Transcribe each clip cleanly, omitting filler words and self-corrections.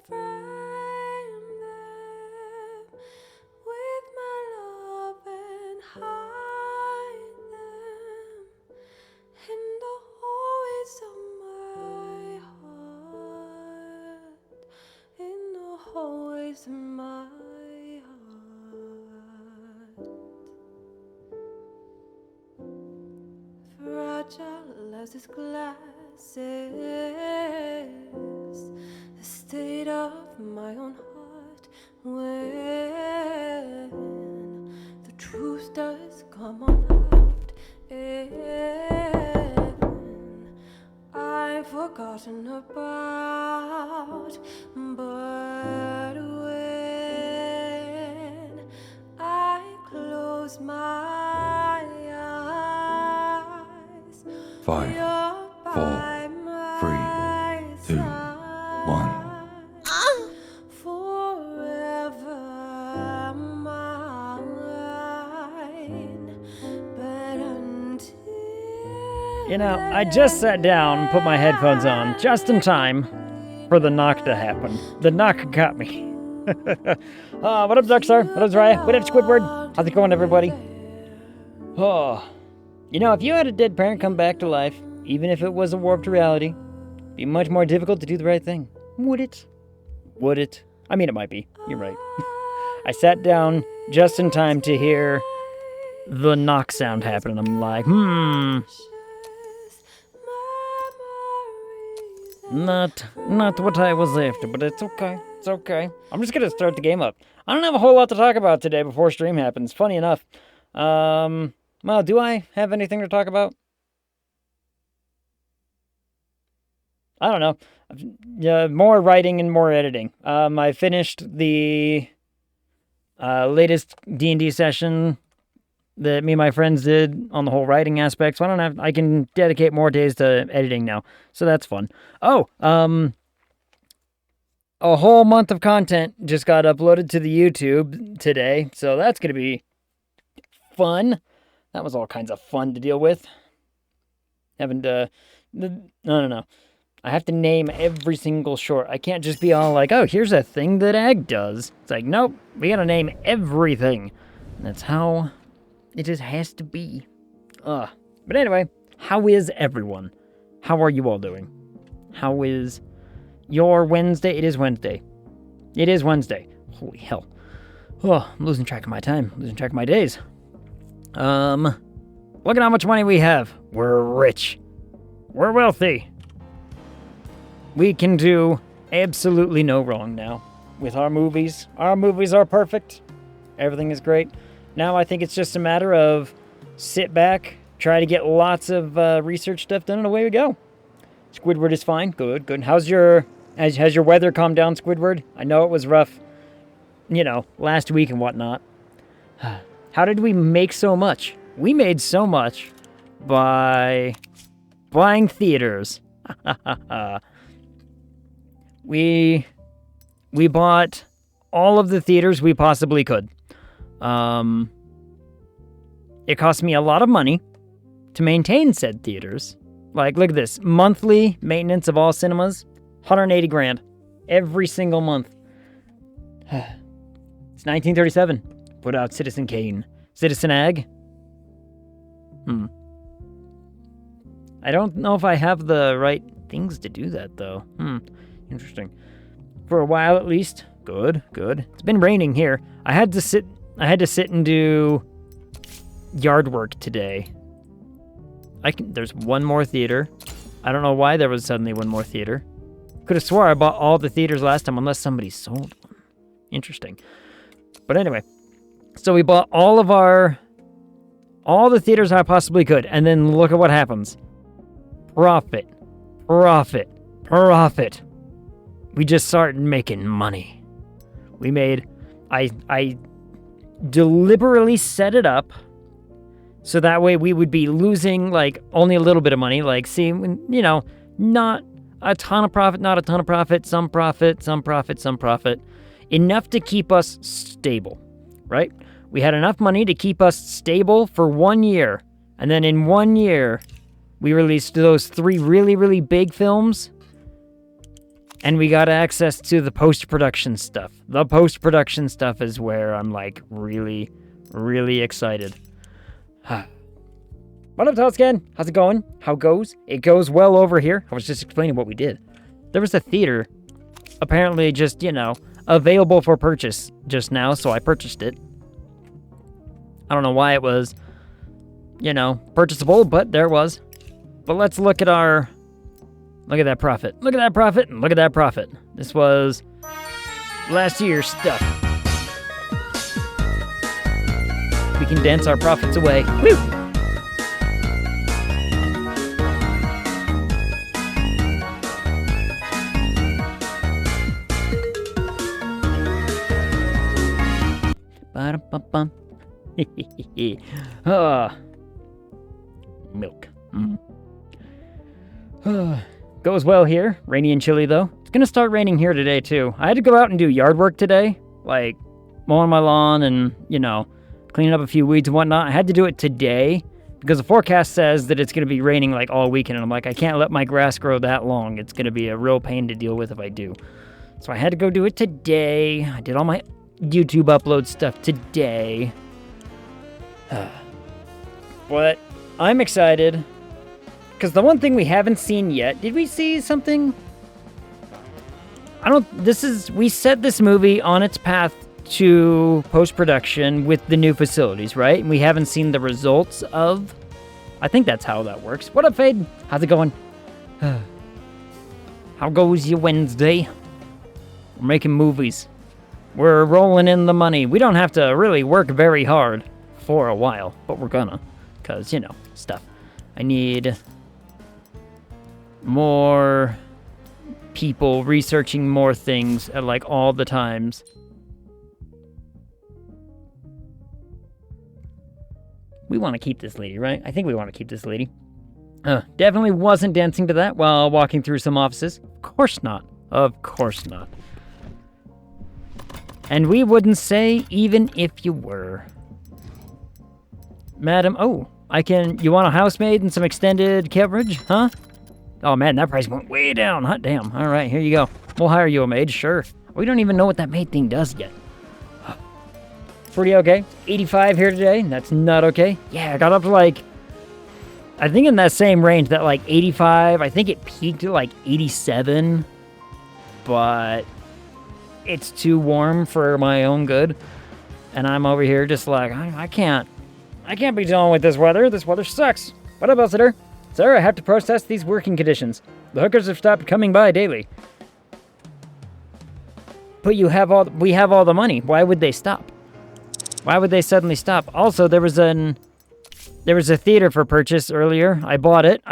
frame them with my love and hide them in the hallways of my heart, in the hallways of my heart. Fragile as this glass is, the state of my own heart when the truth does come on out, and I've forgotten about, but when I close my eyes, 5, 4, 3, 2, 1. Forever mine, but until You know, I just sat down and put my headphones on just in time for the knock to happen. The knock got me. What up, Darkstar? What up, Zraya? What up, Squidward? How's it going, everybody? Oh, you know, if you had a dead parent come back to life, even if it was a warped reality, it'd be much more difficult to do the right thing. Would it? Would it? I mean, it might be. You're right. I sat down just in time to hear the knock sound happen, and I'm like, Not what I was after, but it's okay. It's okay. I'm just gonna start the game up. I don't have a whole lot to talk about today before stream happens. Funny enough. Well, do I have anything to talk about? I don't know. More writing and more editing. I finished the latest D&D session that me and my friends did on the whole writing aspect, so I can dedicate more days to editing now, so that's fun. Oh, a whole month of content just got uploaded to the YouTube today, so that's gonna be fun. That was all kinds of fun to deal with. No. I have to name every single short. I can't just be all like, oh, here's a thing that AGG does. It's like, nope, we gotta name everything. And that's how it just has to be. But anyway, how is everyone? How are you all doing? How is your Wednesday? It is Wednesday. It is Wednesday. Holy hell. Oh, I'm losing track of my time. Losing track of my days. Look at how much money we have. We're rich. We're wealthy. We can do absolutely no wrong now with our movies. Our movies are perfect. Everything is great. Now I think it's just a matter of sit back, try to get lots of research stuff done, and away we go. Squidward is fine. Good, good. Has your weather calmed down, Squidward? I know it was rough, last week and whatnot. How did we make so much? We made so much by buying theaters. We bought all of the theaters we possibly could. It cost me a lot of money to maintain said theaters. Like, look at this. Monthly maintenance of all cinemas, $180,000 every single month. It's 1937. Put out Citizen Kane. Citizen AGG? I don't know if I have the right things to do that, though. Interesting. For a while, at least. Good, good. It's been raining here. I had to sit and do yard work today. There's one more theater. I don't know why there was suddenly one more theater. Could have swore I bought all the theaters last time unless somebody sold one. Interesting. But anyway, so we bought all the theaters I possibly could, and then look at what happens. Profit. Profit. Profit. We just started making money. I deliberately set it up so that way we would be losing, like, only a little bit of money. Like, see, not a ton of profit, not a ton of profit, some profit, some profit, some profit. Enough to keep us stable, right? We had enough money to keep us stable for 1 year. And then in 1 year, we released those 3 really, really big films. And we got access to the post-production stuff. The post-production stuff is where I'm like really, really excited. What up, Toscan? How's it going? How goes? It goes well over here. I was just explaining what we did. There was a theater, apparently just, available for purchase just now, so I purchased it. I don't know why it was, purchasable, but there it was. But let's look at look at that profit. Look at that profit, and look at that profit. This was last year's stuff. We can dance our profits away. Woo! Ba-dum-bum-bum. Milk. Goes well here. Rainy and chilly, though. It's gonna start raining here today, too. I had to go out and do yard work today. Like, mowing my lawn and, cleaning up a few weeds and whatnot. I had to do it today because the forecast says that it's gonna be raining, like, all weekend. And I'm like, I can't let my grass grow that long. It's gonna be a real pain to deal with if I do. So I had to go do it today. I did all my YouTube upload stuff today. But I'm excited. Because the one thing we haven't seen yet, did we see something? We set this movie on its path to post-production with the new facilities, right? And we haven't seen the results of, I think that's how that works. What up, Fade? How's it going? How goes your Wednesday? We're making movies. We're rolling in the money. We don't have to really work very hard for a while, but we're gonna. Because, stuff. I need more people researching more things at like all the times. We want to keep this lady, right? I think we want to keep this lady. Definitely wasn't dancing to that while walking through some offices. Of course not. Of course not. And we wouldn't say even if you were. Madam, you want a housemaid and some extended coverage, huh? Oh man, that price went way down. Hot damn. All right, here you go. We'll hire you a maid, sure. We don't even know what that maid thing does yet. Pretty okay. 85 here today. That's not okay. Yeah, I got up to I think in that same range, that 85. I think it peaked at 87. But it's too warm for my own good. And I'm over here just I can't be dealing with this weather. This weather sucks. What up, Elsitter? Sir, I have to protest these working conditions. The hookers have stopped coming by daily. But we have all the money. Why would they stop? Why would they suddenly stop? Also, there was a theater for purchase earlier. I bought it.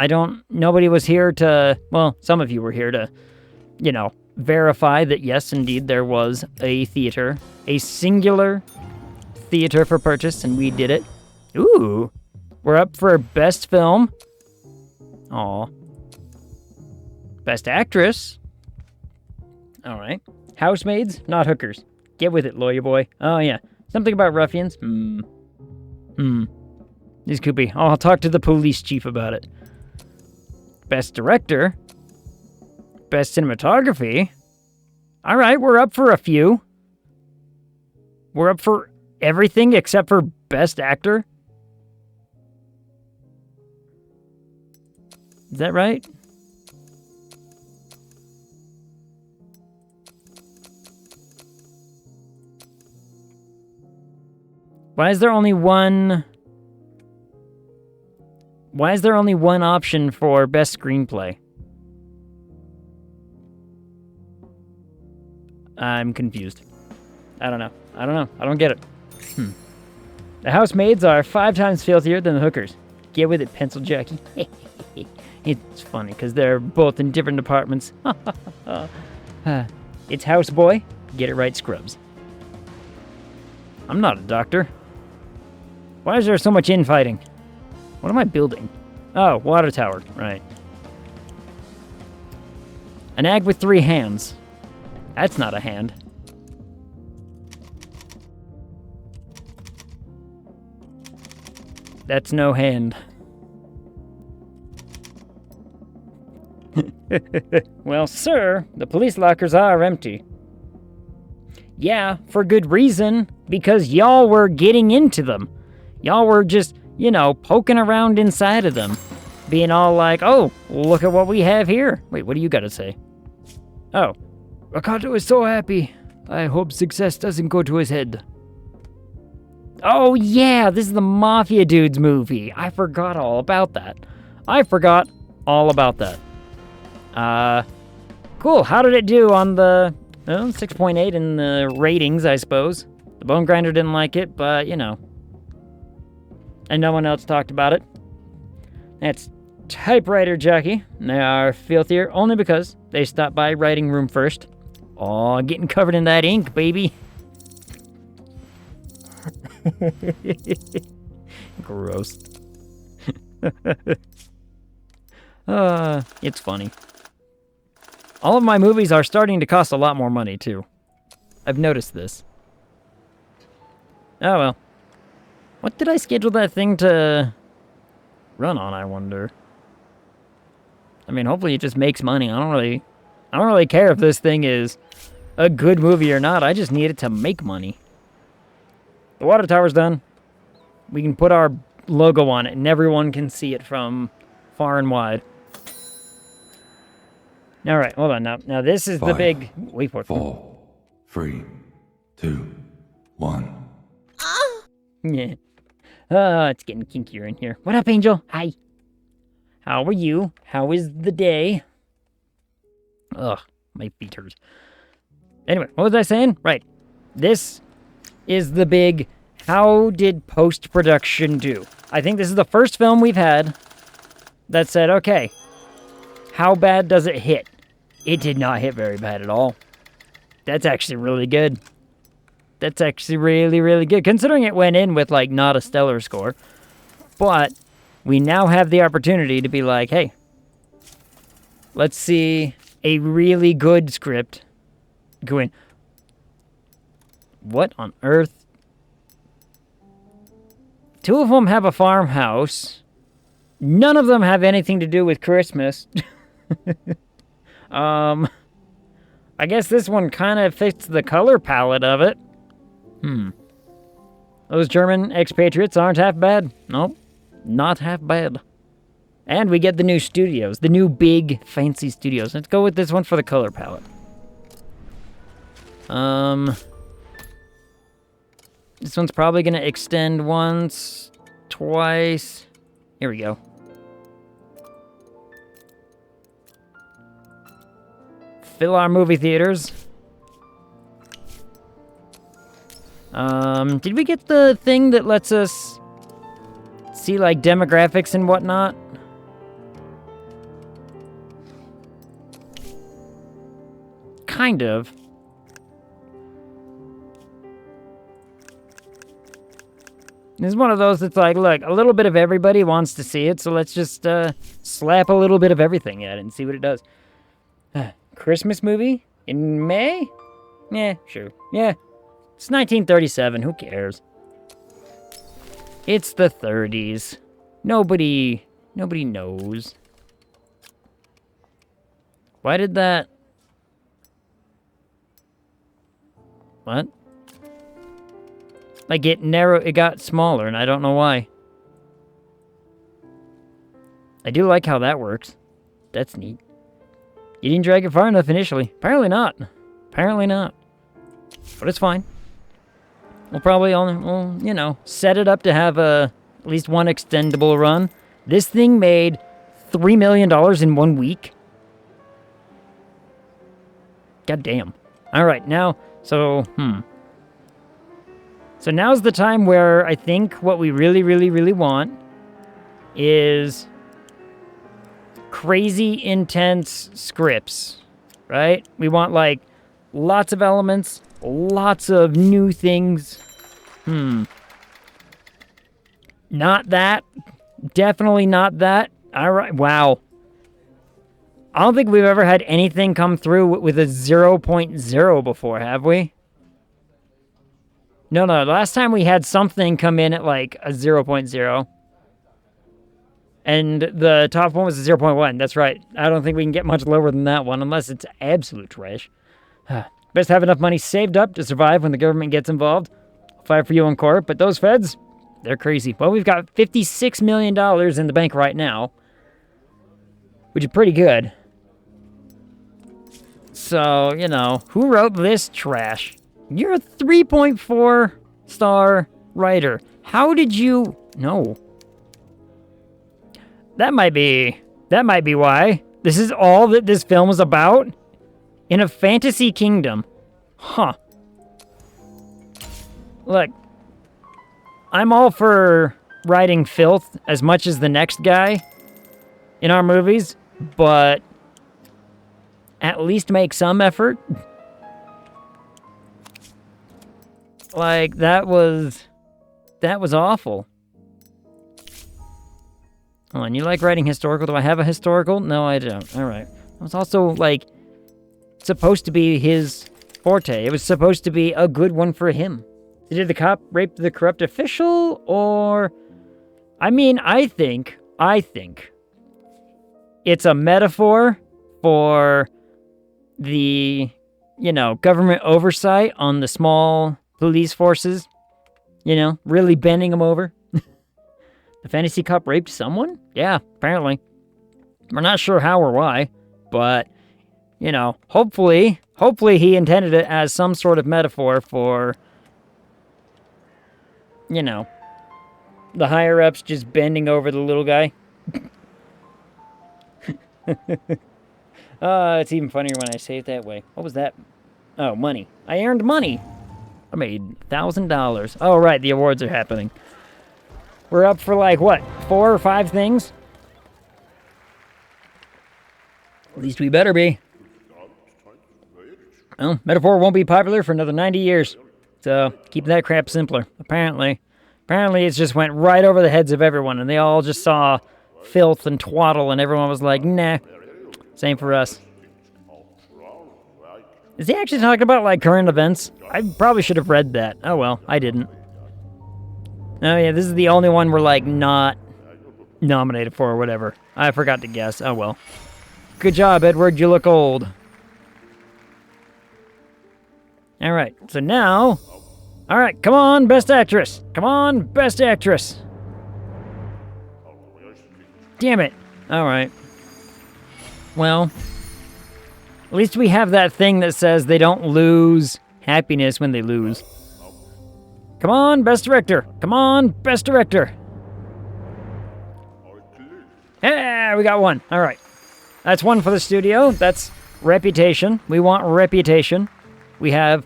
Nobody was here to, well, some of you were here to, verify that yes, indeed, there was a theater, a singular theater for purchase, and we did it. Ooh, we're up for best film. Aw. Best actress. All right. Housemaids, not hookers. Get with it, lawyer boy. Oh, yeah. Something about ruffians. This could be. I'll talk to the police chief about it. Best director. Best cinematography. All right, we're up for a few. We're up for everything except for best actor. Is that right? Why is there only one option for best screenplay? I'm confused. I don't know. I don't get it. The housemaids are 5 times filthier than the hookers. Get with it, pencil Jackie. It's funny because they're both in different departments. It's houseboy. Get it right, Scrubs. I'm not a doctor. Why is there so much infighting? What am I building? Oh, water tower. Right. An AGG with 3 hands. That's not a hand. That's no hand. Well, sir, the police lockers are empty. Yeah, for good reason, because y'all were getting into them. Y'all were just, poking around inside of them. Being all like, oh, look at what we have here. Wait, what do you gotta say? Oh, Rakato is so happy. I hope success doesn't go to his head. Oh yeah, this is the Mafia Dudes movie. I forgot all about that. Cool, how did it do on the 6.8 in the ratings, I suppose? The Bone Grinder didn't like it, but, And no one else talked about it. That's Typewriter Jockey. They are filthier only because they stopped by writing room first. Aw, getting covered in that ink, baby. Gross. It's funny. All of my movies are starting to cost a lot more money, too. I've noticed this. Oh, well. What did I schedule that thing to run on, I wonder? I mean, hopefully it just makes money. I don't really care if this thing is a good movie or not. I just need it to make money. The water tower's done. We can put our logo on it, and everyone can see it from far and wide. All right, hold on. Now this is the big... Wait for it. 4, 3, 2, 1. Yeah. It's getting kinkier in here. What up, Angel? Hi. How are you? How is the day? Ugh, my feet hurt. Anyway, what was I saying? Right. This is the big... How did post-production do? I think this is the first film we've had that said, okay, how bad does it hit? It did not hit very bad at all. That's actually really good. That's actually really, really good, considering it went in with, not a stellar score. But we now have the opportunity to be like, hey, let's see a really good script go in. What on earth? 2 of them have a farmhouse. None of them have anything to do with Christmas. I guess this one kind of fits the color palette of it. Those German expatriates aren't half bad. Nope, not half bad. And we get the new studios, the new big fancy studios. Let's go with this one for the color palette. This one's probably gonna extend once, twice. Here we go. Fill our movie theaters. Did we get the thing that lets us see, demographics and whatnot? Kind of. This is one of those that's look, a little bit of everybody wants to see it, so let's just slap a little bit of everything at it and see what it does. Christmas movie? In May? Yeah, sure. Yeah. It's 1937. Who cares? It's the 30s. Nobody knows. Why did that... What? It got smaller, and I don't know why. I do like how that works. That's neat. You didn't drag it far enough initially. Apparently not. But it's fine. We'll probably only, set it up to have at least one extendable run. This thing made $3 million in 1 week. God damn. All right, now, So now's the time where I think what we really, really, really want is crazy intense scripts, right? We want lots of elements, lots of new things. Not that. Definitely not that. All right. Wow. I don't think we've ever had anything come through with a 0.0 before, have we? No. Last time we had something come in at a 0.0. And the top one was a 0.1. That's right. I don't think we can get much lower than that one unless it's absolute trash. Best have enough money saved up to survive when the government gets involved. I'll fight for you in court, but those feds, they're crazy. Well, we've got $56 million in the bank right now, which is pretty good. So, you know, who wrote this trash? You're a 3.4 star writer. How did you... No. That might be why. This is all that this film is about? In a fantasy kingdom. Huh. Look. I'm all for writing filth as much as the next guy in our movies, but at least make some effort. Like, that was awful. Hold on, you like writing historical? Do I have a historical? No, I don't. Alright. It was also, like, supposed to be his forte. It was supposed to be a good one for him. Did the cop rape the corrupt official, or... I mean, I think it's a metaphor for the, you know, government oversight on the small police forces. You know, really bending them over. The fantasy cop raped someone? Yeah, apparently. We're not sure how or why, but, you know, hopefully he intended it as some sort of metaphor for, you know, the higher-ups just bending over the little guy. It's even funnier when I say it that way. What was that? Oh, money. I earned money. I made $1,000. Oh, right, the awards are happening. We're up for, like, what, 4 or 5 things? At least we better be. Well, metaphor won't be popular for another 90 years. So, keep that crap simpler. Apparently it just went right over the heads of everyone, and they all just saw filth and twaddle, and everyone was like, nah, same for us. Is he actually talking about, like, current events? I probably should have read that. Oh, well, I didn't. Oh, yeah, this is the only one we're, like, not nominated for or whatever. I forgot to guess. Oh, well. Good job, Edward. You look old. All right, so now... All right, come on, Best Actress. Come on, Best Actress. Damn it. All right. Well, at least we have that thing that says they don't lose happiness when they lose. Come on, Best Director. Come on, Best Director. Yeah, we got one. All right. That's one for the studio. That's Reputation. We want Reputation. We have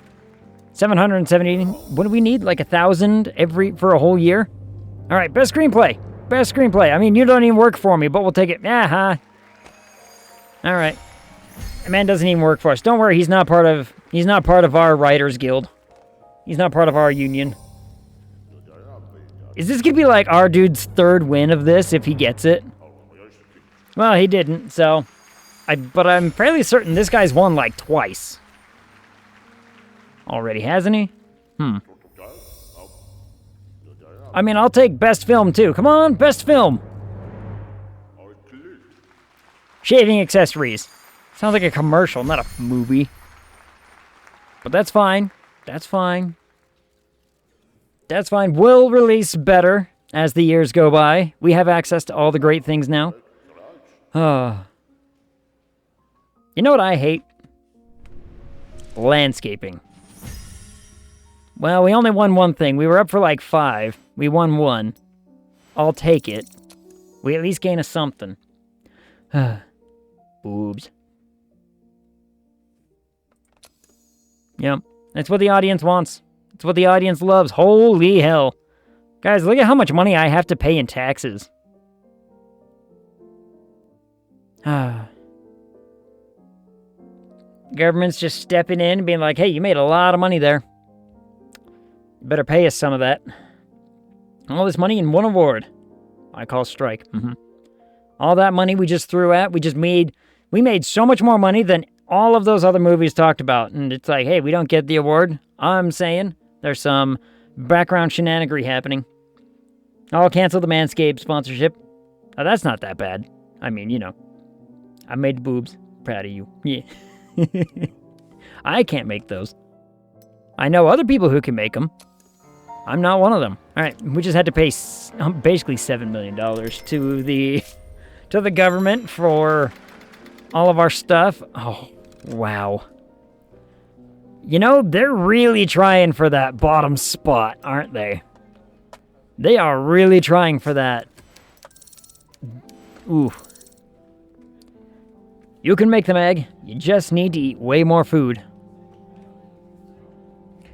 770. What do we need? Like 1,000 for a whole year? All right, Best Screenplay. Best Screenplay. I mean, you don't even work for me, but we'll take it. All right. The man doesn't even work for us. Don't worry, he's not part of our Writers Guild. He's not part of our union. Is this gonna be like our dude's third win of this if he gets it? Well, he didn't, so... But I'm fairly certain this guy's won like twice. Already, hasn't he? I mean, I'll take Best Film too. Come on, Best Film! Shaving accessories. Sounds like a commercial, not a movie. But that's fine. That's fine. That's fine. We'll release better as the years go by. We have access to all the great things now. You know what I hate? Landscaping. Well, we only won one thing. We were up for like 5. We won 1. I'll take it. We at least gain a something. Boobs. Yep. That's what the audience wants. It's what the audience loves. Holy hell. Guys, look at how much money I have to pay in taxes. Government's just stepping in and being like, hey, you made a lot of money there. You better pay us some of that. All this money in one award. I call strike. All that money we just threw at, we made so much more money than all of those other movies talked about. And it's like, hey, we don't get the award. I'm saying there's some background shenanigery happening. I'll cancel the Manscaped sponsorship. Oh, that's not that bad. I mean, you know. I made the boobs. Proud of you. Yeah. I can't make those. I know other people who can make them. I'm not one of them. All right, we just had to pay basically $7 million to the government for all of our stuff. Oh, wow. You know, they're really trying for that bottom spot, aren't they? They are really trying for that. Ooh. You can make them, Egg. You just need to eat way more food.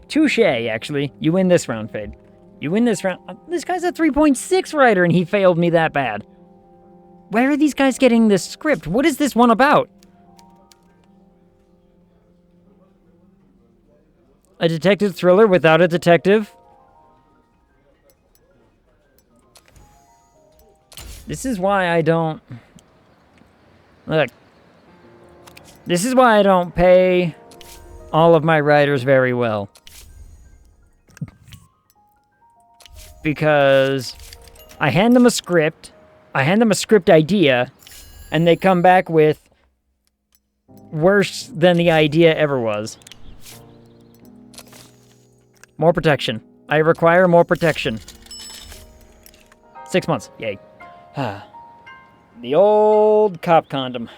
Touche, actually. You win this round, Fade. You win this round. This guy's a 3.6 writer, and he failed me that bad. Where are these guys getting this script? What is this one about? A detective thriller without a detective? This is why I don't... Look. This is why I don't pay all of my writers very well. Because I hand them a script, I hand them a script idea, and they come back with worse than the idea ever was. More protection. I require more protection. 6 months. Yay. The old cop condom.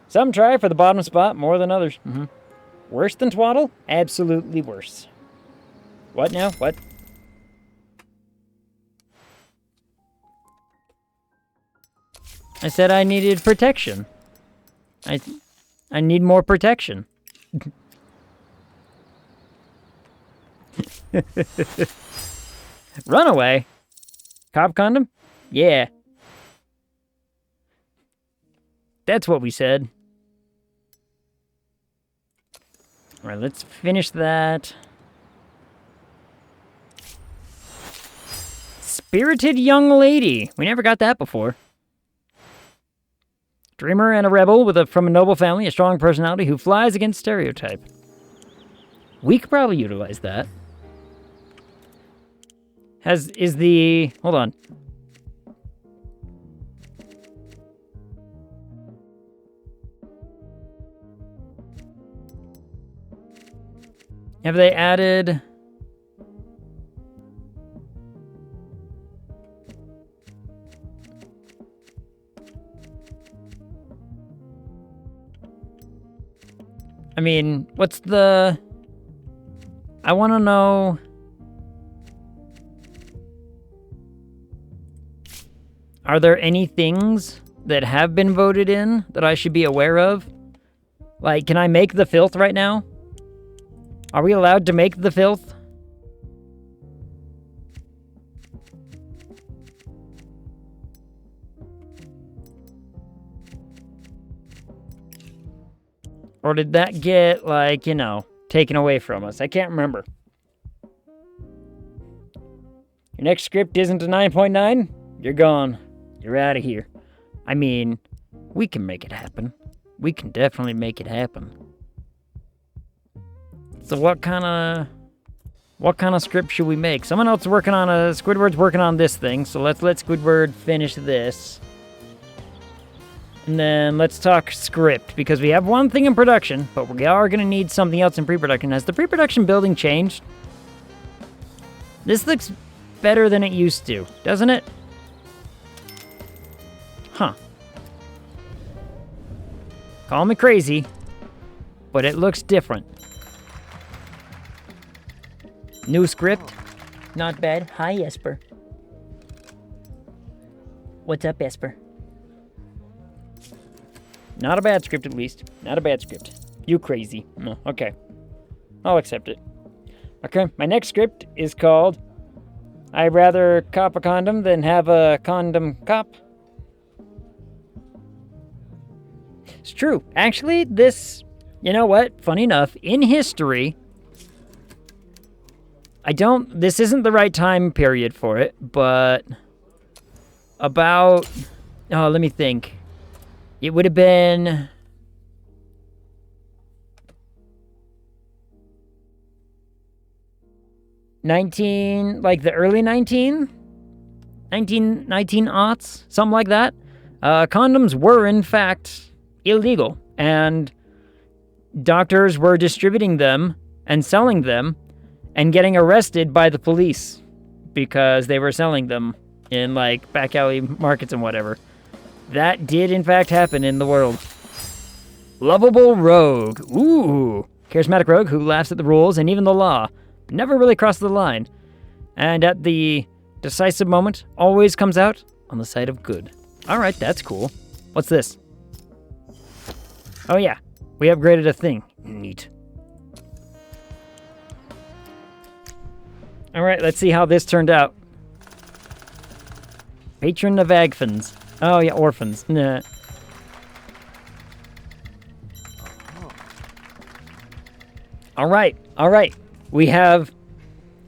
Some try for the bottom spot more than others. Worse than twaddle? Absolutely worse. What now? What? I said I needed protection. I need more protection. Runaway? Cop condom? Yeah. That's what we said. Alright, let's finish that. Spirited young lady. We never got that before. Dreamer and a rebel from a noble family, a strong personality who flies against stereotype. We could probably utilize that. Hold on. Have they added... I mean, what's the... I want to know... Are there any things that have been voted in that I should be aware of? Like, can I make the filth right now? Are we allowed to make the filth? Or did that get, like, you know, taken away from us? I can't remember. Your next script isn't a 9.9? You're gone. You're out of here. I mean, we can make it happen. We can definitely make it happen. So what kind of script should we make? Someone else Squidward's working on this thing, so let's let Squidward finish this. And then let's talk script, because we have one thing in production, but we are going to need something else in pre-production. Has the pre-production building changed? This looks better than it used to, doesn't it? Huh. Call me crazy, but it looks different. New script. Not bad. Hi, Esper. What's up, Esper? Not a bad script, at least. Not a bad script. You crazy. No, okay. I'll accept it. Okay, my next script is called I'd rather cop a condom than have a condom cop. It's true. Actually, you know what? Funny enough, in history, this isn't the right time period for it, but about, let me think. It would have been... like the early 19 aughts, something like that, condoms were in fact illegal, and doctors were distributing them and selling them and getting arrested by the police because they were selling them in like back alley markets and whatever. That did in fact happen in the world. Lovable rogue. Ooh. Charismatic rogue who laughs at the rules and even the law, but never really crosses the line. And at the decisive moment, always comes out on the side of good. Alright, that's cool. What's this? Oh yeah, we upgraded a thing. Neat. Alright, let's see how this turned out. Patron of Agfans. Oh yeah, orphans. Nah. Alright. We have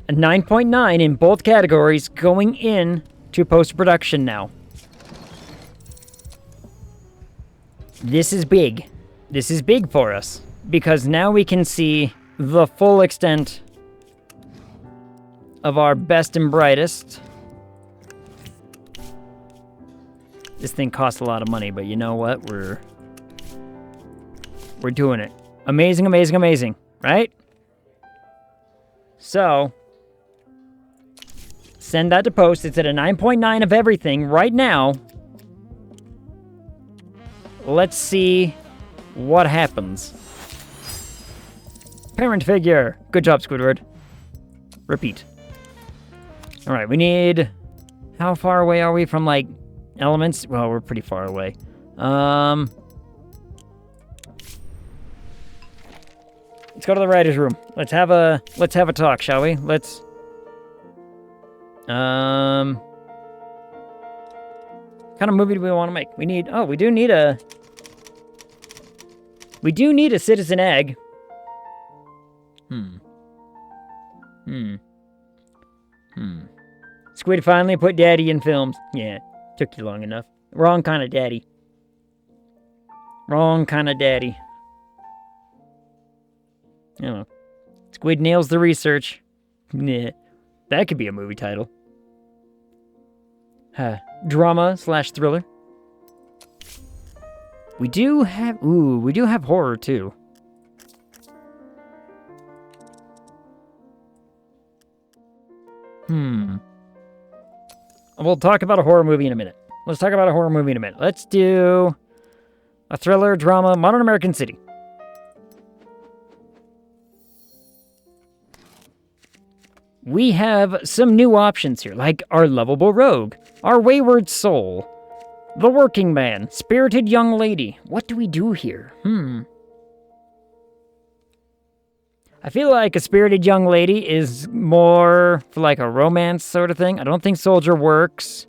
a 9.9 in both categories going in to post-production now. This is big. This is big for us, because now we can see the full extent of our best and brightest. This thing costs a lot of money, but you know what? We're doing it. Amazing, amazing, amazing, right? So, send that to post. It's at a 9.9 of everything right now. Let's see what happens. Parent figure. Good job, Squidward. Repeat. Alright, we need... How far away are we from, like, elements? Well, we're pretty far away. Let's go to the writer's room. Let's have a talk, shall we? Let's... What kind of movie do we want to make? We do need a Citizen Egg. Squid finally put Daddy in films. Yeah, took you long enough. Wrong kind of daddy. Wrong kind of daddy. Oh. Squid nails the research. Nah. That could be a movie title. Drama/thriller. We do have horror too. We'll talk about a horror movie in a minute. Let's do a thriller, drama, Modern American City. We have some new options here, like our lovable rogue, our wayward soul, the working man, spirited young lady. What do we do here? I feel like a spirited young lady is more for like a romance sort of thing. I don't think soldier works.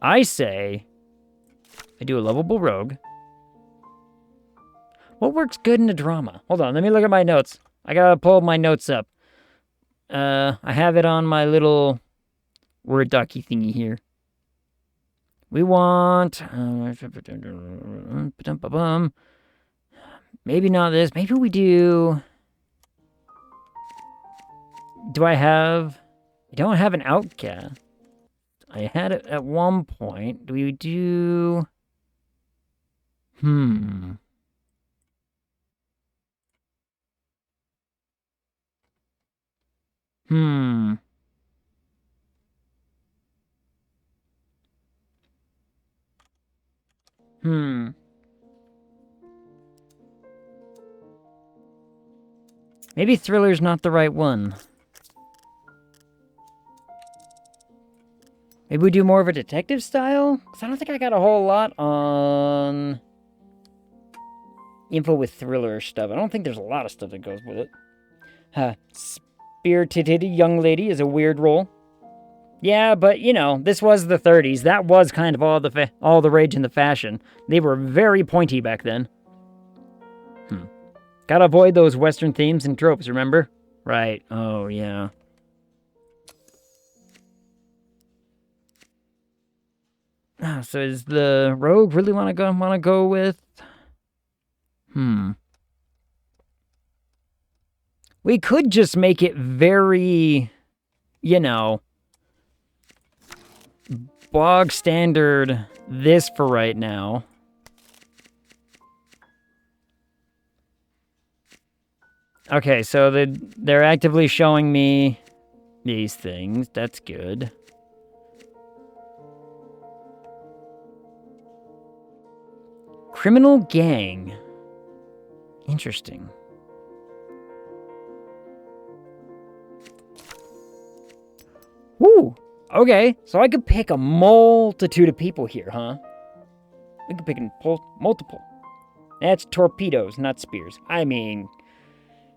I say I do a lovable rogue. What works good in a drama? Hold on, let me look at my notes. I gotta pull my notes up. I have it on my little Word docky thingy here. We want... maybe not this. Maybe we do... Do I have... I don't have an outcast. I had it at one point. Do we do... Maybe thriller's not the right one. Maybe we do more of a detective style? Because I don't think I got a whole lot on info with thriller stuff. I don't think there's a lot of stuff that goes with it. Spirited young lady is a weird role. Yeah, but, you know, this was the 30s. That was kind of all the rage in the fashion. They were very pointy back then. Gotta avoid those Western themes and tropes, remember? Right. Oh, yeah. So is the rogue really want to go with? We could just make it very, you know, bog standard this for right now. Okay, so they're actively showing me these things. That's good. Criminal gang. Interesting. Woo! Okay, so I could pick a multitude of people here, huh? We could pick multiple. That's torpedoes, not spears. I mean,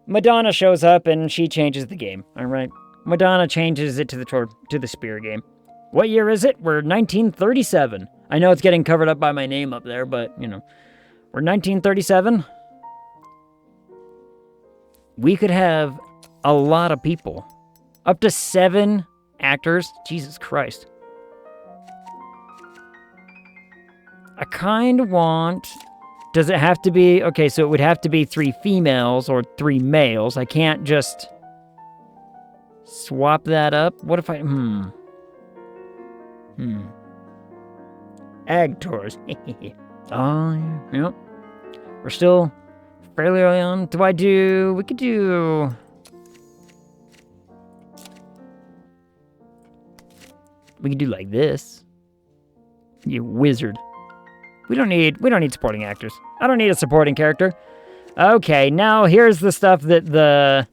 Madonna shows up and she changes the game, alright? Madonna changes it to the spear game. What year is it? We're 1937. I know it's getting covered up by my name up there, but, you know. We're 1937. We could have a lot of people. Up to 7 actors. Jesus Christ. I kind of want... Does it have to be... Okay, so it would have to be 3 females or 3 males. I can't just swap that up. What if I... AGG tours. Oh, yep. We're still fairly early on. We could do... We could do like this. You wizard. We don't need supporting actors. I don't need a supporting character. Okay, now here's the stuff that the...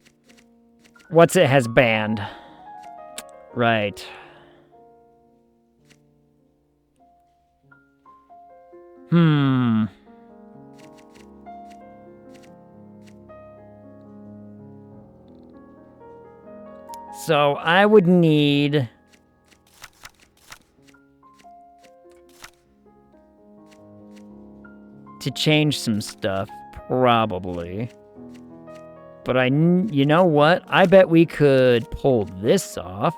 What's it has banned. Right. So I would need... to change some stuff, probably. But you know what? I bet we could pull this off.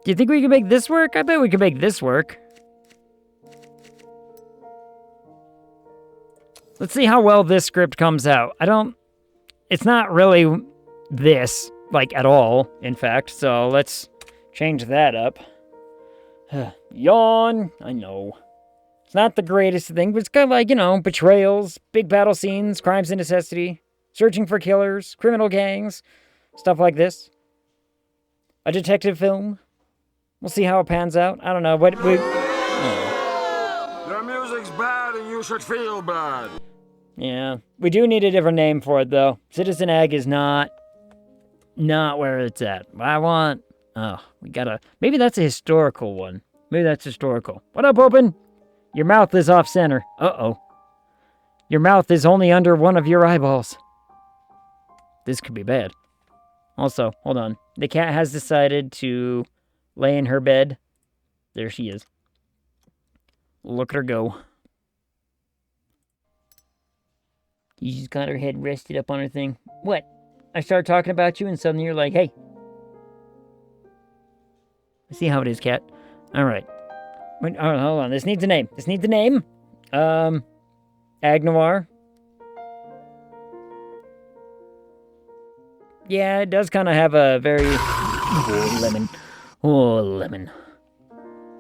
Do you think we can make this work? I bet we can make this work. Let's see how well this script comes out. It's not really this, like, at all, in fact, so let's change that up. Yawn. I know. It's not the greatest thing, but it's kind of like, you know, betrayals, big battle scenes, crimes and necessity, searching for killers, criminal gangs, stuff like this. A detective film. We'll see how it pans out. I don't know. Your music's bad and you should feel bad. Yeah. We do need a different name for it, though. Citizen AGG is not where it's at. We gotta... Maybe that's a historical one. Maybe that's historical. What up, Open? Your mouth is off center. Uh-oh. Your mouth is only under one of your eyeballs. This could be bad. Also, hold on. The cat has decided to lay in her bed. There she is. Look at her go. She's got her head rested up on her thing. What? I start talking about you and suddenly you're like, hey. I see how it is, cat. Alright. Wait, hold on. This needs a name. AGG Noir. Yeah, it does kind of have a very... Oh, lemon. Oh, lemon.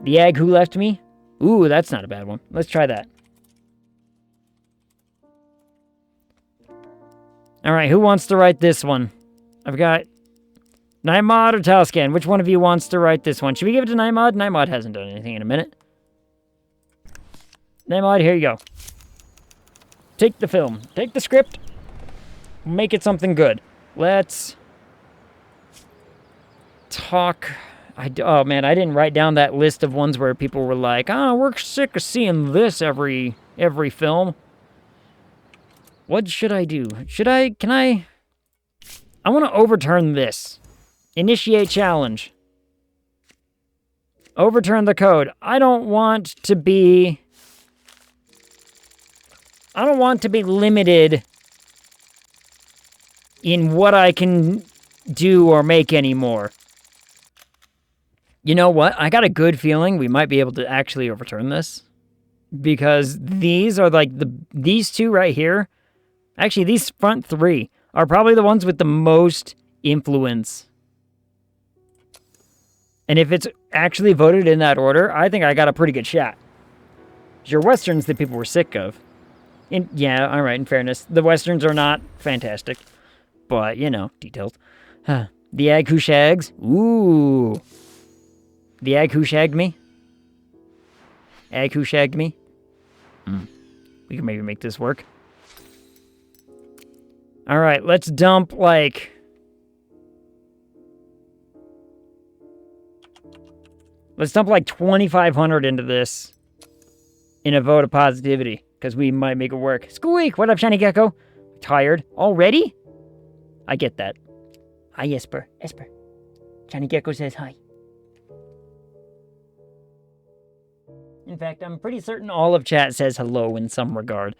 The AGG Who Left Me? Ooh, that's not a bad one. Let's try that. Alright, who wants to write this one? I've got... Nymod or Talscan? Which one of you wants to write this one? Should we give it to Nymod? Nymod hasn't done anything in a minute. Nymod, here you go. Take the film. Take the script. Make it something good. Let's... talk... Oh, man, I didn't write down that list of ones where people were like, we're sick of seeing this every film. What should I do? I want to overturn this. Initiate challenge. Overturn the code. I don't want to be I don't want to be limited in what I can do or make anymore. You know what? I got a good feeling we might be able to actually overturn this. Because these are like these two right here. Actually, these front three are probably the ones with the most influence. And if it's actually voted in that order, I think I got a pretty good shot. Your Westerns that people were sick of. Yeah, all right, in fairness. The Westerns are not fantastic. But, you know, details. The Ag Who Shags. Ooh. The Ag Who Shagged Me. Ag Who Shagged Me. We can maybe make this work. All right, let's dump, like... Let's dump, like, 2,500 into this in a vote of positivity, because we might make it work. Squeak! What up, Shiny Gecko? Tired? Already? I get that. Hi, Esper. Esper. Shiny Gecko says hi. In fact, I'm pretty certain all of chat says hello in some regard.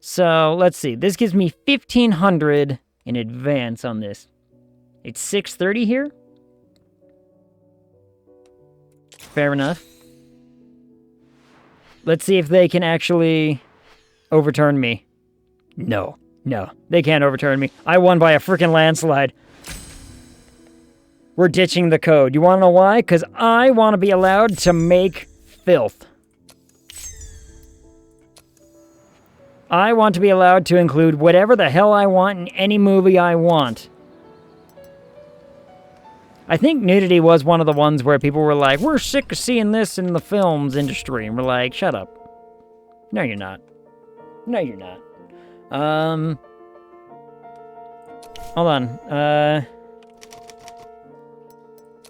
So, let's see. This gives me 1,500 in advance on this. It's 6:30 here? Fair enough. Let's see if they can actually overturn me. No, they can't overturn me. I won by a freaking landslide. We're ditching the code. You want to know why? Because I want to be allowed to make filth. I want to be allowed to include whatever the hell I want in any movie I want. I think nudity was one of the ones where people were like, we're sick of seeing this in the films industry. And we're like, shut up. No, you're not. No, you're not. Hold on.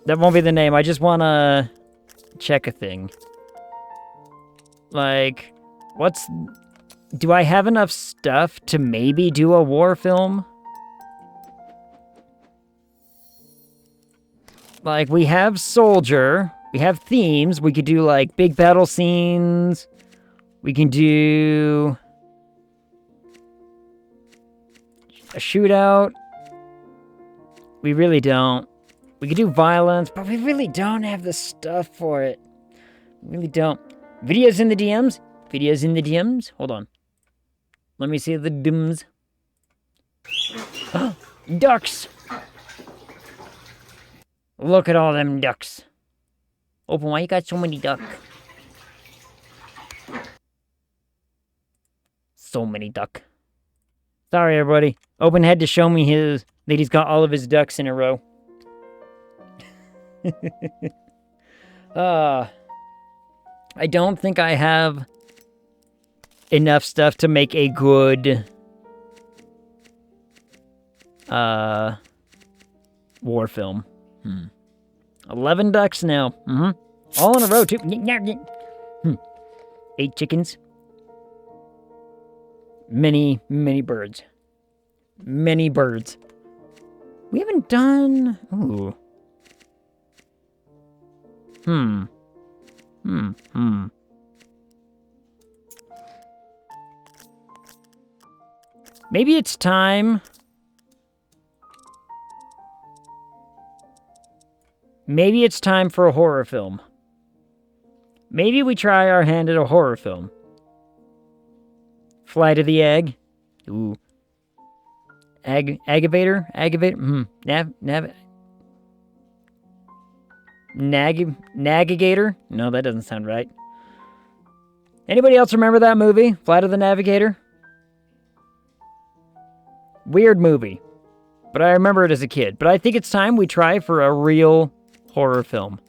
That won't be the name. I just want to check a thing. Like, do I have enough stuff to maybe do a war film? Like, we have soldier, we have themes, we could do, like, big battle scenes, we can do a shootout, we really don't. We could do violence, but we really don't have the stuff for it. We really don't. Videos in the DMs? Videos in the DMs? Hold on. Let me see the DMs. Ducks! Look at all them ducks. Open, why you got so many ducks? So many duck. Sorry, everybody. Open had to show me that he's got all of his ducks in a row. I don't think I have enough stuff to make a good war film. 11 ducks now. All in a row, too. 8 chickens. Many, many birds. Many birds. We haven't done... Ooh. Maybe it's time... Maybe it's time for a horror film. Maybe we try our hand at a horror film. Flight of the Egg. Ooh. Aggravator? Navigator? No, that doesn't sound right. Anybody else remember that movie? Flight of the Navigator? Weird movie. But I remember it as a kid. But I think it's time we try for a real horror film.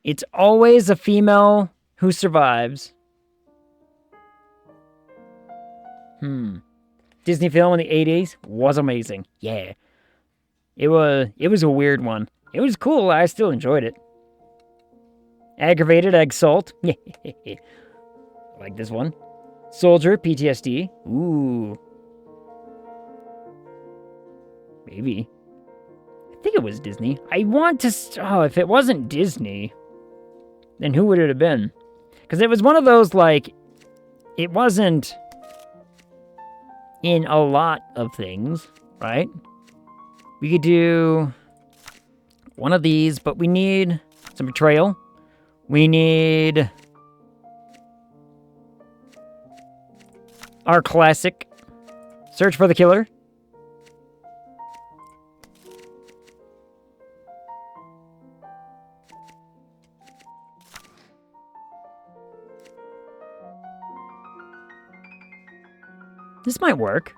It's always a female who survives. Disney film in the 80s was amazing. Yeah. It was a weird one. It was cool. I still enjoyed it. Aggravated egg salt. Like this one. Soldier, PTSD. Ooh. Maybe. I think it was Disney. I want to... Oh, if it wasn't Disney, then who would it have been? Because it was one of those, like... It wasn't in a lot of things, right? We could do one of these, but we need some betrayal. We need our classic search for the killer. This might work.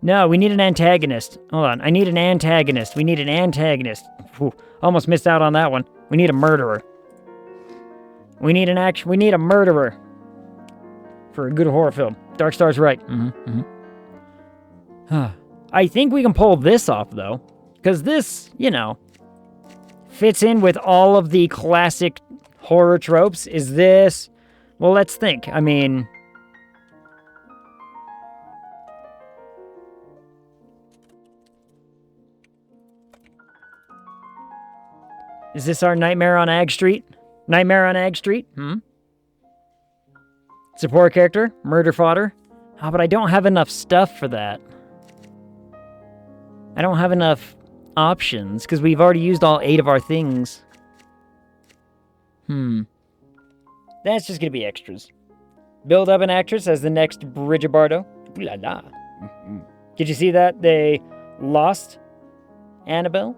No, we need an antagonist. Hold on, I need an antagonist. We need an antagonist. Whew, almost missed out on that one. We need a murderer. We need a murderer for a good horror film. Dark Star's right. I think we can pull this off, though. Because this, you know, fits in with all of the classic horror tropes. Is this... Well, let's think. I mean... Is this our Nightmare on AGG Street? Nightmare on AGG Street? Support character? Murder fodder? Oh, but I don't have enough stuff for that. I don't have enough options, because we've already used all 8 of our things. That's just going to be extras. Build up an actress as the next Bridget Bardot. Ooh la la. Did you see that? They lost Annabelle?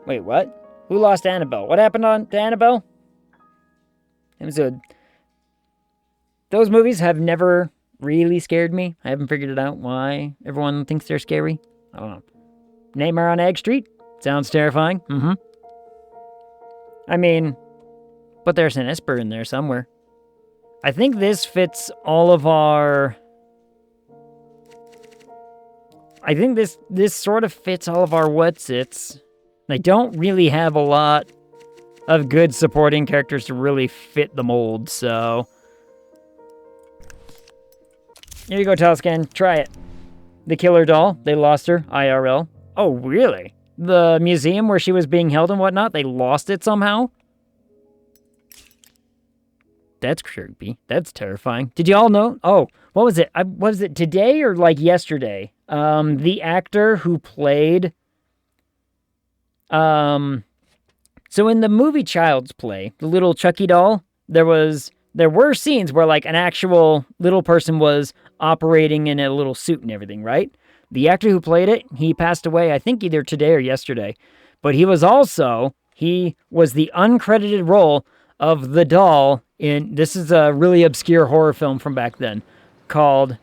Wait, what? Who lost Annabelle? What happened to Annabelle? It was Those movies have never really scared me. I haven't figured it out why everyone thinks they're scary. I don't know. Nightmare on AGG Street? Sounds terrifying. I mean, but there's an Esper in there somewhere. I think this fits all of our... I think this sort of fits all of our what's-its. I don't really have a lot of good supporting characters to really fit the mold, so... Here you go, Talscan. Try it. The killer doll. They lost her. IRL. Oh, really? The museum where she was being held and whatnot, they lost it somehow? That's creepy. That's terrifying. Did you all know? Oh, what was it? Was it today or like yesterday? The actor who played... So in the movie Child's Play, the little Chucky doll, there were scenes where like an actual little person was operating in a little suit and everything, right? The actor who played it, he passed away, I think either today or yesterday. But he was the uncredited role of the doll in, this is a really obscure horror film from back then, called,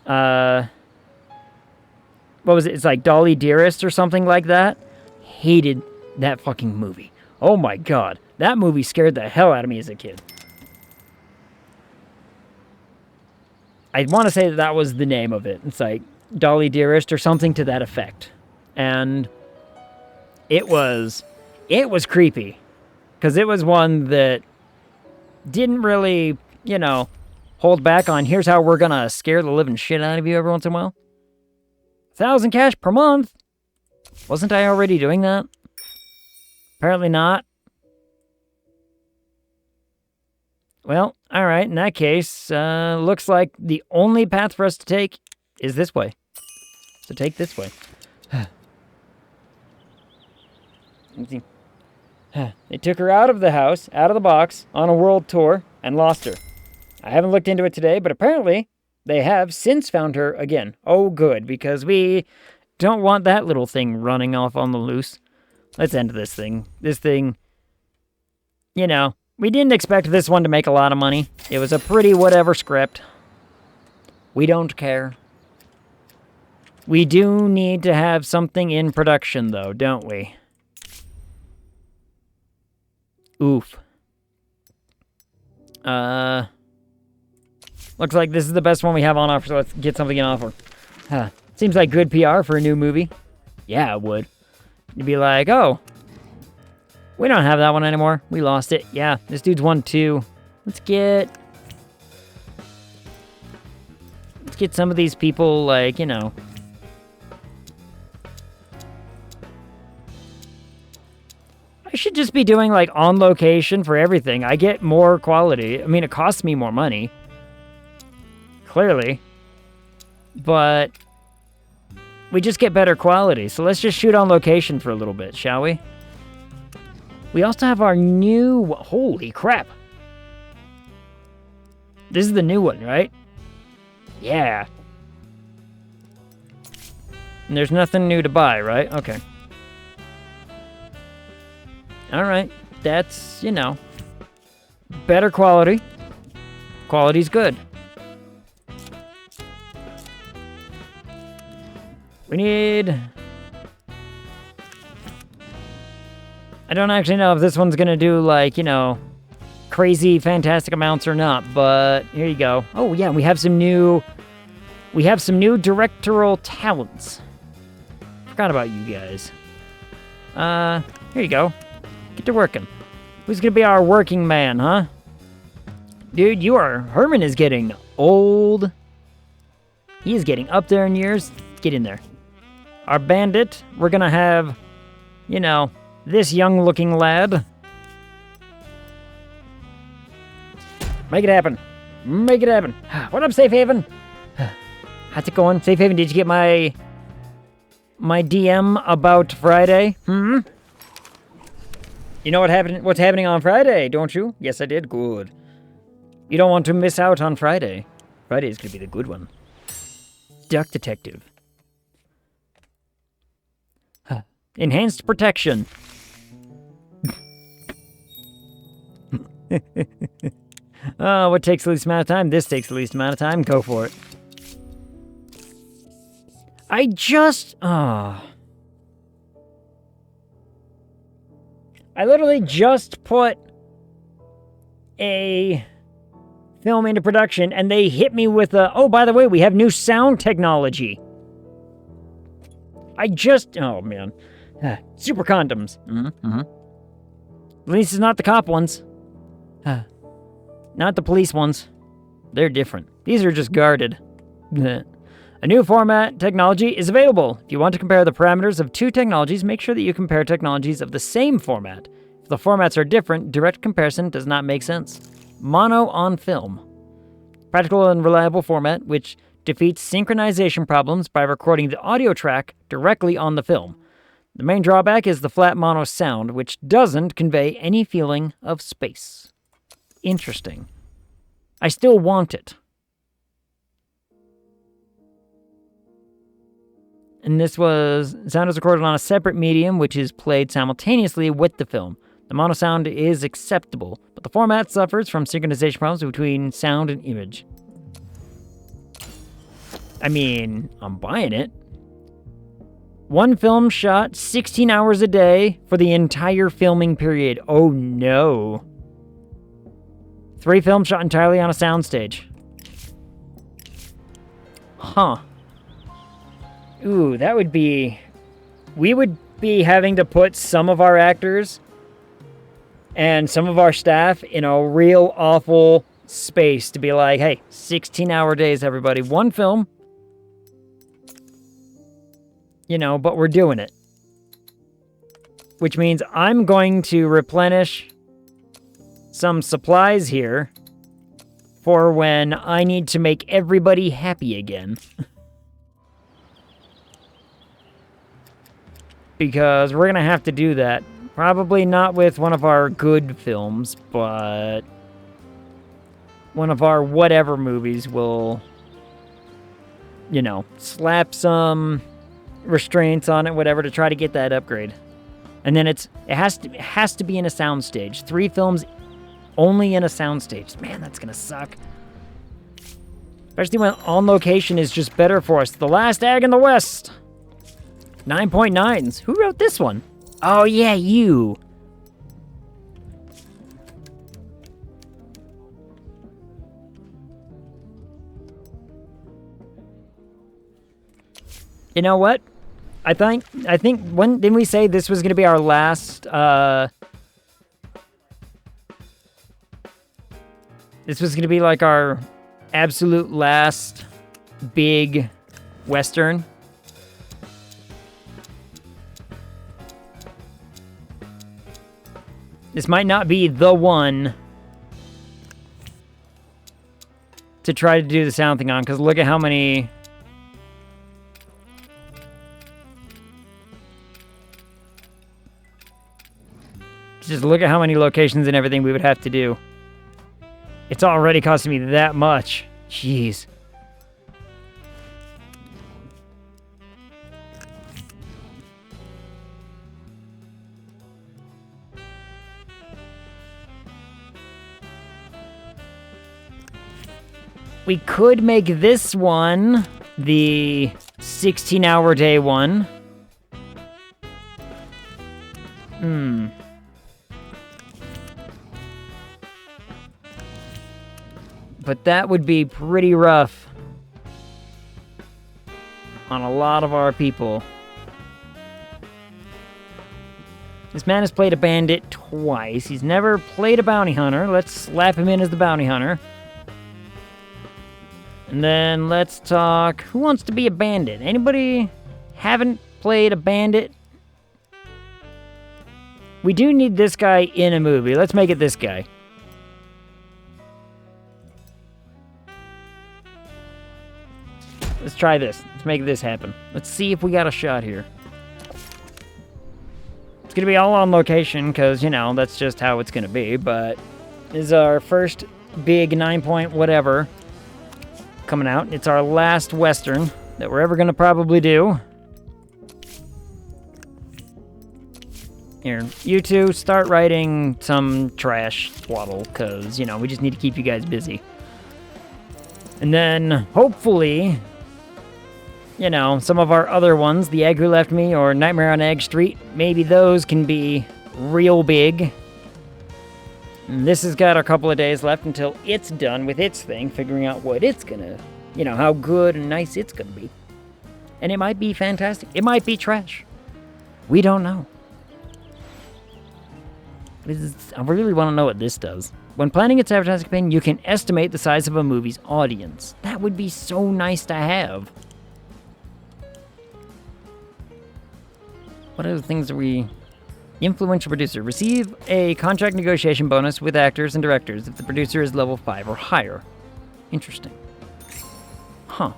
what was it? It's like Dolly Dearest or something like that. Hated that fucking movie. Oh my god. That movie scared the hell out of me as a kid. I want to say that was the name of it. It's like Dolly Dearest or something to that effect. And it was creepy. Because it was one that didn't really, hold back on here's how we're going to scare the living shit out of you every once in a while. 1,000 cash per month. Wasn't I already doing that? Apparently not. Well, alright, in that case, looks like the only path for us to take is this way. So take this way. They took her out of the house, out of the box, on a world tour, and lost her. I haven't looked into it today, but apparently they have since found her again. Oh, good, because we don't want that little thing running off on the loose. Let's end this thing. This thing, we didn't expect this one to make a lot of money. It was a pretty whatever script. We don't care. We do need to have something in production, though, don't we? Oof. Looks like this is the best one we have on offer, so let's get something in offer. Seems like good PR for a new movie. Yeah, it would. You'd be like, oh, we don't have that one anymore. We lost it. Yeah, this dude's won 2. Let's get get some of these people, like, you know. I should just be doing, like, on location for everything. I get more quality. I mean, it costs me more money. Clearly. But we just get better quality. So let's just shoot on location for a little bit, shall we? We also have our new... Holy crap. This is the new one, right? Yeah. And there's nothing new to buy, right? Okay. Alright. That's, you know, better quality. Quality's good. We need... I don't actually know if this one's gonna do, like, you know, crazy, fantastic amounts or not, but here you go. Oh, yeah, we have some new directorial talents. Forgot about you guys. Here you go. Get to working. Who's gonna be our working man, huh? Dude, Herman is getting old. He is getting up there in years. Get in there. Our bandit, we're gonna have, you know, this young-looking lad. Make it happen. Make it happen. What up, Safe Haven? How's it going? Safe Haven, did you get my DM about Friday? You know what's happening on Friday, don't you? Yes, I did. Good. You don't want to miss out on Friday. Friday is going to be the good one. Duck Detective. Enhanced protection. What takes the least amount of time? This takes the least amount of time. Go for it. I literally just put a film into production and they hit me with a, oh, by the way, we have new sound technology. Oh man. Super condoms. At least it's not the cop ones. Not the police ones. They're different. These are just guarded. A new format technology is available. If you want to compare the parameters of two technologies, make sure that you compare technologies of the same format. If the formats are different, direct comparison does not make sense. Mono on film. Practical and reliable format, which defeats synchronization problems by recording the audio track directly on the film. The main drawback is the flat mono sound, which doesn't convey any feeling of space. Interesting. I still want it. And sound is recorded on a separate medium, which is played simultaneously with the film. The mono sound is acceptable, but the format suffers from synchronization problems between sound and image. I mean, I'm buying it. One film shot 16 hours a day for the entire filming period. Oh no. 3 films shot entirely on a soundstage. Huh. Ooh, that would be... We would be having to put some of our actors and some of our staff in a real awful space to be like, hey, 16-hour days, everybody. One film. You know, but we're doing it. Which means I'm going to replenish some supplies here for when I need to make everybody happy again. Because we're going to have to do that. Probably not with one of our good films, but one of our whatever movies will, you know, slap some restraints on it, whatever, to try to get that upgrade. And then it has to be in a soundstage. 3 films only in a soundstage. Man, that's gonna suck. Especially when on location is just better for us. The Last Ag in the West. 9.9s. Who wrote this one? Oh yeah, you. You know what? I think when didn't we say this was gonna be our last this was gonna be like our absolute last big Western. This might not be the one to try to do the sound thing on, because look at how many... Just look at how many locations and everything we would have to do. It's already costing me that much. Jeez. We could make this one the 16-hour day one. But that would be pretty rough on a lot of our people. This man has played a bandit twice. He's never played a bounty hunter. Let's slap him in as the bounty hunter. And then let's talk... Who wants to be a bandit? Anybody haven't played a bandit? We do need this guy in a movie. Let's make it this guy. Let's try this. Let's make this happen. Let's see if we got a shot here. It's going to be all on location because, you know, that's just how it's going to be. But this is our first big 9-point whatever coming out. It's our last Western that we're ever going to probably do. Here, you two start writing some trash twaddle because, you know, we just need to keep you guys busy. And then, hopefully... You know, some of our other ones, The Egg Who Left Me or Nightmare on Egg Street, maybe those can be real big. And this has got a couple of days left until it's done with its thing, figuring out what it's gonna, you know, how good and nice it's gonna be. And it might be fantastic. It might be trash. We don't know. I really want to know what this does. When planning its advertising campaign, you can estimate the size of a movie's audience. That would be so nice to have. What other things are we... Influential producer. Receive a contract negotiation bonus with actors and directors if the producer is level 5 or higher. Interesting. Huh.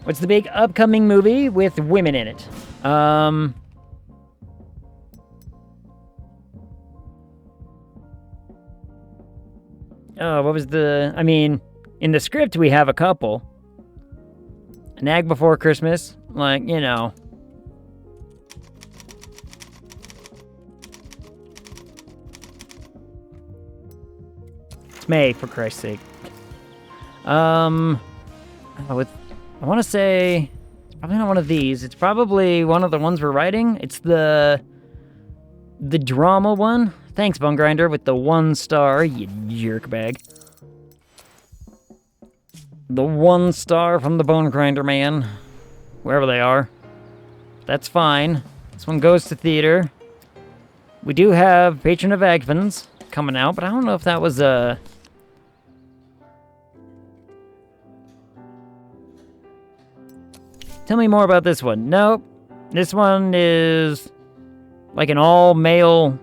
What's the big upcoming movie with women in it? Oh, what was the... I mean, in the script we have a couple. An Egg Before Christmas. Like, you know... May, for Christ's sake. I want to say it's probably not one of these. It's probably one of the ones we're writing. It's the drama one. Thanks, Bone Grinder, with the 1 star, you jerkbag. The 1 star from the Bone Grinder man, wherever they are. That's fine. This one goes to theater. We do have Patron of Agvens coming out, but I don't know if that was a... Tell me more about this one. Nope. This one is like an all-male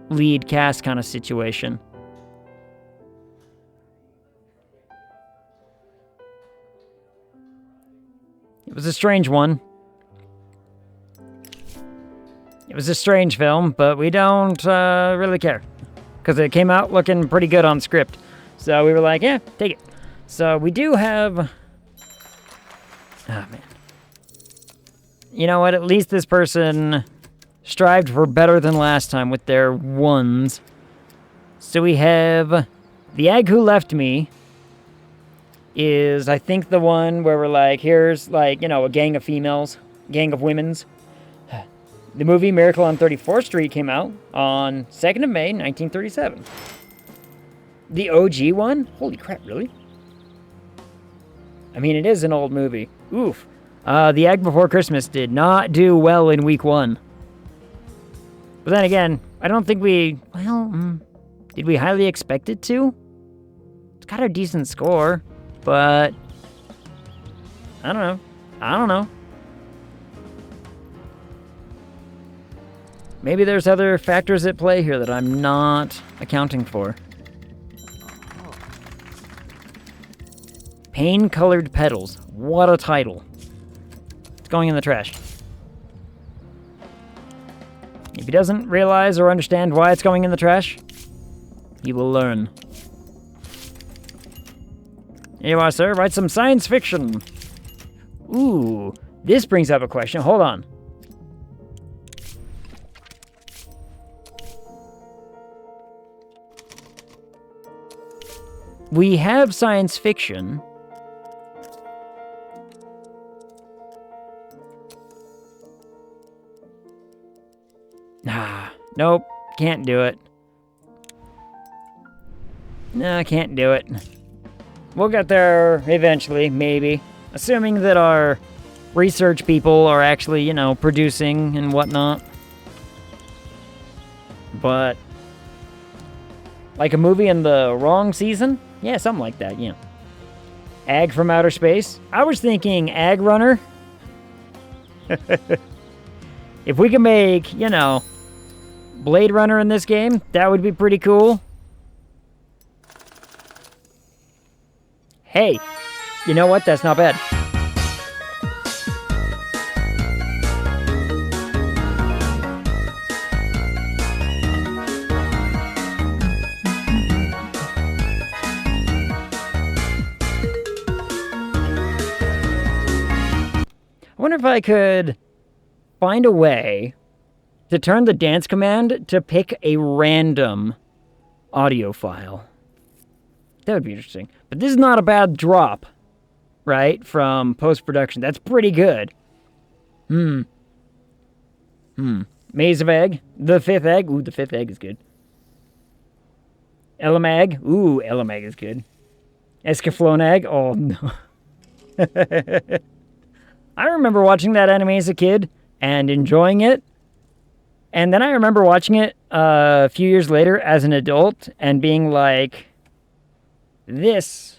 lead cast kind of situation. It was a strange one. It was a strange film, but we don't really care. Because it came out looking pretty good on script. So we were like, yeah, take it. So we do have... Oh, man. You know what? At least this person strived for better than last time with their 1s. So we have The Egg Who Left Me is, I think, the one where we're like, here's, like, you know, a gang of females, gang of women's. The movie Miracle on 34th Street came out on 2nd of May, 1937. The OG one? Holy crap, really? I mean, it is an old movie. Oof. The Egg Before Christmas did not do well in week 1. But then again, I don't think we... Well, did we highly expect it to? It's got a decent score. but I don't know. I don't know. Maybe there's other factors at play here that I'm not accounting for. Pain-colored petals. What a title. It's going in the trash. If he doesn't realize or understand why it's going in the trash, he will learn. Here you are, sir. Write some science fiction. Ooh, this brings up a question. Hold on. We have science fiction. Nope, can't do it. No, I can't do it. We'll get there eventually, maybe. Assuming that our research people are actually, you know, producing and whatnot. But like a movie in the wrong season? Yeah, something like that, yeah. AGG from outer space? I was thinking AGG Runner. If we could make, you know, Blade Runner in this game, that would be pretty cool. Hey, you know what? That's not bad. I wonder if I could find a way to turn the dance command to pick a random audio file. That would be interesting. But this is not a bad drop, right? From post-production. That's pretty good. Maze of Egg. The fifth egg. Ooh, the fifth egg is good. Elamag. Ooh, Elamag is good. Escaflowne. Oh, no. I remember watching that anime as a kid and enjoying it. And then I remember watching it a few years later as an adult and being like, this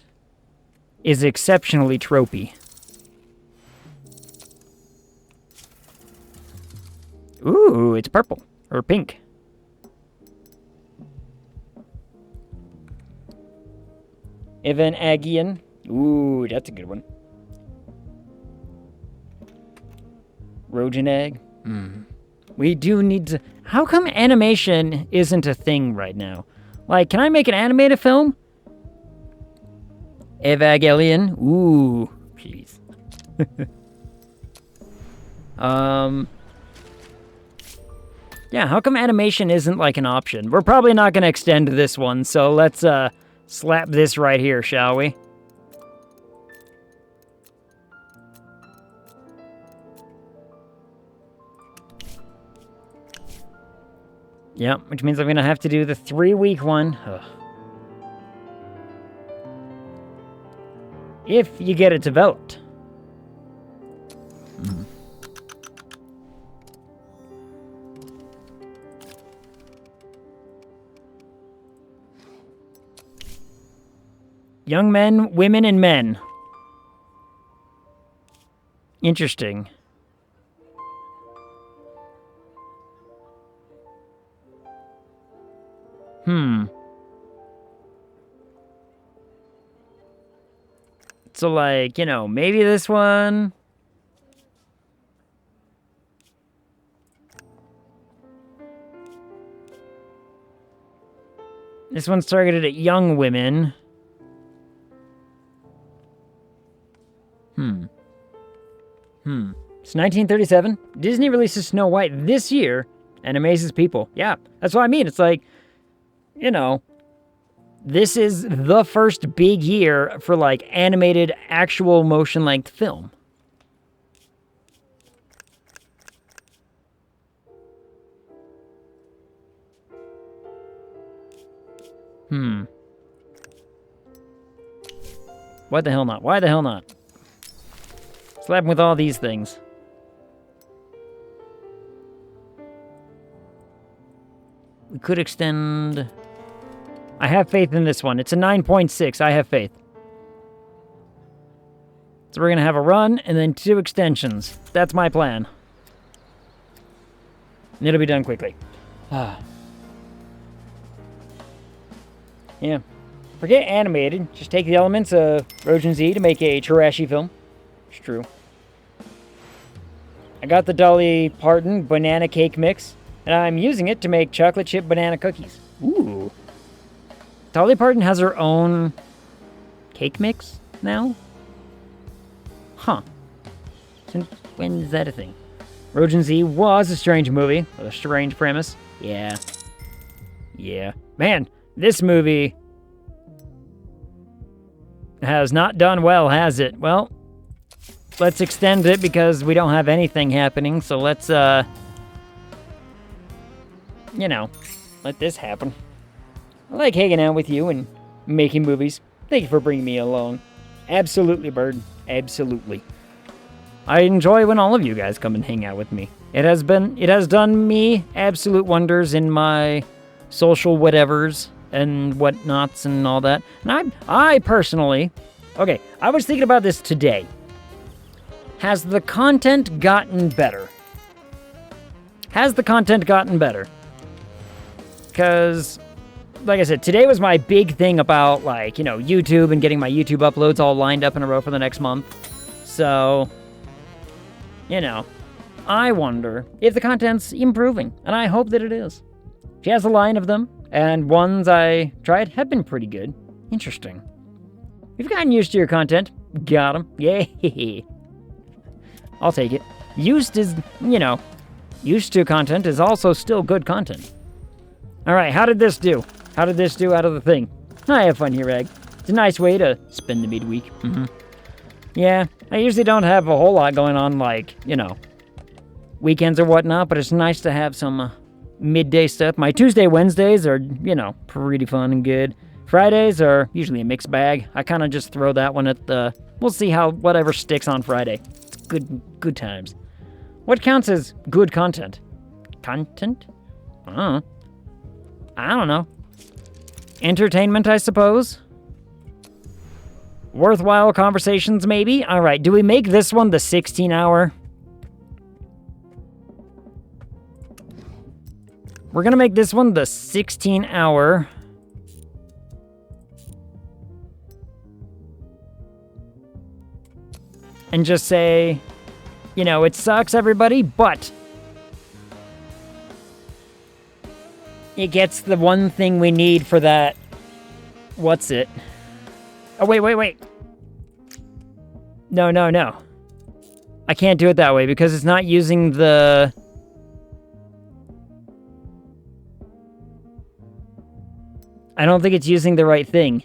is exceptionally tropey. Ooh, it's purple. Or pink. Evan Agian. Ooh, that's a good one. Rojan egg. We do need to... How come animation isn't a thing right now? Like, can I make an animated film? Evangelion. Ooh, jeez. Yeah, how come animation isn't like an option? We're probably not going to extend this one, so let's slap this right here, shall we? Yep, which means I'm going to have to do the 3-week one. Ugh. If you get it developed. Young men, women, and men. Interesting. So, like, you know, maybe this one... This one's targeted at young women. It's 1937. Disney releases Snow White this year and amazes people. Yeah, that's what I mean. It's like, you know, this is the first big year for, like, animated, actual motion-length film. Why the hell not? Why the hell not? Slap him with all these things. We could extend... I have faith in this one. It's a 9.6. I have faith. So we're going to have a run and then 2 extensions. That's my plan. And it'll be done quickly. Yeah. Forget animated. Just take the elements of Rojan Z to make a trashy film. It's true. I got the Dolly Parton banana cake mix, and I'm using it to make chocolate chip banana cookies. Ooh. Dolly Parton has her own cake mix now? Huh. Since when is that a thing? Rojan Z was a strange movie with a strange premise. Yeah. Yeah. Man, this movie has not done well, has it? Well, let's extend it because we don't have anything happening, so let's, you know, let this happen. I like hanging out with you and making movies. Thank you for bringing me along. Absolutely, Bird. Absolutely. I enjoy when all of you guys come and hang out with me. It has done me absolute wonders in my social whatevers and whatnots and all that. And I personally, okay, I was thinking about this today. Has the content gotten better? Has the content gotten better? Because, like I said, today was my big thing about, like, you know, YouTube and getting my YouTube uploads all lined up in a row for the next month. So, you know, I wonder if the content's improving, and I hope that it is. She has a line of them, and ones I tried have been pretty good. Interesting. You've gotten used to your content. Got 'em. Yay. I'll take it. Used is, you know, used to content is also still good content. Alright, how did this do? How did this do out of the thing? I have fun here, Egg. It's a nice way to spend the midweek. Yeah, I usually don't have a whole lot going on, like, you know, weekends or whatnot, but it's nice to have some midday stuff. My Tuesday, Wednesdays are, you know, pretty fun and good. Fridays are usually a mixed bag. I kind of just throw that one at the... We'll see how whatever sticks on Friday. It's good times. What counts as good content? Content? I don't know. Entertainment, I suppose? Worthwhile conversations, maybe? Alright, do we make this one the 16-hour? We're gonna make this one the 16-hour. And just say, you know, it sucks, everybody, but it gets the one thing we need for that. What's it? Oh, wait. No. I can't do it that way because it's not using the... I don't think it's using the right thing.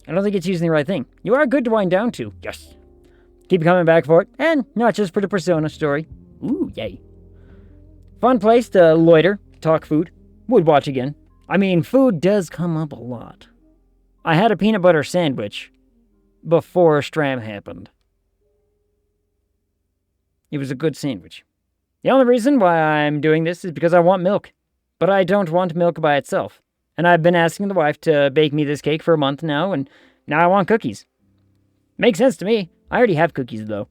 I don't think it's using the right thing. You are good to wind down to. Yes. Keep coming back for it. And not just for the Persona story. Ooh, yay. Fun place to loiter, talk food. Would watch again. I mean, food does come up a lot. I had a peanut butter sandwich before Stram happened. It was a good sandwich. The only reason why I'm doing this is because I want milk. But I don't want milk by itself. And I've been asking the wife to bake me this cake for a month now, and now I want cookies. Makes sense to me. I already have cookies, though.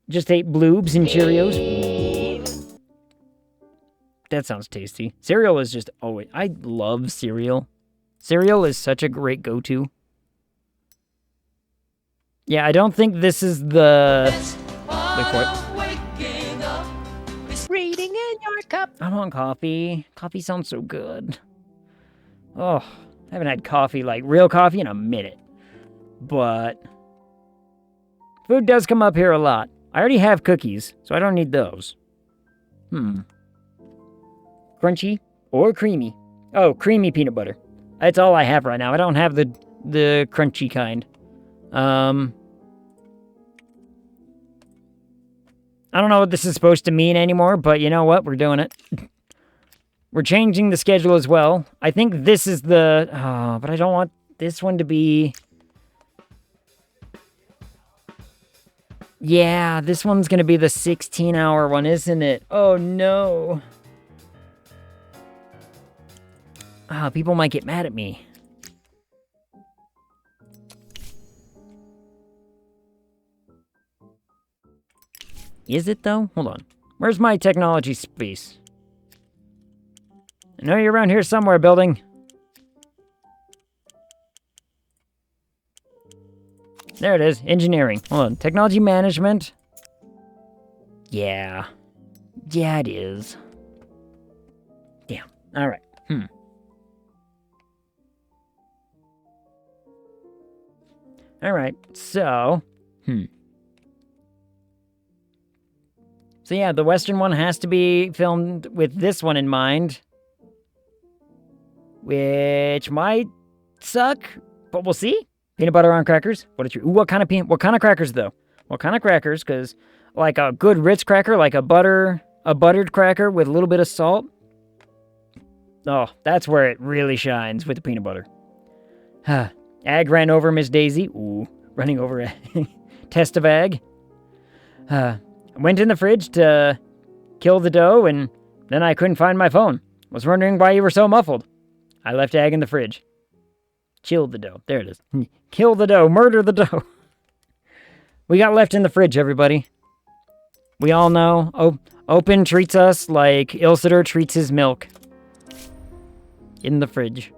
Just ate bloobs and Cheerios. That sounds tasty. Cereal is just always... I love cereal. Cereal is such a great go-to. Yeah, I don't think this is the... Wait for it. Reading in your cup. I want coffee. Coffee sounds so good. Oh, I haven't had coffee, like real coffee, in a minute. But food does come up here a lot. I already have cookies, so I don't need those. Crunchy or creamy? Oh, creamy peanut butter. That's all I have right now. I don't have the crunchy kind. I don't know what this is supposed to mean anymore, but you know what? We're doing it. We're changing the schedule as well. I think this is the... Oh, but I don't want this one to be... Yeah, this one's going to be the 16-hour one, isn't it? Oh, no. People might get mad at me. Is it, though? Hold on. Where's my technology space? I know you're around here somewhere, building. There it is. Engineering. Hold on. Technology management. Yeah. Yeah, it is. Damn. All right. All right. So, So yeah, the Western one has to be filmed with this one in mind. Which might suck, but we'll see. Peanut butter on crackers. What kind of crackers though? What kind of crackers? Because like a good Ritz cracker, like a buttered cracker with a little bit of salt. Oh, that's where it really shines with the peanut butter. Ag ran over Miss Daisy. Ooh, running over a test of Ag. Went in the fridge to kill the dough, and then I couldn't find my phone. Was wondering why you were so muffled. I left Ag in the fridge. Chilled the dough. There it is. Kill the dough. Murder the dough. We got left in the fridge, everybody. We all know. Open treats us like Ilsitor treats his milk. In the fridge.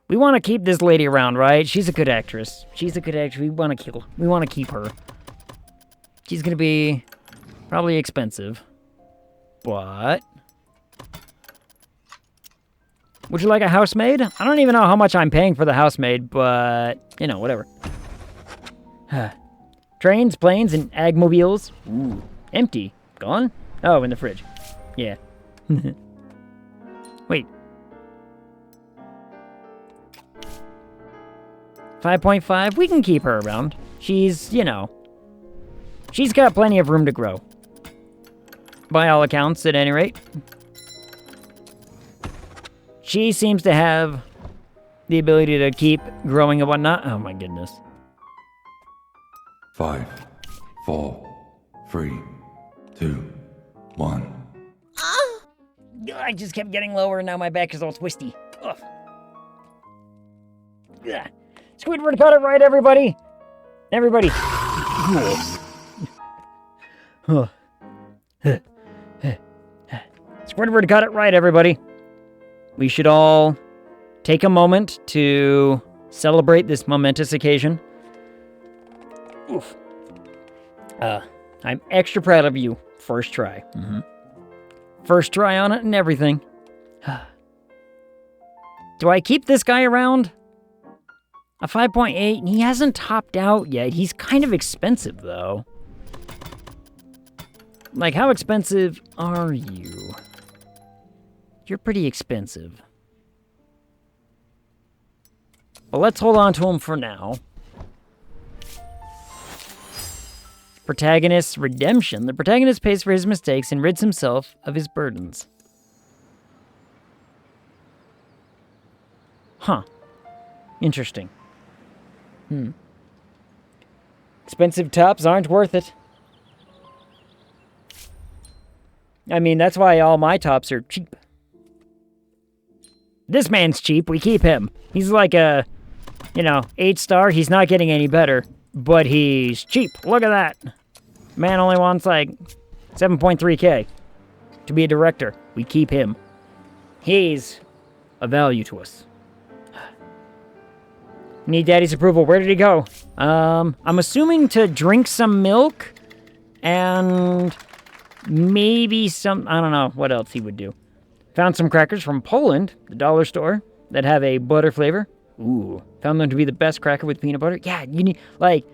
We want to keep this lady around, right? She's a good actress. We want to keep her. She's gonna be probably expensive. But would you like a housemaid? I don't even know how much I'm paying for the housemaid, but you know, whatever. Trains, planes, and agmobiles. Ooh, empty. Gone? Oh, in the fridge. Yeah. Wait. 5.5? We can keep her around. She's, you know, she's got plenty of room to grow. By all accounts, at any rate. She seems to have the ability to keep growing and whatnot. Oh my goodness. 5, 4, 3, 2, 1. I just kept getting lower and now my back is all twisty. Ugh. Ugh. Squidward got it right, everybody! Everybody! Squidward got it right, everybody. We should all take a moment to celebrate this momentous occasion. Oof. I'm extra proud of you. First try. First try on it and everything. Do I keep this guy around? A 5.8, he hasn't topped out yet. He's kind of expensive, though. Like, how expensive are you? You're pretty expensive. Well, let's hold on to him for now. Protagonist's redemption. The protagonist pays for his mistakes and rids himself of his burdens. Huh. Interesting. Expensive tops aren't worth it. I mean, that's why all my tops are cheap. This man's cheap, we keep him. He's like a, 8-star. He's not getting any better, but he's cheap. Look at that. Man only wants like 7.3K to be a director. We keep him. He's a value to us. Need Daddy's approval. Where did he go? I'm assuming to drink some milk and maybe some, I don't know what else he would do. Found some crackers from Poland, the dollar store, that have a butter flavor. Ooh, found them to be the best cracker with peanut butter. Yeah, you need, like,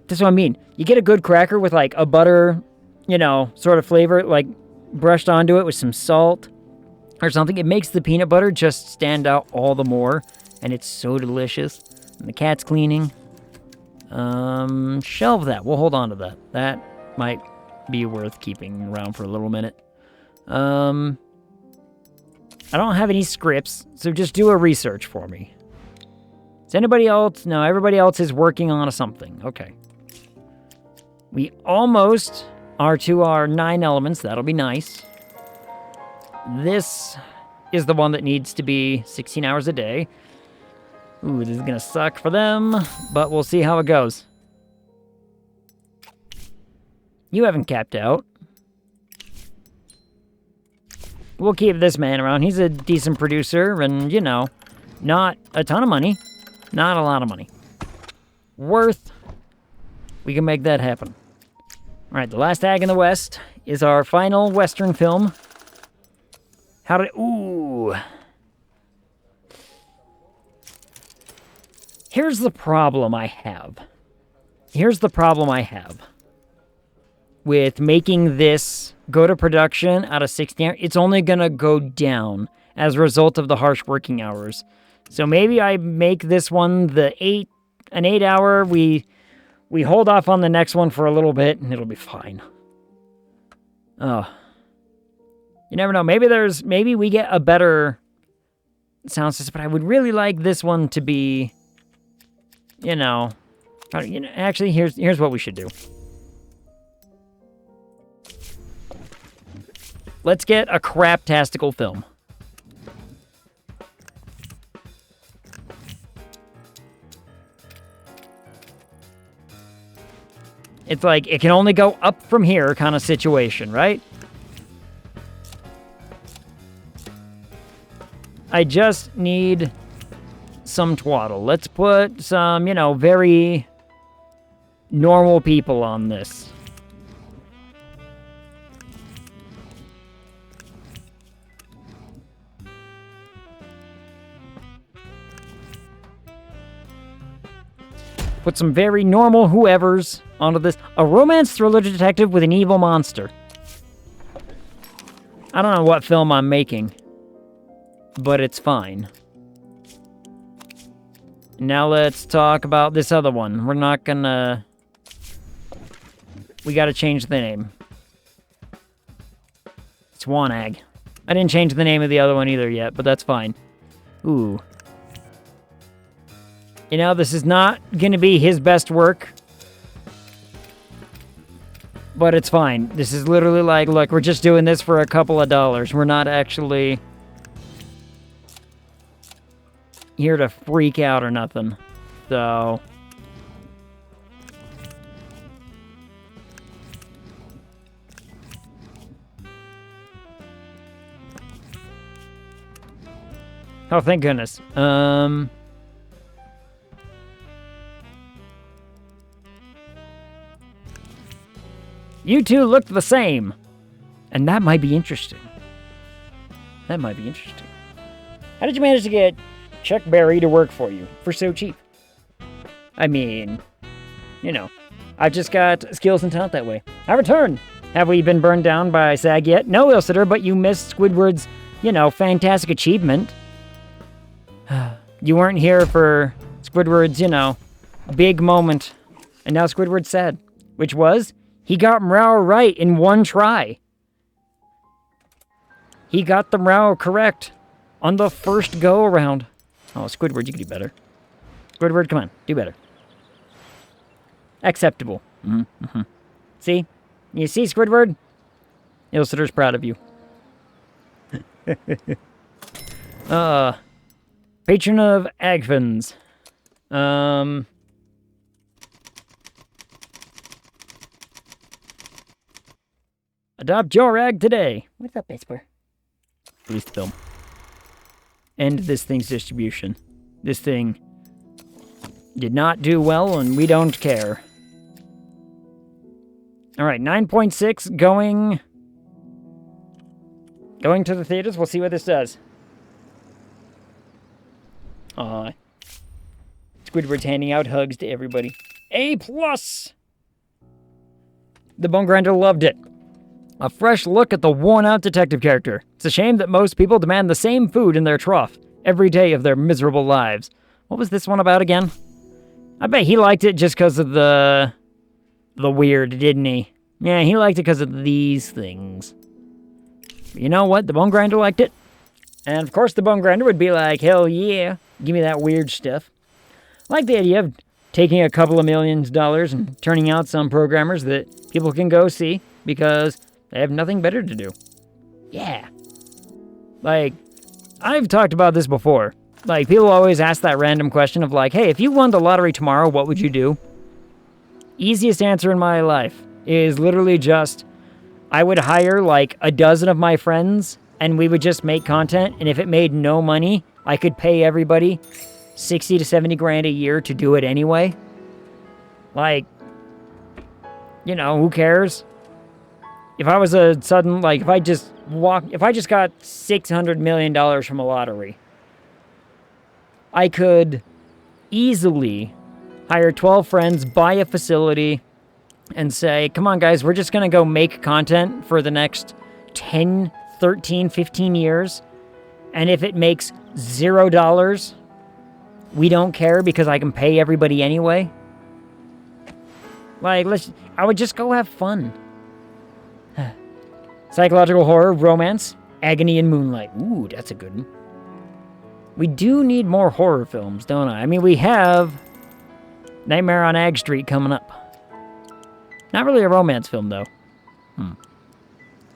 that's what I mean. You get a good cracker with, like, a butter, sort of flavor, like, brushed onto it with some salt or something. It makes the peanut butter just stand out all the more, and it's so delicious. And the cat's cleaning. Shelve that. We'll hold on to that. That might be worth keeping around for a little minute. I don't have any scripts, so just do a research for me. Is anybody else? No, everybody else is working on something. Okay. We almost are to our 9 elements. That'll be nice. This is the one that needs to be 16 hours a day. Ooh, this is gonna suck for them, but we'll see how it goes. You haven't capped out. We'll keep this man around. He's a decent producer and, you know, not a ton of money. Not a lot of money. Worth. We can make that happen. All right, the last ag in the West is our final Western film. Ooh. Here's the problem I have. With making this go to production out of 16 hours, it's only gonna go down as a result of the harsh working hours. So maybe I make this one an 8 hour. We hold off on the next one for a little bit and it'll be fine. Oh. You never know. Maybe we get a better sound system, but I would really like this one to be, actually, here's what we should do. Let's get a crap-tastical film. It's like, it can only go up from here kind of situation, right? I just need some twaddle. Let's put some, very normal people on this. Put some very normal whoever's onto this. A romance thriller detective with an evil monster. I don't know what film I'm making, but it's fine. Now let's talk about this other one. We're not gonna... We gotta change the name. It's Wanag. I didn't change the name of the other one either yet, but that's fine. Ooh. This is not gonna be his best work. But it's fine. This is literally like, look, we're just doing this for a couple of dollars. We're not actually here to freak out or nothing. So... Oh, thank goodness. You two look the same. And that might be interesting. How did you manage to get Chuck Berry to work for you for so cheap? I mean, I've just got skills and talent that way. I return. Have we been burned down by SAG yet? No, Ilsitter, but you missed Squidward's, fantastic achievement. You weren't here for Squidward's, big moment. And now Squidward's sad. Which was... He got Mrao right in one try. He got the Mrao correct on the first go-around. Oh, Squidward, you can do better. Squidward, come on, do better. Acceptable. Mm-hmm. See? You see, Squidward? Ilsitter's proud of you. Patron of Agfins. Adopt your ag today. What's up, Esper? Release the film. End this thing's distribution. This thing did not do well, and we don't care. All right, 9.6 going to the theaters. We'll see what this does. Squidward's handing out hugs to everybody. A+! The Bone Grinder loved it. A fresh look at the worn-out detective character. It's a shame that most people demand the same food in their trough every day of their miserable lives. What was this one about again? I bet he liked it just because of the weird, didn't he? Yeah, he liked it because of these things. But you know what? The Bone Grinder liked it. And of course the Bone Grinder would be like, hell yeah, give me that weird stuff. I like the idea of taking a couple of $millions and turning out some programmers that people can go see because... they have nothing better to do. Yeah. Like, I've talked about this before. Like, people always ask that random question of like, hey, if you won the lottery tomorrow, what would you do? Easiest answer in my life is literally just, I would hire like a dozen of my friends and we would just make content. And if it made no money, I could pay everybody 60 to 70 grand a year to do it anyway. Like, you know, who cares? If I was a sudden, like, if I just got $600 million from a lottery, I could easily hire 12 friends, buy a facility, and say, come on, guys, we're just going to go make content for the next 10, 13, 15 years. And if it makes $0, we don't care because I can pay everybody anyway. Like, I would just go have fun. Psychological horror, romance, agony, and moonlight. Ooh, that's a good one. We do need more horror films, don't I? I mean, we have Nightmare on AGG Street coming up. Not really a romance film, though.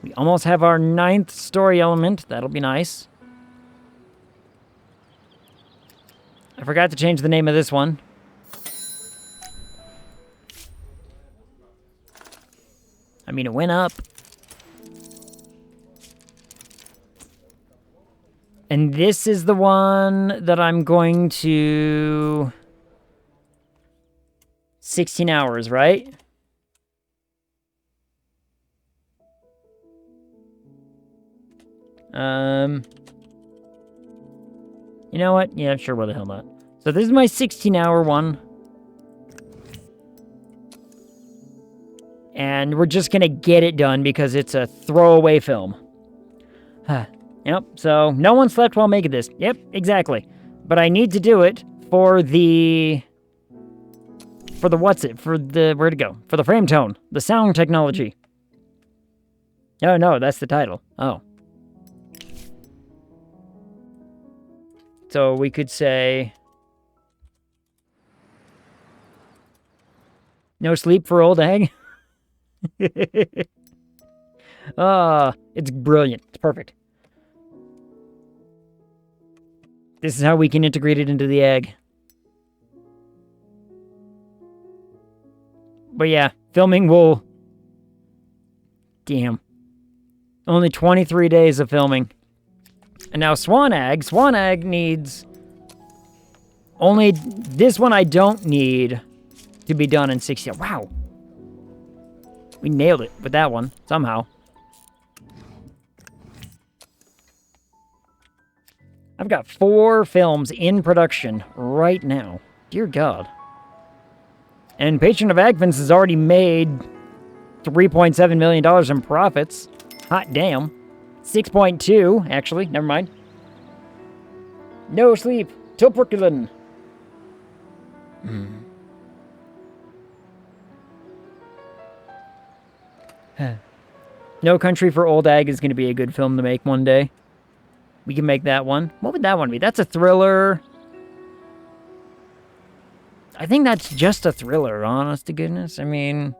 We almost have our 9th story element. That'll be nice. I forgot to change the name of this one. I mean, it went up. And this is the one that I'm going to... 16 hours, right? You know what? Yeah, sure, what the hell not. So this is my 16-hour one. And we're just gonna get it done because it's a throwaway film. Yep, so no one slept while making this. Yep, exactly. But I need to do it for the... where'd it go? For the frame tone, the sound technology. Oh, no, that's the title. Oh. So we could say... No sleep for old egg? It's brilliant. It's perfect. This is how we can integrate it into the egg. But yeah, filming will... Damn. Only 23 days of filming. And now Swan Egg needs... Only... This one I don't need to be done in 60... Wow! We nailed it with that one, somehow. I've got 4 films in production right now. Dear God. And Patron of Agvins has already made $3.7 million in profits. Hot damn. 6.2, actually. Never mind. No sleep till Brooklyn. No Country for Old Egg is going to be a good film to make one day. We can make that one. What would that one be? That's a thriller. I think that's just a thriller, honest to goodness. I mean,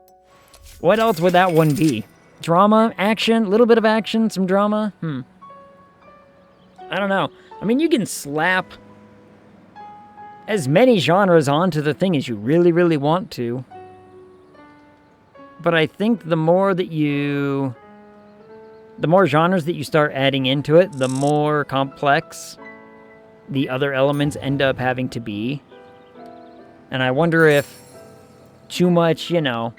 what else would that one be? Drama, action, a little bit of action, some drama? I don't know. I mean, you can slap as many genres onto the thing as you really, really want to. But I think the more genres that you start adding into it, the more complex the other elements end up having to be. And I wonder if too much, you know,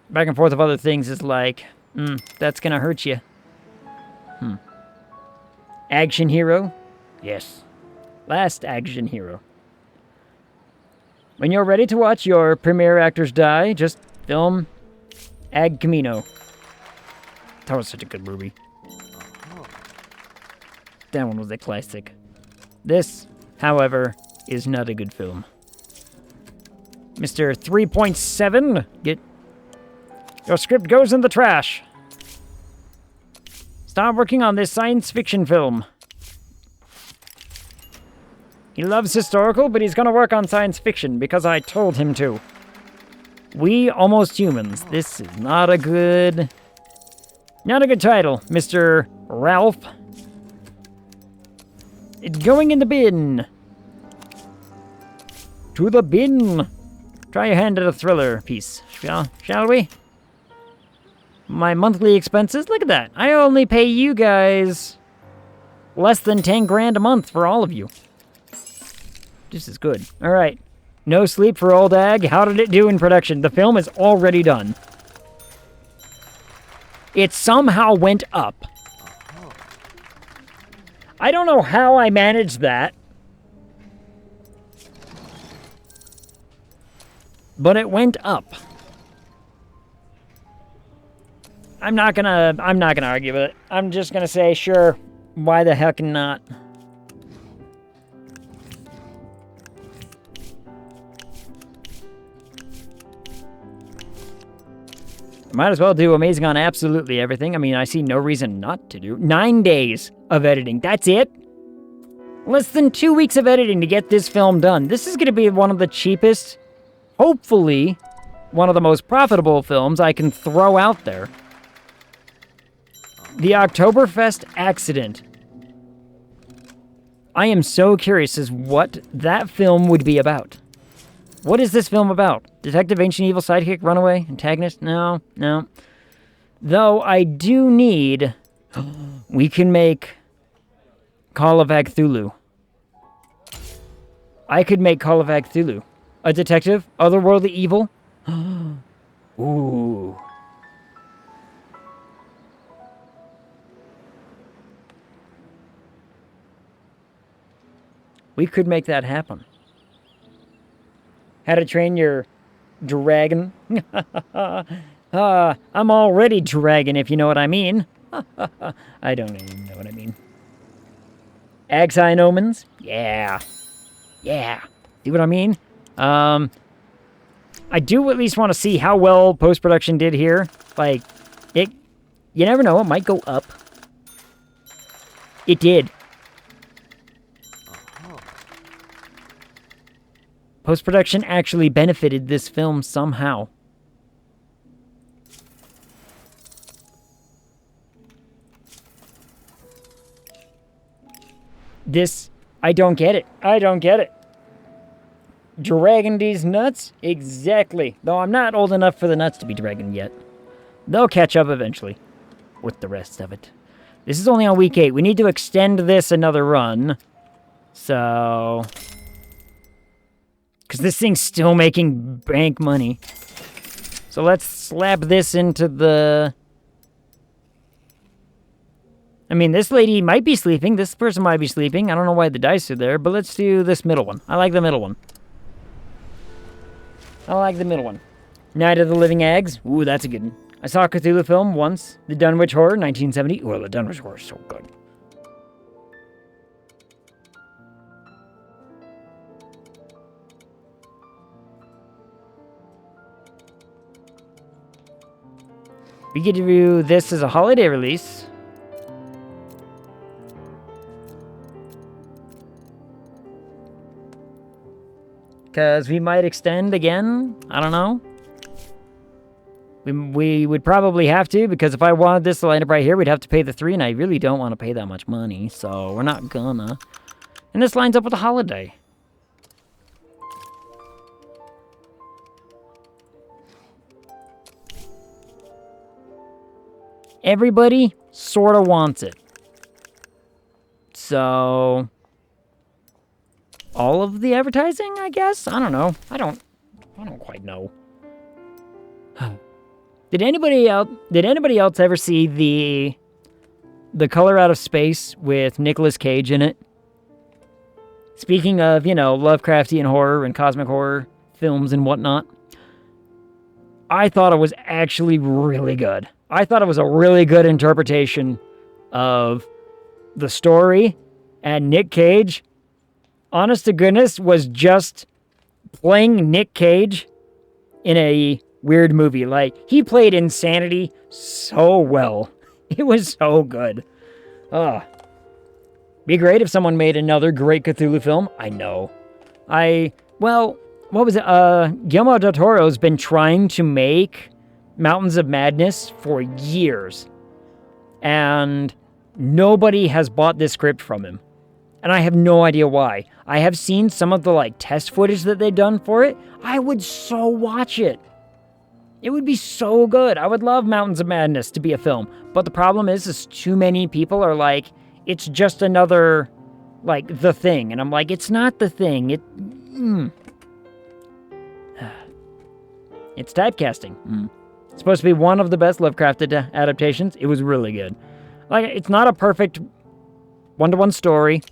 back and forth of other things is like, that's gonna hurt you. Action hero? Yes. Last action hero. When you're ready to watch your premiere actors die, just film Ag Camino. That was such a good movie. That one was a classic. This, however, is not a good film. Mr. 3.7, your script goes in the trash. Stop working on this science fiction film. He loves historical, but he's gonna work on science fiction because I told him to. We Almost Humans. This is not a good title, Mr. Ralph. It's going in the bin. To the bin. Try your hand at a thriller piece, shall we? My monthly expenses, look at that. I only pay you guys less than 10 grand a month for all of you. This is good. All right. No sleep for old AGG. How did it do in production? The film is already done. It somehow went up. I don't know how I managed that. But it went up. I'm not gonna argue with it. I'm just gonna say, sure, why the heck not? Might as well do amazing on absolutely everything. I mean, I see no reason not to do. 9 days of editing. That's it? Less than 2 weeks of editing to get this film done. This is going to be one of the cheapest, hopefully, one of the most profitable films I can throw out there. The Oktoberfest Accident. I am so curious as what that film would be about. What is this film about? Detective, ancient evil, sidekick, runaway, antagonist? No. Though I do need... We can make Call of Cthulhu. I could make Call of Cthulhu. A detective? Otherworldly evil? Ooh. We could make that happen. How to Train Your Dragon. I'm already dragon, if you know what I mean. I don't even know what I mean. AGG Sign Omens? Yeah. See what I mean? I do at least want to see how well post-production did here. Like, you never know, it might go up. It did. Post-production actually benefited this film somehow. I don't get it. Dragging these nuts? Exactly. Though I'm not old enough for the nuts to be dragging yet. They'll catch up eventually. With the rest of it. This is only on week 8. We need to extend this another run. So... because this thing's still making bank money. So let's slap this into the... I mean, this lady might be sleeping. This person might be sleeping. I don't know why the dice are there, but let's do this middle one. I like the middle one. Night of the Living Eggs. Ooh, that's a good one. I saw a Cthulhu film once. The Dunwich Horror, 1970. Ooh, the Dunwich Horror is so good. We could do this as a holiday release. Because we might extend again. I don't know. We would probably have to, because if I wanted this to line up right here, we'd have to pay the 3, and I really don't want to pay that much money, so we're not gonna. And this lines up with the holiday. Everybody sort of wants it. So... all of the advertising, I guess? I don't know. I don't quite know. Did anybody else ever see the Color Out of Space with Nicolas Cage in it? Speaking of, Lovecraftian horror and cosmic horror films and whatnot, I thought it was actually really good. I thought it was a really good interpretation of the story, and Nick Cage, honest to goodness, was just playing Nick Cage in a weird movie. Like, he played Insanity so well. It was so good. Be great if someone made another great Cthulhu film. I know. What was it? Guillermo del Toro's been trying to make Mountains of Madness for years. And nobody has bought this script from him. And I have no idea why. I have seen some of the like test footage that they've done for it. I would so watch it. It would be so good. I would love Mountains of Madness to be a film. But the problem is too many people are like, it's just another, like, The Thing. And I'm like, it's not The Thing. It's typecasting. It's supposed to be one of the best Lovecraft adaptations. It was really good. Like, it's not a perfect one-to-one story.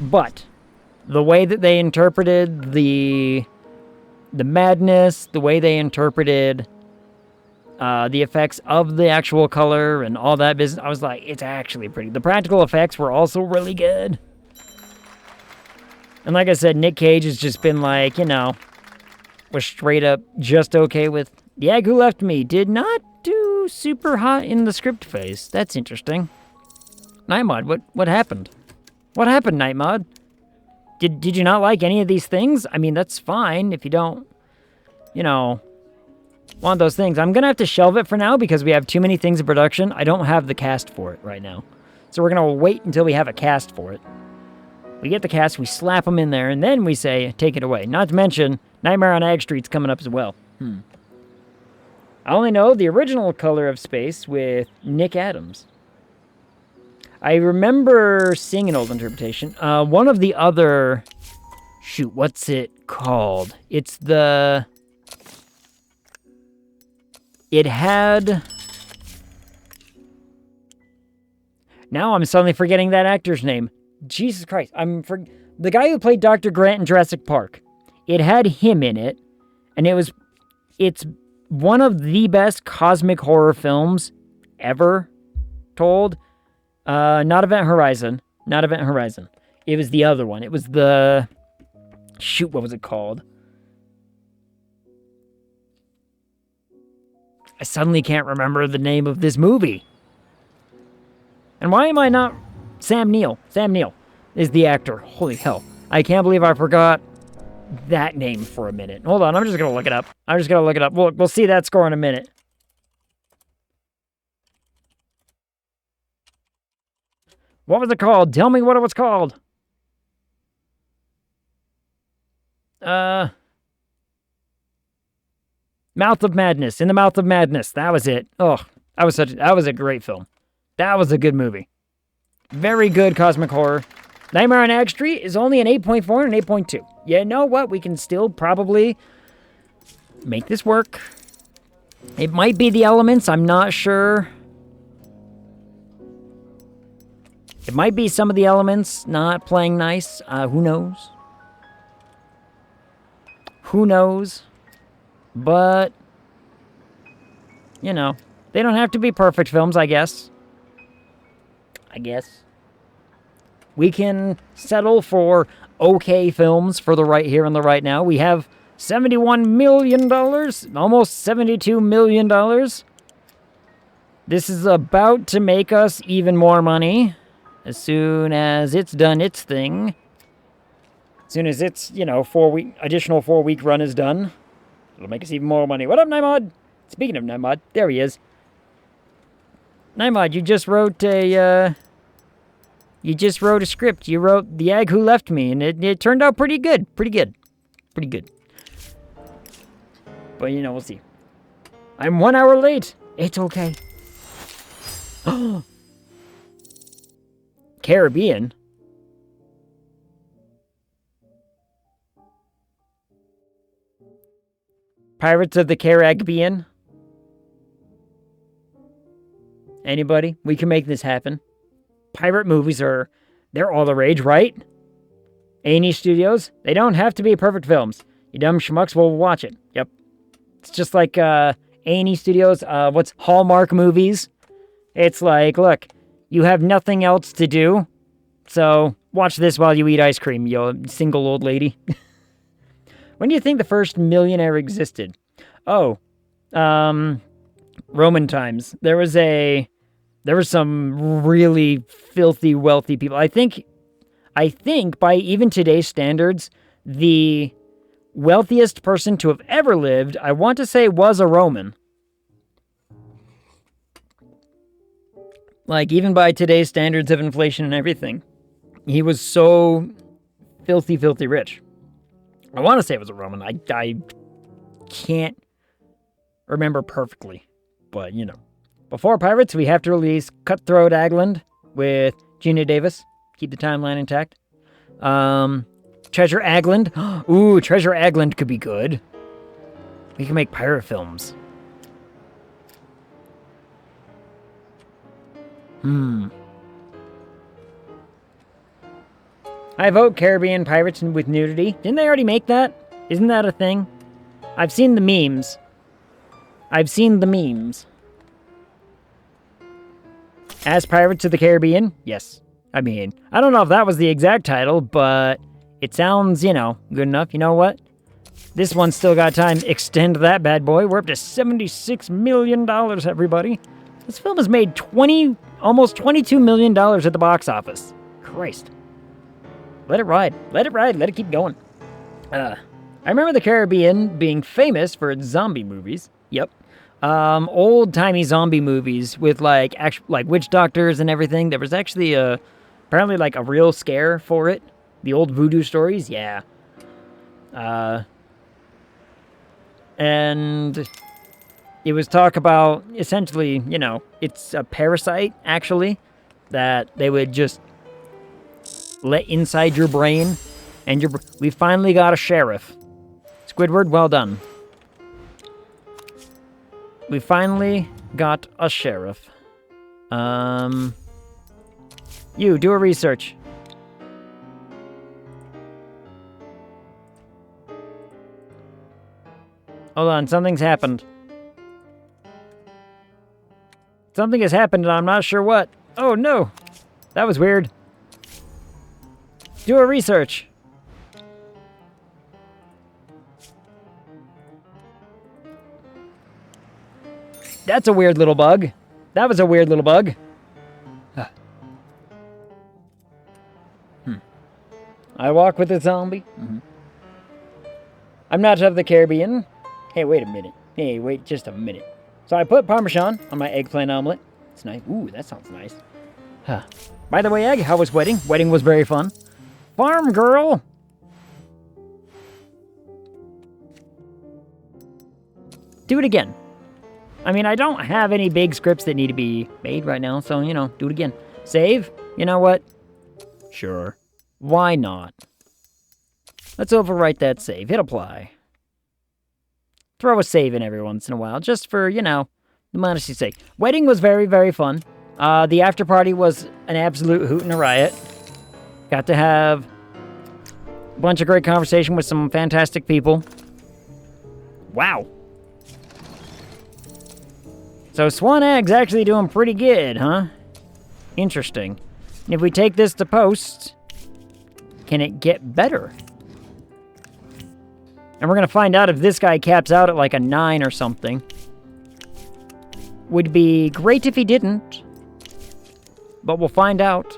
But the way that they interpreted the madness, the way they interpreted the effects of the actual color and all that business, I was like, it's actually pretty. The practical effects were also really good. And like I said, Nick Cage has just been like, was straight up just okay with The Egg Who Left Me. Did not do super hot in the script phase. That's interesting. Nightmod, what happened? What happened, Nightmod? Did you not like any of these things? I mean, that's fine if you don't, want those things. I'm going to have to shelve it for now because we have too many things in production. I don't have the cast for it right now. So we're going to wait until we have a cast for it. We get the cast, we slap them in there, and then we say, take it away. Not to mention, Nightmare on Egg Street's coming up as well. I only know the original Color of Space with Nick Adams. I remember seeing an old interpretation. One of the other... Shoot, what's it called? It's the... It had... Now I'm suddenly forgetting that actor's name. Jesus Christ. The guy who played Dr. Grant in Jurassic Park. It had him in it. And it's one of the best cosmic horror films ever told. Not Event Horizon. Not Event Horizon. It was the other one. It was the... Shoot, what was it called? I suddenly can't remember the name of this movie. And why am I not... Sam Neill. Sam Neill is the actor. Holy hell. I can't believe I forgot that name for a minute. Hold on, I'm just going to look it up. We'll see that score in a minute. What was it called? Tell me what it was called. Mouth of Madness. In the Mouth of Madness. That was it. Oh, that was a great film. That was a good movie. Very good cosmic horror. Nightmare on Egg Street is only an 8.4 and 8.2. You know what? We can still probably make this work. It might be the elements. I'm not sure. It might be some of the elements not playing nice. Who knows? Who knows? But, they don't have to be perfect films, I guess. We can settle for okay films for the right here and the right now. We have $71 million, almost $72 million. This is about to make us even more money as soon as it's done its thing. As soon as its, additional 4-week run is done, it'll make us even more money. What up, Nymod? Speaking of Nymod, there he is. Nymod, you just wrote a script. You wrote The Egg Who Left Me, and it turned out pretty good. Pretty good. But, we'll see. I'm 1 hour late. It's okay. Caribbean? Pirates of the Caribbean? Anybody? We can make this happen. Pirate movies they're all the rage, right? A&E Studios, they don't have to be perfect films. You dumb schmucks will watch it. Yep. It's just like A&E Studios, what's Hallmark movies? It's like, look, you have nothing else to do, so watch this while you eat ice cream, you single old lady. When do you think the first millionaire existed? Oh, Roman times. There were some really filthy, wealthy people. I think by even today's standards, the wealthiest person to have ever lived, I want to say, was a Roman. Like, even by today's standards of inflation and everything. He was so filthy, filthy rich. I want to say it was a Roman. I can't remember perfectly. But, you know. Before Pirates, we have to release Cutthroat Agland with Gina Davis. Keep the timeline intact. Treasure Agland. Ooh, Treasure Agland could be good. We can make pirate films. I vote Caribbean Pirates with nudity. Didn't they already make that? Isn't that a thing? I've seen the memes. As Pirates of the Caribbean? Yes. I mean, I don't know if that was the exact title, but it sounds, you know, good enough. You know what? This one's still got time to extend that bad boy. We're up to $76 million, everybody. This film has made almost $22 million at the box office. Christ. Let it ride. Let it keep going. I remember the Caribbean being famous for its zombie movies. Yep. Old-timey zombie movies with, like witch doctors and everything. There was actually apparently, like, a real scare for it. The old voodoo stories, yeah. And it was talk about, essentially, you know, it's a parasite, actually, that they would just let inside your brain. And we finally got a sheriff. Squidward, well done. We finally got a sheriff. You, do a research. Hold on, something's happened. Something has happened and I'm not sure what. Oh no! That was weird. Do a research. That's a weird little bug. That was a weird little bug. I walk with a zombie. I'm not of the Caribbean. Hey, wait a minute. Hey, wait just a minute. So I put Parmesan on my eggplant omelet. It's nice. Ooh, that sounds nice. By the way, Egg, how was wedding? Wedding was very fun. Farm girl! Do it again. I mean, I don't have any big scripts that need to be made right now, so, you know, do it again. Save? You know what? Sure. Why not? Let's overwrite that save. Hit apply. Throw a save in every once in a while, just for, you know, the modesty's sake. Wedding was very, very fun. The after party was an absolute hoot and a riot. Got to have a bunch of great conversation with some fantastic people. Wow. So Swan Egg's actually doing pretty good, huh? Interesting. And if we take this to post, can it get better? And we're gonna find out if this guy caps out at like a 9 or something. Would be great if he didn't. But we'll find out.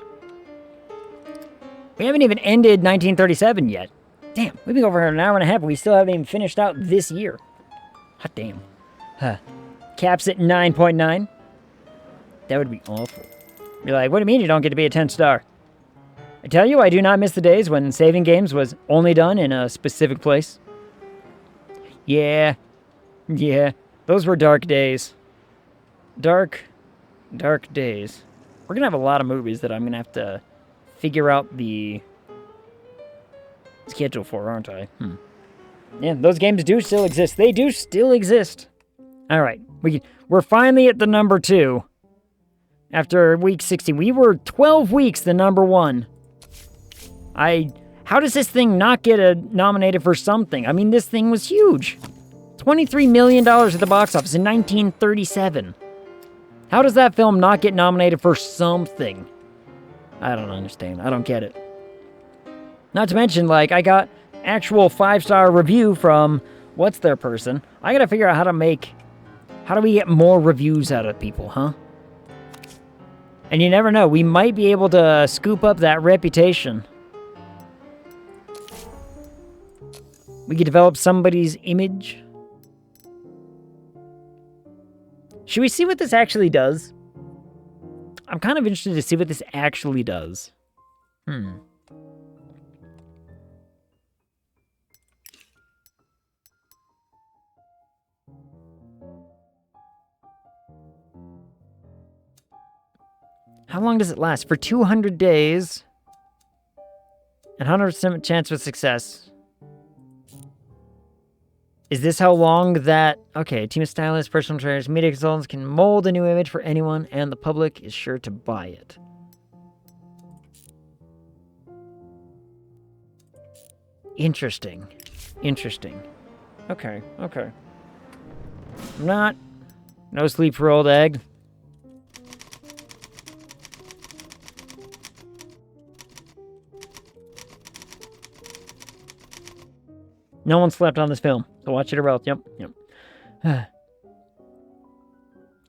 We haven't even ended 1937 yet. Damn, we've been over here an hour and a half and we still haven't even finished out this year. Hot damn. Caps at 9.9. That would be awful. You're like, what do you mean you don't get to be a 10-star? I tell you, I do not miss the days when saving games was only done in a specific place. Yeah, those were dark days. Dark days. We're gonna have a lot of movies that I'm gonna have to figure out the schedule for, aren't I? Yeah, those games do still exist. They do still exist. All right, we're finally at the number 2. After week 16, we were 12 weeks the number 1. How does this thing not get nominated for something? I mean, this thing was huge. $23 million at the box office in 1937. How does that film not get nominated for something? I don't understand. I don't get it. Not to mention, like, I got actual 5-star review from what's their person. I gotta figure out how do we get more reviews out of people, huh? And you never know, we might be able to scoop up that reputation. We could develop somebody's image. Should we see what this actually does? I'm kind of interested to see what this actually does. How long does it last? For 200 days. And 100% chance of success. Is this how long that... Okay, a team of stylists, personal trainers, media consultants can mold a new image for anyone, and the public is sure to buy it. Interesting. Okay. No sleep for old egg. No one slept on this film, so watch it or else. Yep.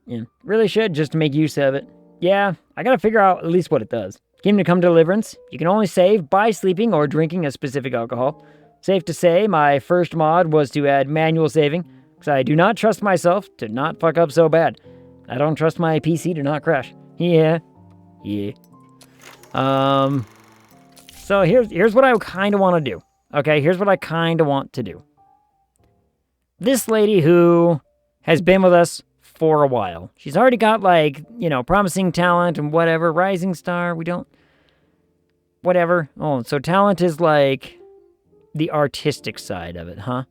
Yeah, really should, just to make use of it. Yeah, I gotta figure out at least what it does. Kingdom Come Deliverance. You can only save by sleeping or drinking a specific alcohol. Safe to say, my first mod was to add manual saving, because I do not trust myself to not fuck up so bad. I don't trust my PC to not crash. Yeah. So here's what I kind of want to do. Okay, here's what I kind of want to do. This lady who has been with us for a while. She's already got, like, promising talent and whatever. Rising star, whatever. Oh, so talent is, like, the artistic side of it, huh?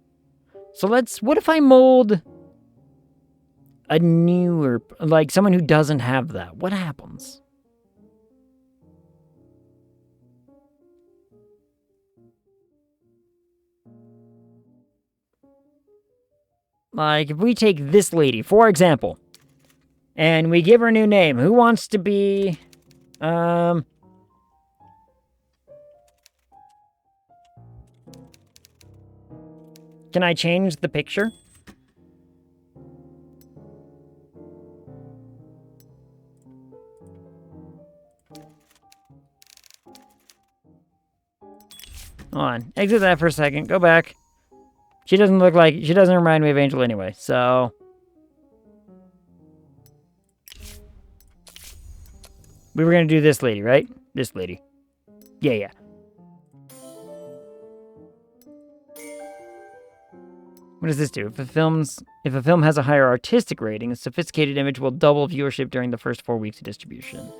So what if I mold a newer, like, someone who doesn't have that? What happens? Like, if we take this lady, for example, and we give her a new name, who wants to be, Can I change the picture? Hold on. Exit that for a second. Go back. She doesn't remind me of Angel anyway, so... We were gonna do this lady, right? This lady. Yeah. What does this do? If a film has a higher artistic rating, a sophisticated image will double viewership during the first 4 weeks of distribution.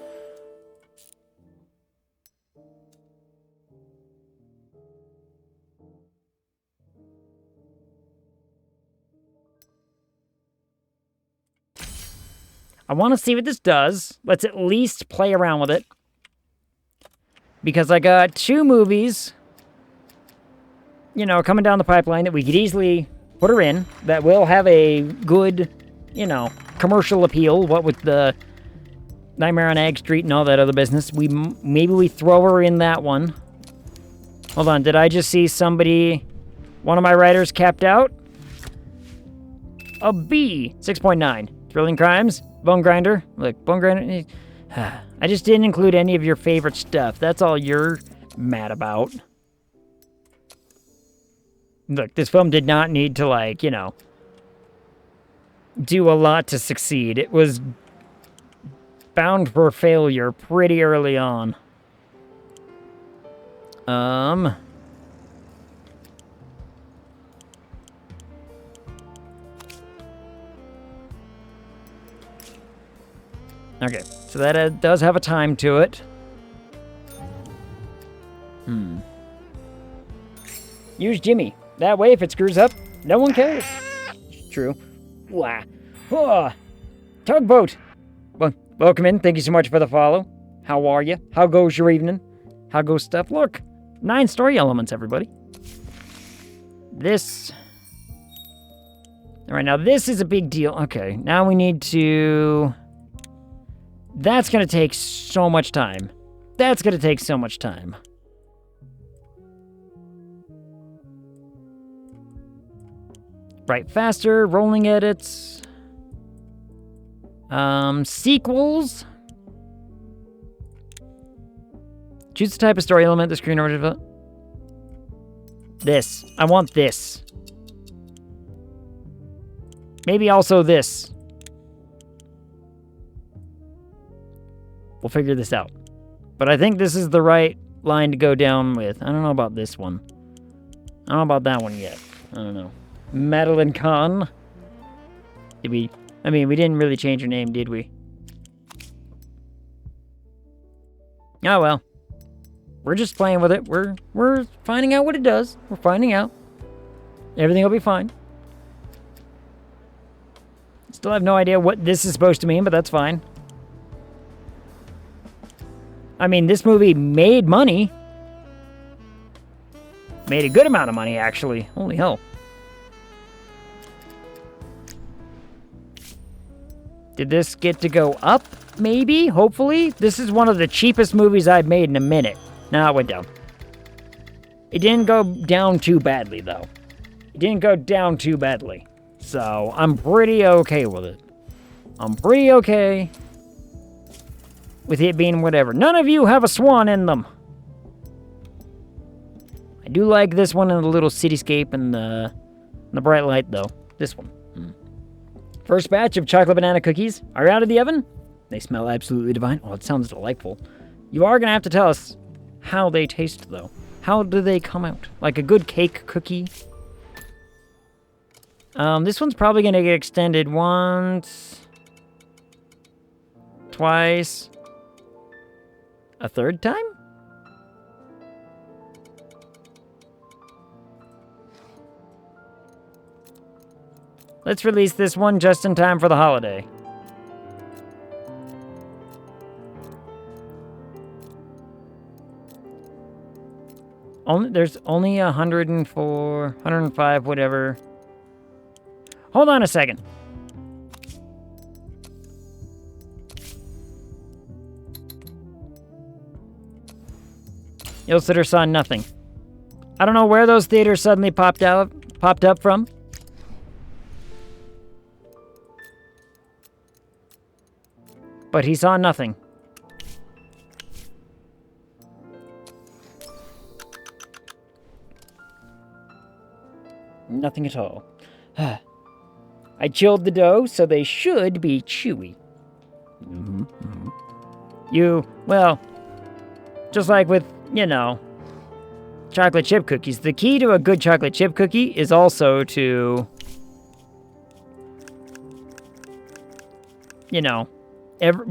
I want to see what this does. Let's at least play around with it. Because I got 2 movies, coming down the pipeline that we could easily put her in, that will have a good, commercial appeal, what with the Nightmare on AGG Street and all that other business. Maybe we throw her in that one. Hold on, did I just see one of my writers capped out? A B, 6.9. Thrilling Crimes, Bone Grinder. Look, Bone Grinder. I just didn't include any of your favorite stuff. That's all you're mad about. Look, this film did not need to, do a lot to succeed. It was bound for failure pretty early on. Okay, so that does have a time to it. Use Jimmy. That way, if it screws up, no one cares. True. Wow. Oh, Tugboat. Well, welcome in. Thank you so much for the follow. How are you? How goes your evening? How goes stuff? Look, 9 story elements, everybody. This. All right, now this is a big deal. Okay, now we need to... That's going to take so much time. Right, faster, rolling edits. Sequels. Choose the type of story element the screen over. This. I want this. Maybe also this. We'll figure this out. But I think this is the right, line to go down with. I don't know about this one. I don't know about that one yet. I don't know. Madeline Kahn. Did we... I mean, we didn't really change her name, did we? Oh, well. We're just playing with it. We're finding out what it does. We're finding out. Everything will be fine. Still have no idea what this is supposed to mean, but that's fine. I mean, this movie made money. Made a good amount of money, actually. Holy hell. Did this get to go up? Maybe? Hopefully? This is one of the cheapest movies I've made in a minute. Nah, it went down. It didn't go down too badly, though. It didn't go down too badly. So, I'm pretty okay with it. I'm pretty okay with it being whatever. None of you have a swan in them. I do like this one and the little cityscape and the bright light, though. This one. First batch of chocolate banana cookies are out of the oven. They smell absolutely divine. Oh, it sounds delightful. You are going to have to tell us how they taste, though. How do they come out? Like a good cake cookie? This one's probably going to get extended once, twice, a third time? Let's release this one just in time for the holiday. There's only 104, 105, whatever. Hold on a second. Ilsitter saw nothing. I don't know where those theaters suddenly popped up from. But he saw nothing. Nothing at all. I chilled the dough, so they should be chewy. Well, just like with, chocolate chip cookies, the key to a good chocolate chip cookie is also to,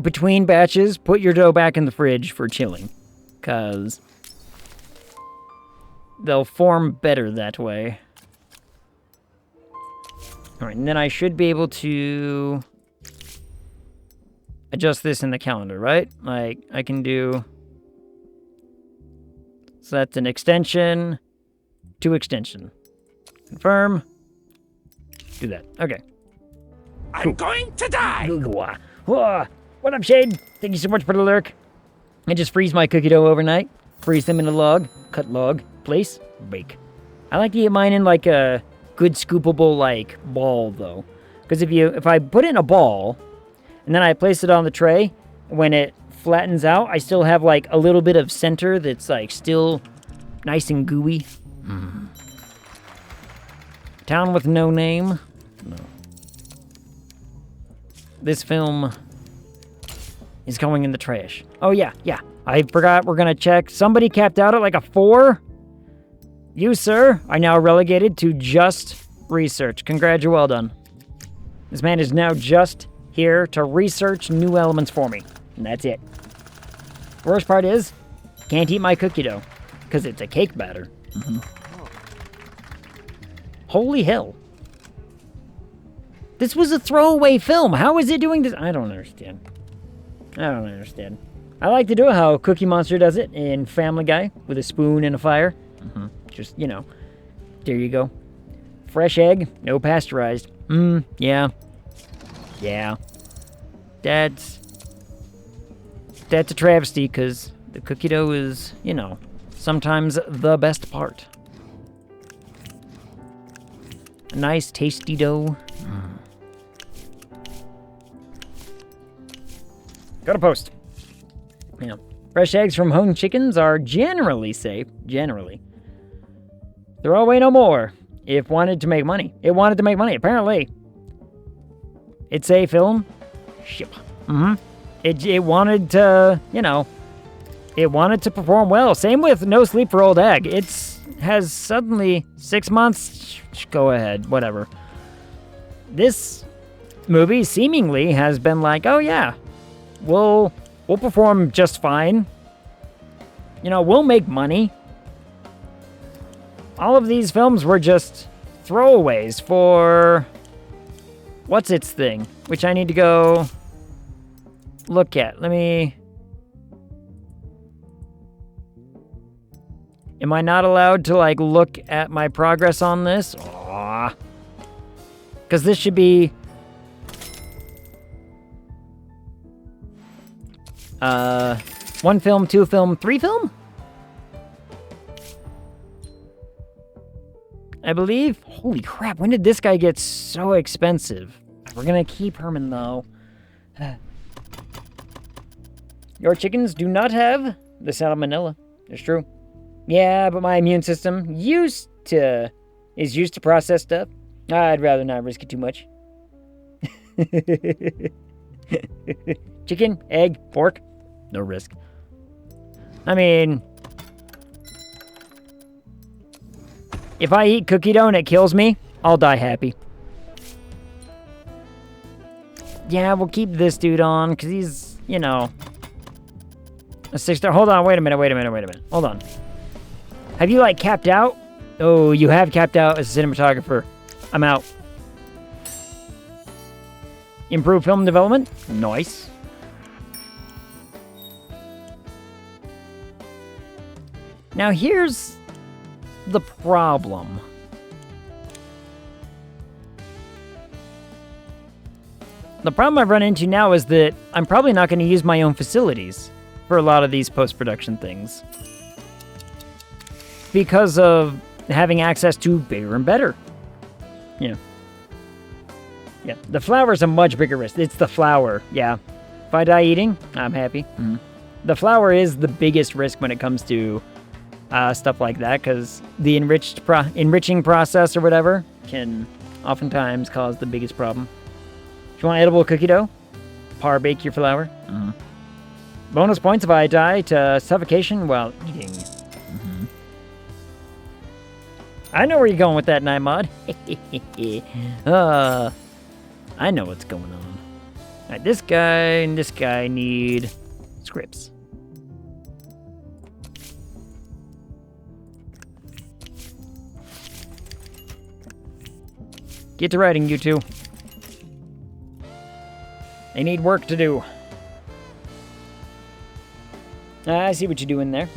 between batches, put your dough back in the fridge for chilling. Because they'll form better that way. Alright, and then I should be able to adjust this in the calendar, right? Like, I can do... So that's an extension to extension. Confirm. Do that. Okay. I'm going to die! What up, Shade? Thank you so much for the lurk. I just freeze my cookie dough overnight. Freeze them in a log. Cut log. Place. Bake. I like to eat mine in like a good scoopable like ball though. Because if I put it in a ball and then I place it on the tray, when it flattens out, I still have like a little bit of center that's like still nice and gooey. Town with no name. No. This film is going in the trash. Oh yeah. I forgot we're gonna check. Somebody capped out at like a 4. You, sir, are now relegated to just research. Congrats, you're well done. This man is now just here to research new elements for me. And that's it. Worst part is, can't eat my cookie dough. Because it's a cake batter. Holy hell. This was a throwaway film. How is it doing this? I don't understand. I like to do how Cookie Monster does it in Family Guy with a spoon and a fire. Just, there you go. Fresh egg, no pasteurized. Yeah. That's a travesty because the cookie dough is, sometimes the best part. A nice, tasty dough. Go to post. Fresh eggs from home chickens are generally safe. Generally. Throw away no more. It wanted to make money. Apparently. It's a film. Ship. It wanted to, it wanted to perform well. Same with No Sleep for Old Egg. Has suddenly 6 months. Go ahead, whatever. This movie seemingly has been like, oh yeah, we'll perform just fine. You know, we'll make money. All of these films were just throwaways for what's its thing, which I need to go look at. Am I not allowed to, like, look at my progress on this? Aww. Because this should be... 1 film, 2 film, 3 film? I believe. Holy crap, when did this guy get so expensive? We're gonna keep Herman, though. Your chickens do not have the salmonella. It's true. Yeah, but my immune system is used to process stuff. I'd rather not risk it too much. Chicken, egg, pork, no risk. I mean, if I eat cookie dough and it kills me, I'll die happy. Yeah, we'll keep this dude on, because he's, you know, a 6-star. Hold on, wait a minute. Hold on. Have you, like, capped out? Oh, you have capped out as a cinematographer. I'm out. Improve film development? Nice. Now, here's the problem. The problem I've run into now is that I'm probably not going to use my own facilities for a lot of these post-production things, because of having access to bigger and better. Yeah. The flour is a much bigger risk. It's the flour, yeah. If I die eating, I'm happy. The flour is the biggest risk when it comes to stuff like that, because the enriching process or whatever can oftentimes cause the biggest problem. If you want edible cookie dough, par bake your flour. Bonus points if I die to suffocation while eating. I know where you're going with that, Night Mod. I know what's going on. Alright, this guy and this guy need scripts. Get to writing, you two. They need work to do. I see what you're doing there.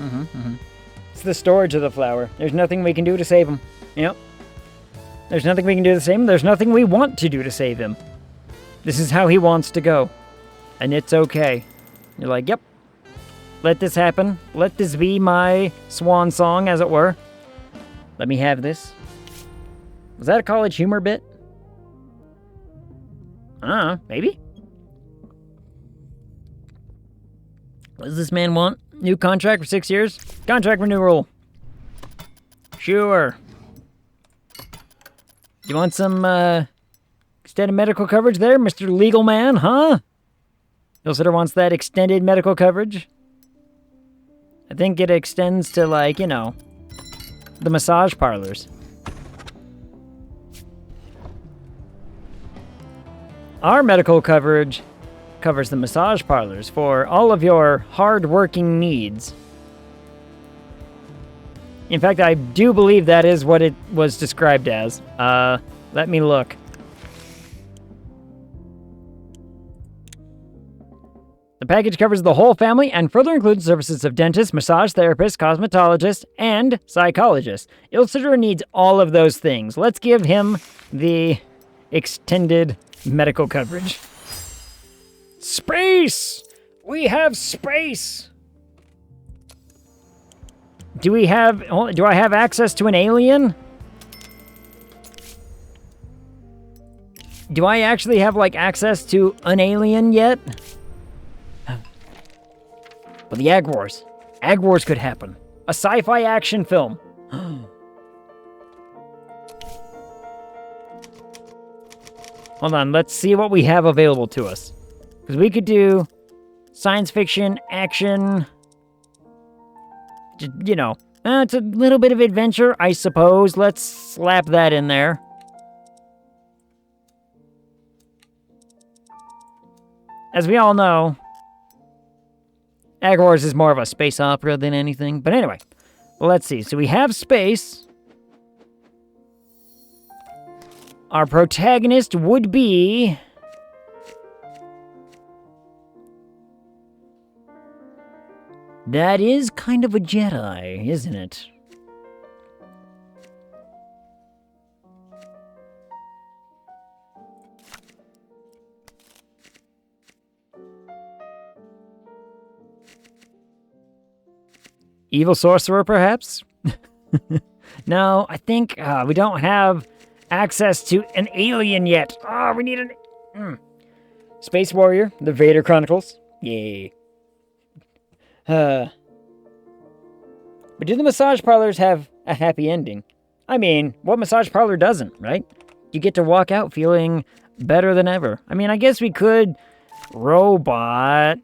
It's the storage of the flour. There's nothing we can do to save him. Yep. There's nothing we can do to save him. There's nothing we want to do to save him. This is how he wants to go. And it's okay. You're like, yep. Let this happen. Let this be my swan song, as it were. Let me have this. Was that a college humor bit? Maybe. What does this man want? New contract for 6 years? Contract renewal. Sure. You want some, extended medical coverage there, Mr. Legal Man, huh? Ilsitter wants that extended medical coverage. I think it extends to, like, you know, the massage parlors. Our medical coverage covers the massage parlors for all of your hard-working needs. In fact, I do believe that is what it was described as. Let me look. The package covers the whole family and further includes services of dentist, massage therapist, cosmetologist, and psychologist. Ilsitter needs all of those things. Let's give him the extended medical coverage. Space! We have space! Do I have access to an alien? Do I actually have, like, access to an alien yet? But the Ag Wars. Ag Wars could happen. A sci-fi action film. Hold on, let's see what we have available to us. Because we could do science fiction, action, Just, it's a little bit of adventure, I suppose. Let's slap that in there. As we all know, AGG Wars is more of a space opera than anything. But anyway, let's see. So we have space. Our protagonist would be... That is kind of a Jedi, isn't it? Evil sorcerer, perhaps? No, I think we don't have access to an alien yet. We need an... Space Warrior, the Vader Chronicles. Yay. But do the massage parlors have a happy ending? I mean, what massage parlor doesn't, right? You get to walk out feeling better than ever. I mean, I guess we could... Robot.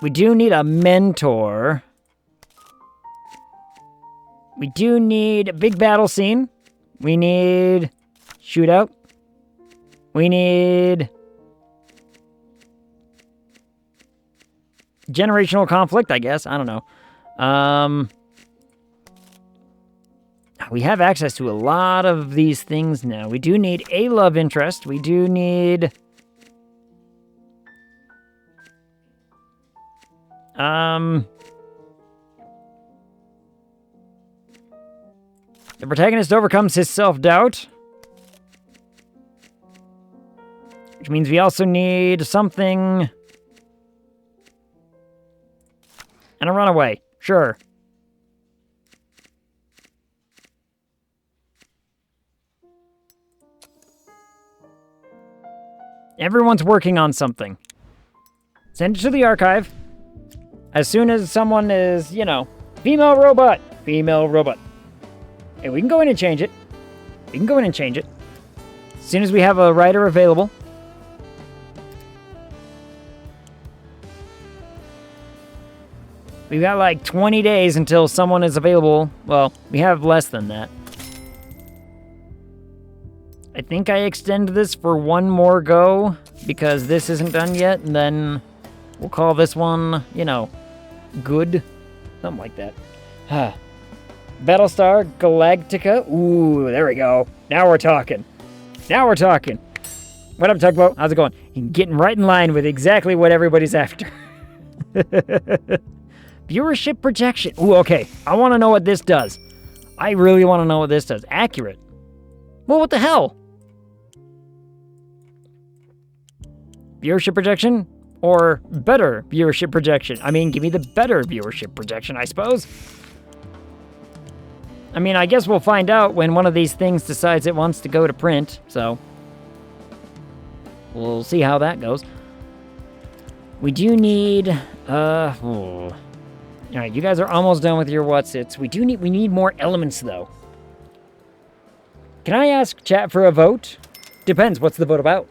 We do need a mentor. We do need a big battle scene. We need shootout. We need generational conflict, I guess. I don't know. We have access to a lot of these things now. We do need a love interest. We do need... The protagonist overcomes his self-doubt. Which means we also need something... And a runaway. Sure. Everyone's working on something. Send it to the archive. As soon as someone is, female robot. Female robot. Hey, we can go in and change it. As soon as we have a writer available. We've got like 20 days until someone is available. Well, we have less than that. I think I extend this for one more go because this isn't done yet, and then we'll call this one, good. Something like that. Battlestar Galactica. Ooh, there we go. Now we're talking. What up, Tugboat? How's it going? You're getting right in line with exactly what everybody's after. Viewership projection. Ooh, okay. I want to know what this does. I really want to know what this does. Accurate. Well, what the hell? Viewership projection or better viewership projection? I mean, give me the better viewership projection, I suppose. I mean, I guess we'll find out when one of these things decides it wants to go to print, so we'll see how that goes. We do need, All right, you guys are almost done with your what's-its. We need more elements, though. Can I ask chat for a vote? Depends, what's the vote about?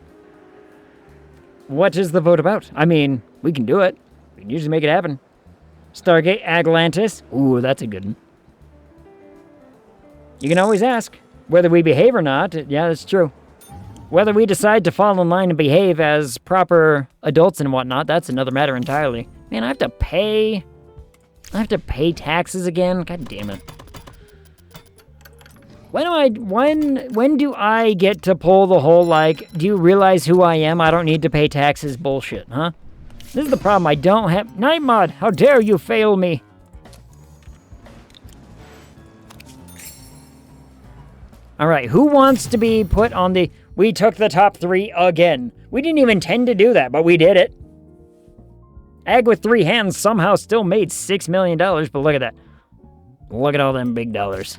What is the vote about? I mean, we can do it. We can usually make it happen. Stargate Atlantis. Ooh, that's a good one. You can always ask. Whether we behave or not, yeah, that's true. Whether we decide to fall in line and behave as proper adults and whatnot, that's another matter entirely. Man, I have to pay taxes again? God damn it. When do I get to pull the whole, do you realize who I am? I don't need to pay taxes bullshit, huh? This is the problem. I don't have... Night Mod, how dare you fail me? Alright, who wants to be put on the... We took the top 3 again. We didn't even intend to do that, but we did it. AGG with 3 hands somehow still made $6 million, but look at that. Look at all them big dollars.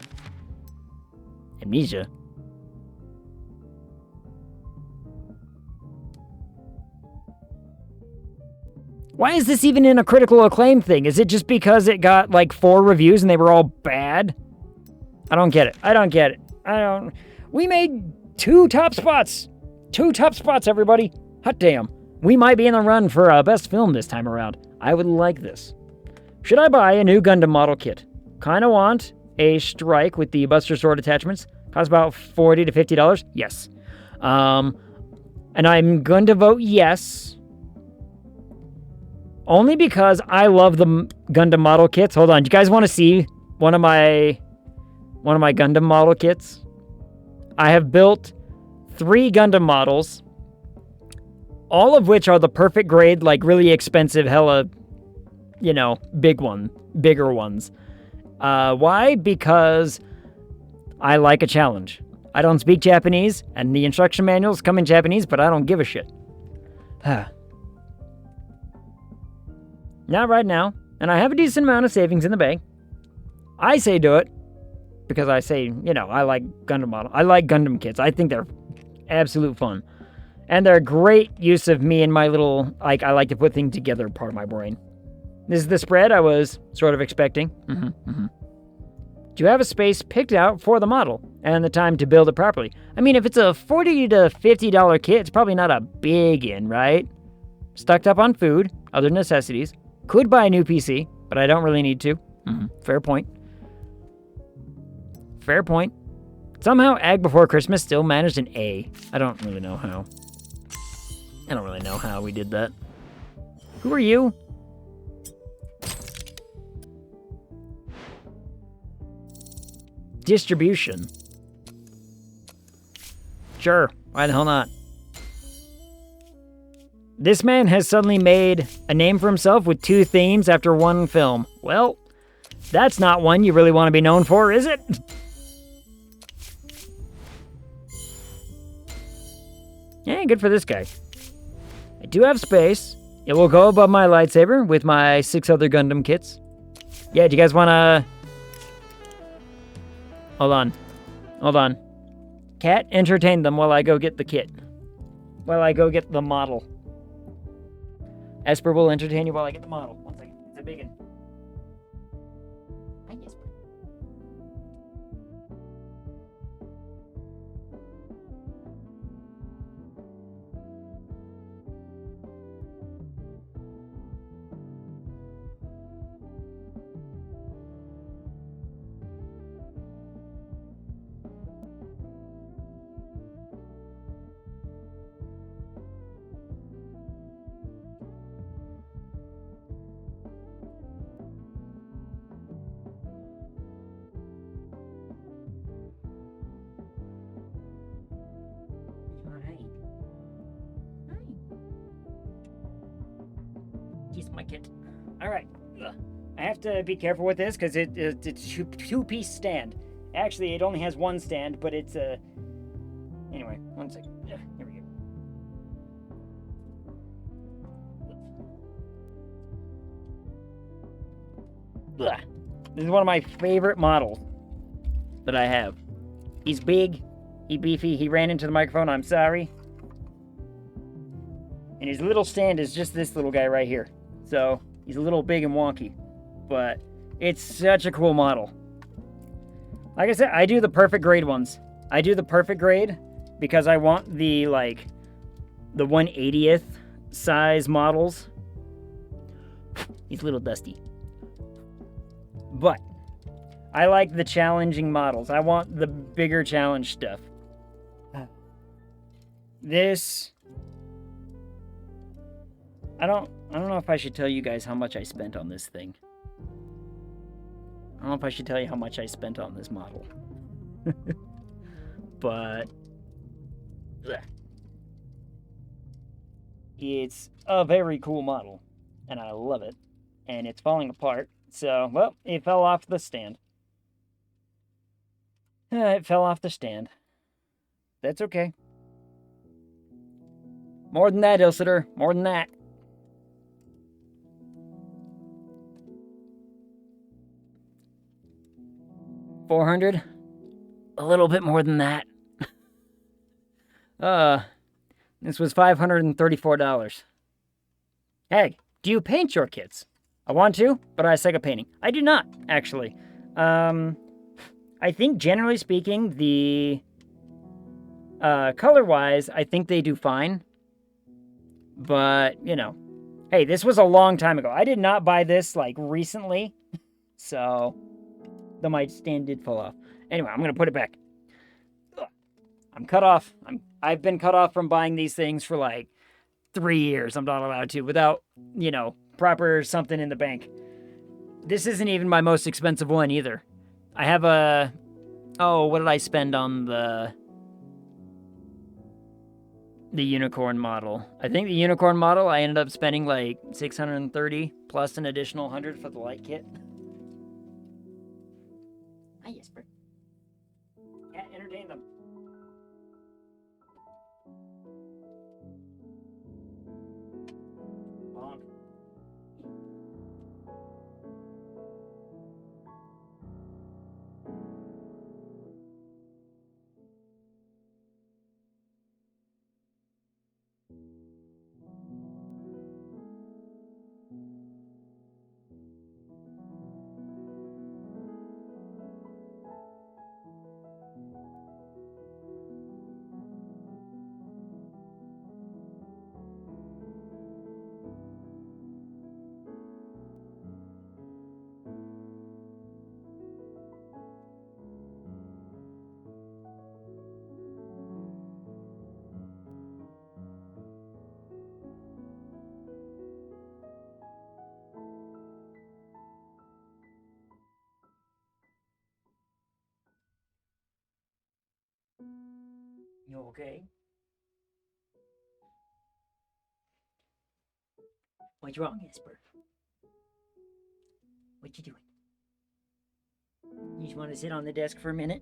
Amnesia. Why is this even in a critical acclaim thing? Is it just because it got 4 reviews and they were all bad? I don't get it. We made 2 top spots. 2 top spots, everybody. Hot damn. We might be in the run for best film this time around. I would like this. Should I buy a new Gundam model kit? kind of want a strike with the Buster Sword attachments. Costs about $40 to $50. Yes. And I'm going to vote yes. Only because I love the Gundam model kits. Hold on. Do you guys want to see one of my Gundam model kits? I have built 3 Gundam models, all of which are the perfect grade, like really expensive, hella, bigger ones. Why? Because I like a challenge. I don't speak Japanese, and the instruction manuals come in Japanese, but I don't give a shit. Not right now, and I have a decent amount of savings in the bank. I say do it, because I say, I like Gundam model. I like Gundam kits. I think they're absolute fun. And they're a great use of me and my little, I like to put things together part of my brain. This is the spread I was sort of expecting. Do you have a space picked out for the model and the time to build it properly? I mean, if it's a $40 to $50 kit, it's probably not a big in, right? Stocked up on food, other necessities. Could buy a new PC, but I don't really need to. Fair point. Fair point. Somehow, AGG Before Christmas still managed an A. I don't really know how. I don't really know how we did that. Who are you? Distribution. Sure, why the hell not? This man has suddenly made a name for himself with 2 themes after 1 film. Well, that's not one you really want to be known for, is it? Yeah, good for this guy. I do have space. It will go above my lightsaber with my 6 other Gundam kits. Yeah, do you guys want to... Hold on. Cat, entertain them while I go get the kit. While I go get the model. Esper will entertain you while I get the model. 1 second. It's a big one. Hi, Esper. He's my kit. Alright. I have to be careful with this because it's a 2-piece stand. Actually, it only has 1 stand, but it's a... Anyway, 1 second. Here we go. This is one of my favorite models that I have. He's big, he's beefy, he ran into the microphone, I'm sorry. And his little stand is just this little guy right here. So, he's a little big and wonky. But, it's such a cool model. Like I said, I do the perfect grade ones. I do the perfect grade because I want the 1/80th size models. He's a little dusty. But, I like the challenging models. I want the bigger challenge stuff. This... I don't know if I should tell you guys how much I spent on this thing. I don't know if I should tell you how much I spent on this model. But... it's a very cool model. And I love it. And it's falling apart. So, well, it fell off the stand. It fell off the stand. That's okay. More than that, Ilsitor. More than that. $400? A little bit more than that. This was $534. Hey, do you paint your kits? I want to, but I suck at painting. I do not, actually. I think, generally speaking, the... color-wise, I think they do fine. But, hey, this was a long time ago. I did not buy this, recently. So... though my stand did fall off. Anyway, I'm gonna put it back. Ugh. I'm cut off. I've been cut off from buying these things for like 3 years. I'm not allowed to without, proper something in the bank. This isn't even my most expensive one either. I have what did I spend on the unicorn model? I think the unicorn model, I ended up spending like 630 plus an additional 100 for the light kit. Hi, Jesper. Can't entertain them. Bonk. You okay? What's wrong, Jesper? What you doing? You just want to sit on the desk for a minute?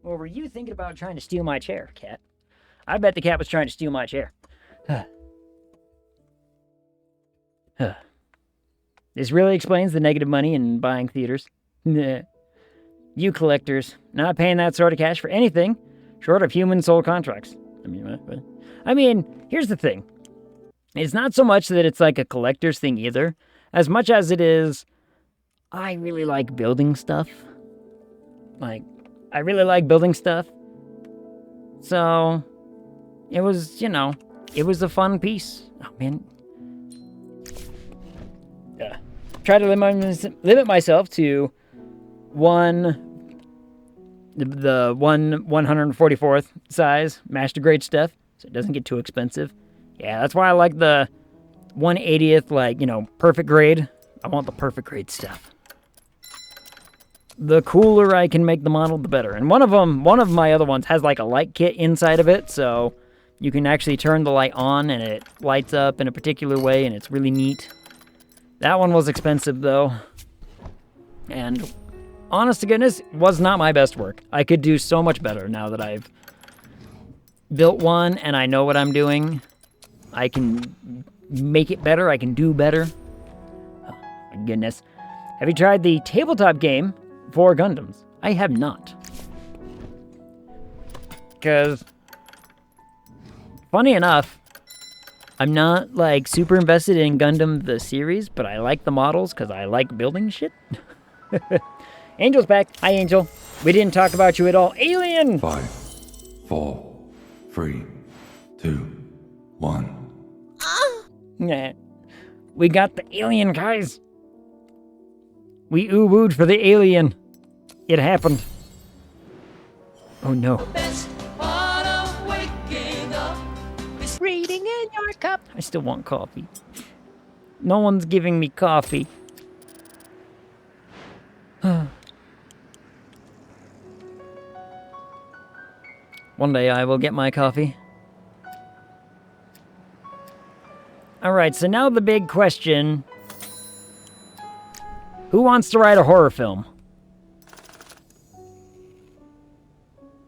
Or were you thinking about trying to steal my chair, cat? I bet the cat was trying to steal my chair. This really explains the negative money in buying theaters. You collectors, not paying that sort of cash for anything short of human soul contracts. I mean, here's the thing. It's not so much that it's like a collector's thing either, as much as it is, I really like building stuff. I really like building stuff. So, it was, it was a fun piece. Oh, man. Try to limit myself to the 144th size master grade stuff, so it doesn't get too expensive. Yeah, that's why I like the 180th, perfect grade. I want the perfect grade stuff. The cooler I can make the model, the better. And one of my other ones has like a light kit inside of it, so you can actually turn the light on and it lights up in a particular way, and it's really neat. That one was expensive though, and honest to goodness, was not my best work. I could do so much better now that I've built one and I know what I'm doing. I can make it better. I can do better. Oh, my goodness. Have you tried the tabletop game for Gundams? I have not. Because, funny enough, I'm not, super invested in Gundam the series, but I like the models because I like building shit. Angel's back. Hi, Angel. We didn't talk about you at all. Alien! 5, 4, 3, 2, 1. Nah. We got the alien, guys. We ooh-wooed for the alien. It happened. Oh, no. Best part of waking up is Reading in your cup. I still want coffee. No one's giving me coffee. One day I will get my coffee. Alright, so now the big question. Who wants to write a horror film?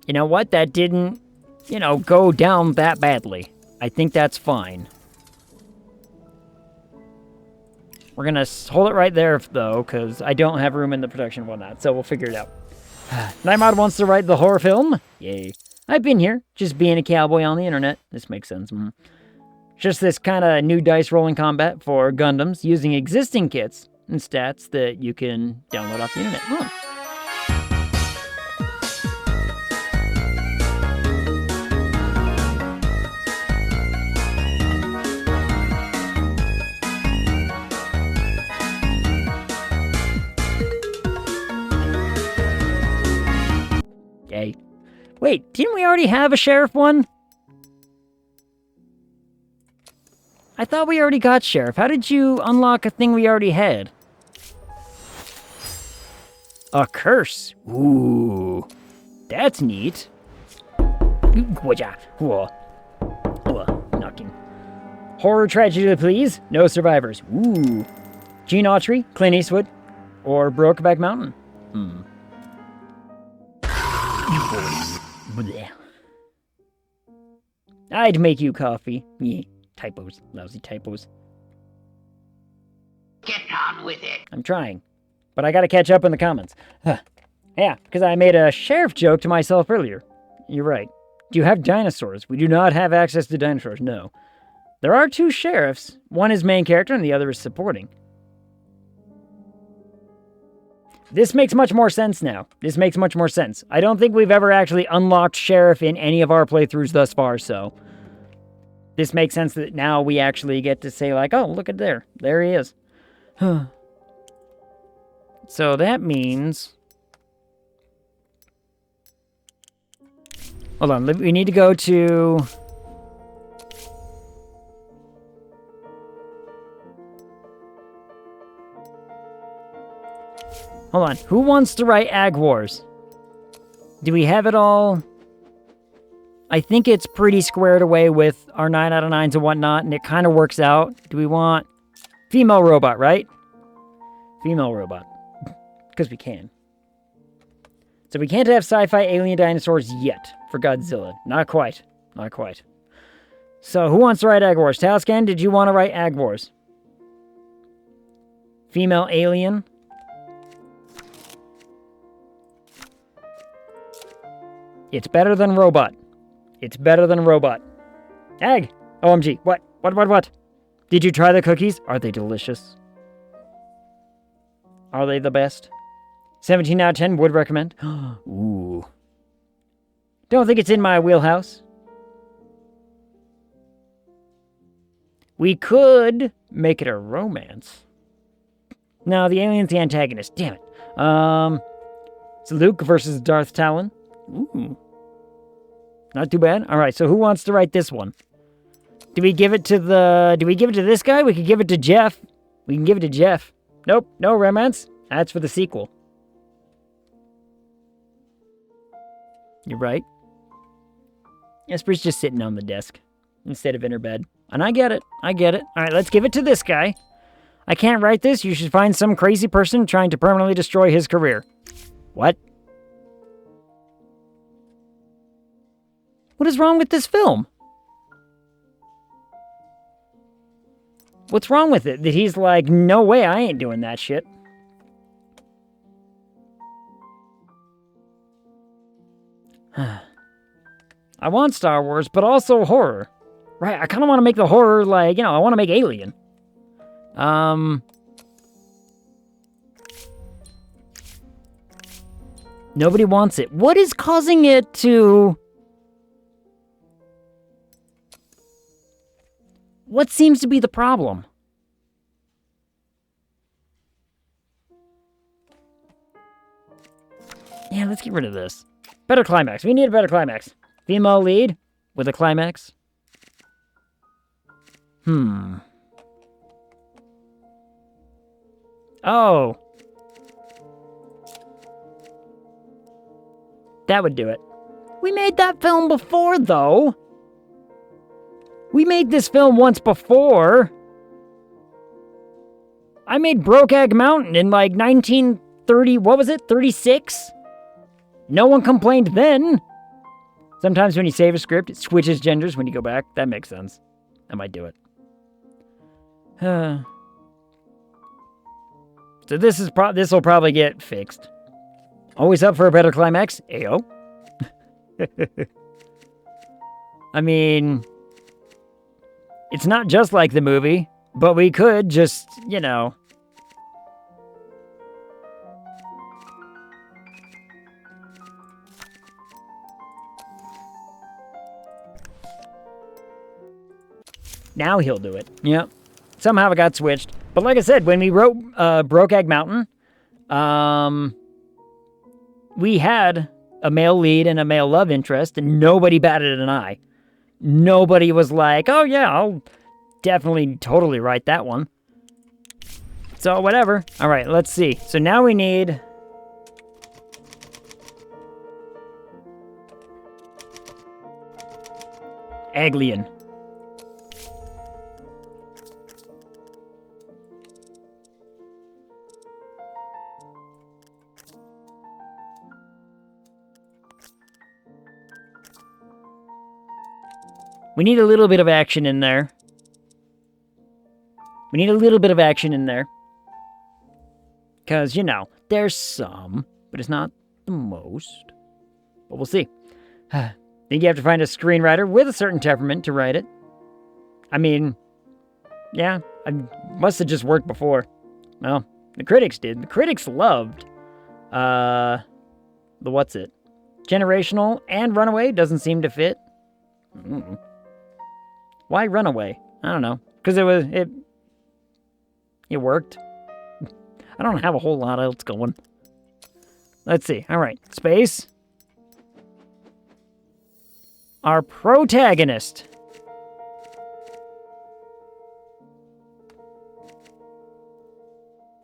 You know what? That didn't, go down that badly. I think that's fine. We're gonna hold it right there, though, because I don't have room in the production and whatnot, so we'll figure it out. Nightmod wants to write the horror film? Yay. I've been here, just being a cowboy on the internet. This makes sense. Just this kind of new dice rolling combat for Gundams using existing kits and stats that you can download off the internet. Wait, didn't we already have a sheriff one? I thought we already got sheriff. How did you unlock a thing we already had? A curse. Ooh. That's neat. Whoa. Knocking. Horror tragedy, please. No survivors. Ooh. Gene Autry, Clint Eastwood, or Brokeback Mountain. Blech. I'd make you coffee. Yeah. Typos. Lousy typos. Get on with it. I'm trying. But I gotta catch up in the comments. Yeah, because I made a sheriff joke to myself earlier. You're right. Do you have dinosaurs? We do not have access to dinosaurs, no. There are 2 sheriffs. One is main character and the other is supporting. This makes much more sense now. This makes much more sense. I don't think we've ever actually unlocked sheriff in any of our playthroughs thus far, so... This makes sense that now we actually get to say, like, oh, look at there. There he is. So that means... Hold on, we need to go to... Hold on, who wants to write Ag Wars? Do we have it all? I think it's pretty squared away with our 9 out of 9s and whatnot, and it kind of works out. Do we want... Female robot, right? Female robot. Because we can. So we can't have sci-fi alien dinosaurs yet for Godzilla. Not quite. Not quite. So who wants to write Ag Wars? Talscan, did you want to write Ag Wars? Female alien. It's better than robot. It's better than robot. Ag! OMG. What? What? Did you try the cookies? Are they delicious? Are they the best? 17 out of 10 would recommend. Ooh. Don't think it's in my wheelhouse. We could make it a romance. No, the alien's the antagonist. Damn it. It's Luke versus Darth Talon. Ooh. Not too bad. Alright, so who wants to write this one? Do we give it to this guy? We could give it to Jeff. We can give it to Jeff. Nope, no romance. That's for the sequel. You're right. Esper's just sitting on the desk instead of in her bed. And I get it. Alright, let's give it to this guy. I can't write this. You should find some crazy person trying to permanently destroy his career. What? What is wrong with this film? What's wrong with it? That he's like, no way, I ain't doing that shit. I want Star Wars, but also horror. Right, I kind of want to make the horror, like, I want to make Alien. Nobody wants it. What is causing it to... What seems to be the problem? Yeah, let's get rid of this. Better climax. We need a better climax. Female lead with a climax. Oh. That would do it. We made that film before, though. We made this film once before. I made Brokeback Mountain in like 1930, what was it, 36? No one complained then. Sometimes when you save a script, it switches genders when you go back. That makes sense. I might do it. So this will probably get fixed. Always up for a better climax? Ayo. I mean... It's not just like the movie, but we could just, Now he'll do it. Yep. Somehow it got switched. But like I said, when we wrote Brokeback Mountain, we had a male lead and a male love interest, and nobody batted an eye. Nobody was like, oh yeah, I'll definitely totally write that one. So whatever. All right, let's see. So now we need... Aglian. We need a little bit of action in there. We need a little bit of action in there. Because, you know, there's some, but it's not the most. But we'll see. I think you have to find a screenwriter with a certain temperament to write it. I mean, yeah, I must have just worked before. Well, the critics did. The critics loved the what's it? Generational and Runaway doesn't seem to fit. Why Runaway? I don't know. Because it worked. I don't have a whole lot else going. Let's see. All right. Space. Our protagonist.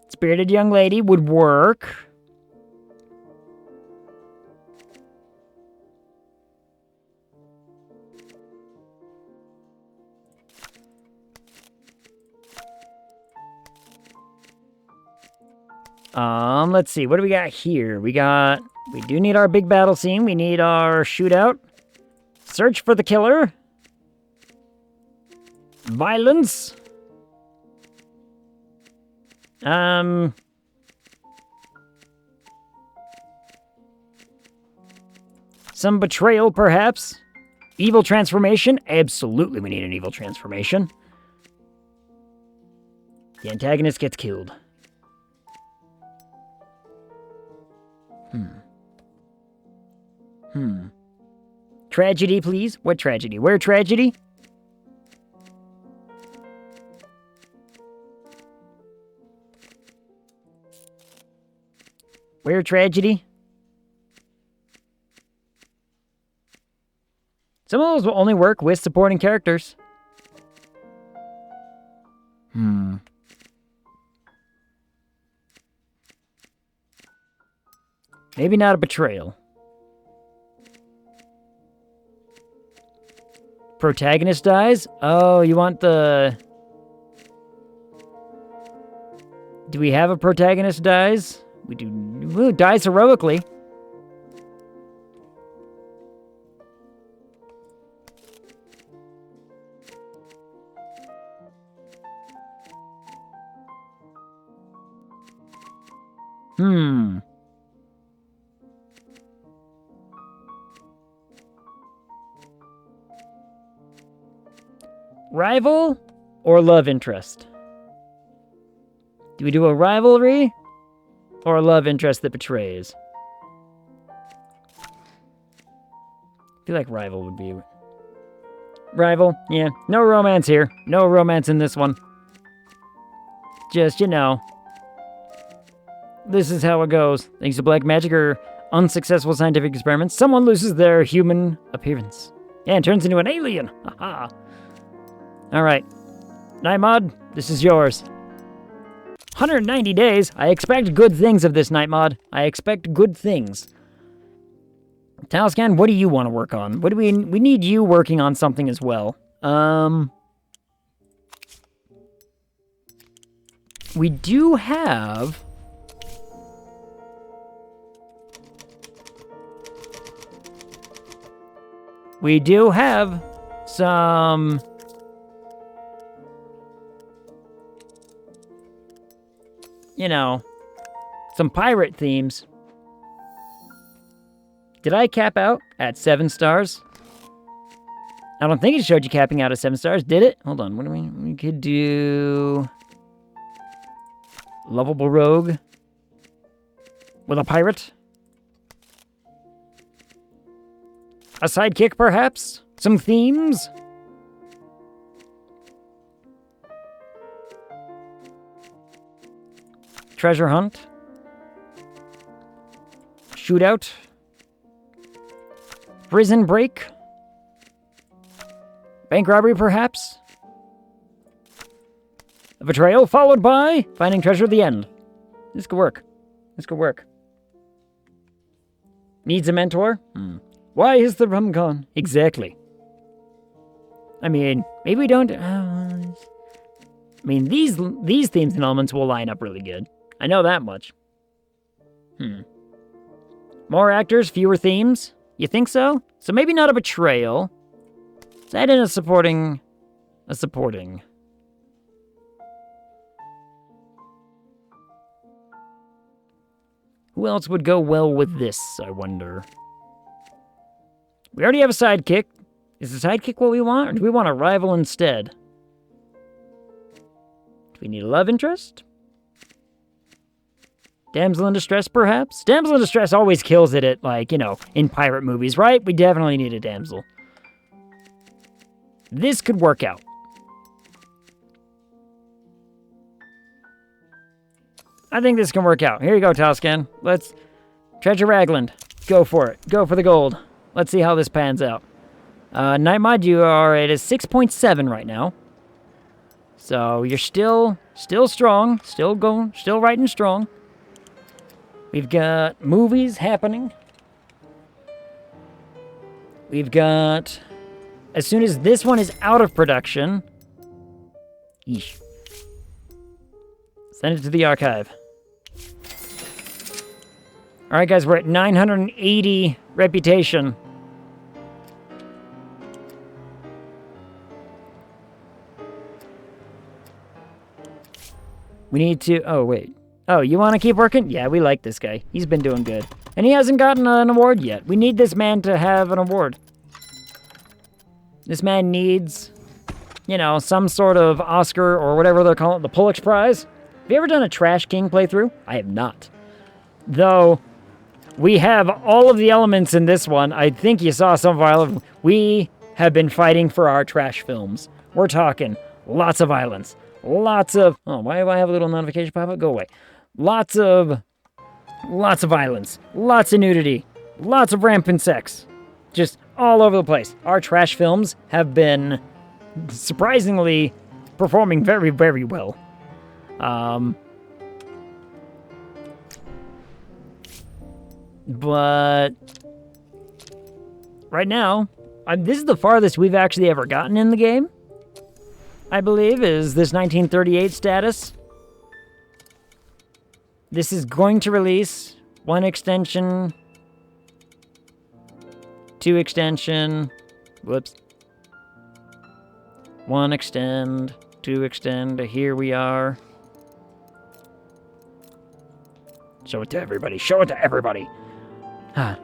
Spirited young lady would work. Let's see. What do we got here? We do need our big battle scene. We need our shootout. Search for the killer. Violence. Some betrayal, perhaps. Evil transformation. Absolutely, we need an evil transformation. The antagonist gets killed. Tragedy, please. What tragedy? Where tragedy? Where tragedy? Some of those will only work with supporting characters. Maybe not a betrayal. Protagonist dies? Oh, you want the... Do we have a protagonist dies? We do. Ooh, dies heroically. Rival or love interest? Do we do a rivalry or a love interest that betrays? I feel like rival would be... Rival, yeah. No romance here. No romance in this one. Just, you know. This is how it goes. Thanks to black magic or unsuccessful scientific experiments, someone loses their human appearance. Yeah, and turns into an alien. Haha. Alright. Nightmod, this is yours. 190 days. I expect good things of this, Nightmod. I expect good things. Talscan, what do you want to work on? What do we need you working on something as well. We do have... We do have some... You know, some pirate themes. Did I cap out at 7 stars? I don't think it showed you capping out at 7 stars, did it? Hold on, what do we could do... Lovable rogue. With a pirate. A sidekick, perhaps? Some themes? Treasure hunt. Shootout. Prison break? Bank robbery, perhaps? A betrayal followed by finding treasure at the end. This could work. This could work. Needs a mentor? Why is the rum gone? Exactly. I mean, maybe we don't... I mean, these themes and elements will line up really good. I know that much. More actors, fewer themes? You think so? So maybe not a betrayal. Let's add in a supporting... Who else would go well with this, I wonder? We already have a sidekick. Is the sidekick what we want, or do we want a rival instead? Do we need a love interest? Damsel in distress, perhaps? Damsel in distress always kills it at, like, you know, in pirate movies, right? We definitely need a damsel. This could work out. I think this can work out. Here you go, Toscan. Let's... Treasure Ragland. Go for it. Go for the gold. Let's see how this pans out. Night Mod, you are at a 6.7 right now. So you're still strong. Still riding strong. We've got movies happening. We've got... As soon as this one is out of production... Yeesh. Send it to the archive. Alright guys, we're at 980 reputation. We need to... Oh, wait. Oh, you want to keep working? Yeah, we like this guy. He's been doing good. And he hasn't gotten an award yet. We need this man to have an award. This man needs, you know, some sort of Oscar or whatever they're calling it, the Pulitzer Prize. Have you ever done a Trash King playthrough? I have not. Though, we have all of the elements in this one. I think you saw some of our... We have been fighting for our trash films. We're talking lots of violence. Lots of... Oh, why do I have a little notification pop up? Go away. Lots of violence. Lots of nudity. Lots of rampant sex. Just all over the place. Our trash films have been surprisingly performing very, very well. But right now, this is the farthest we've actually ever gotten in the game, I believe, is this 1938 status. This is going to release 1 extension, 2 extension, whoops, 1 extend, 2 extend, here we are. Show it to everybody, show it to everybody.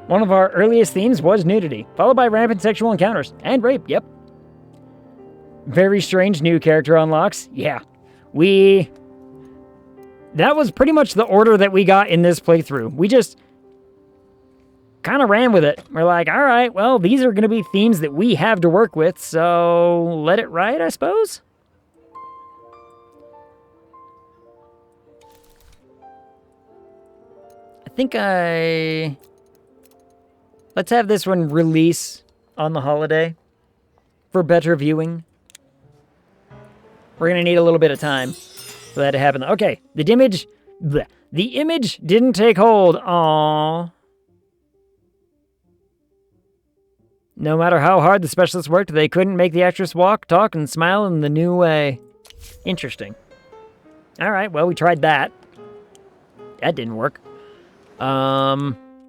One of our earliest themes was nudity, followed by rampant sexual encounters, and rape, yep. Very strange new character unlocks, yeah. That was pretty much the order that we got in this playthrough. We just kind of ran with it. We're like, all right, well, these are going to be themes that we have to work with, so let it ride, I suppose? Let's have this one release on the holiday for better viewing. We're going to need a little bit of time for that to happen. Okay, the image didn't take hold. Aww. No matter how hard the specialists worked, they couldn't make the actress walk, talk, and smile in the new way. Interesting. All right, well, we tried that. That didn't work.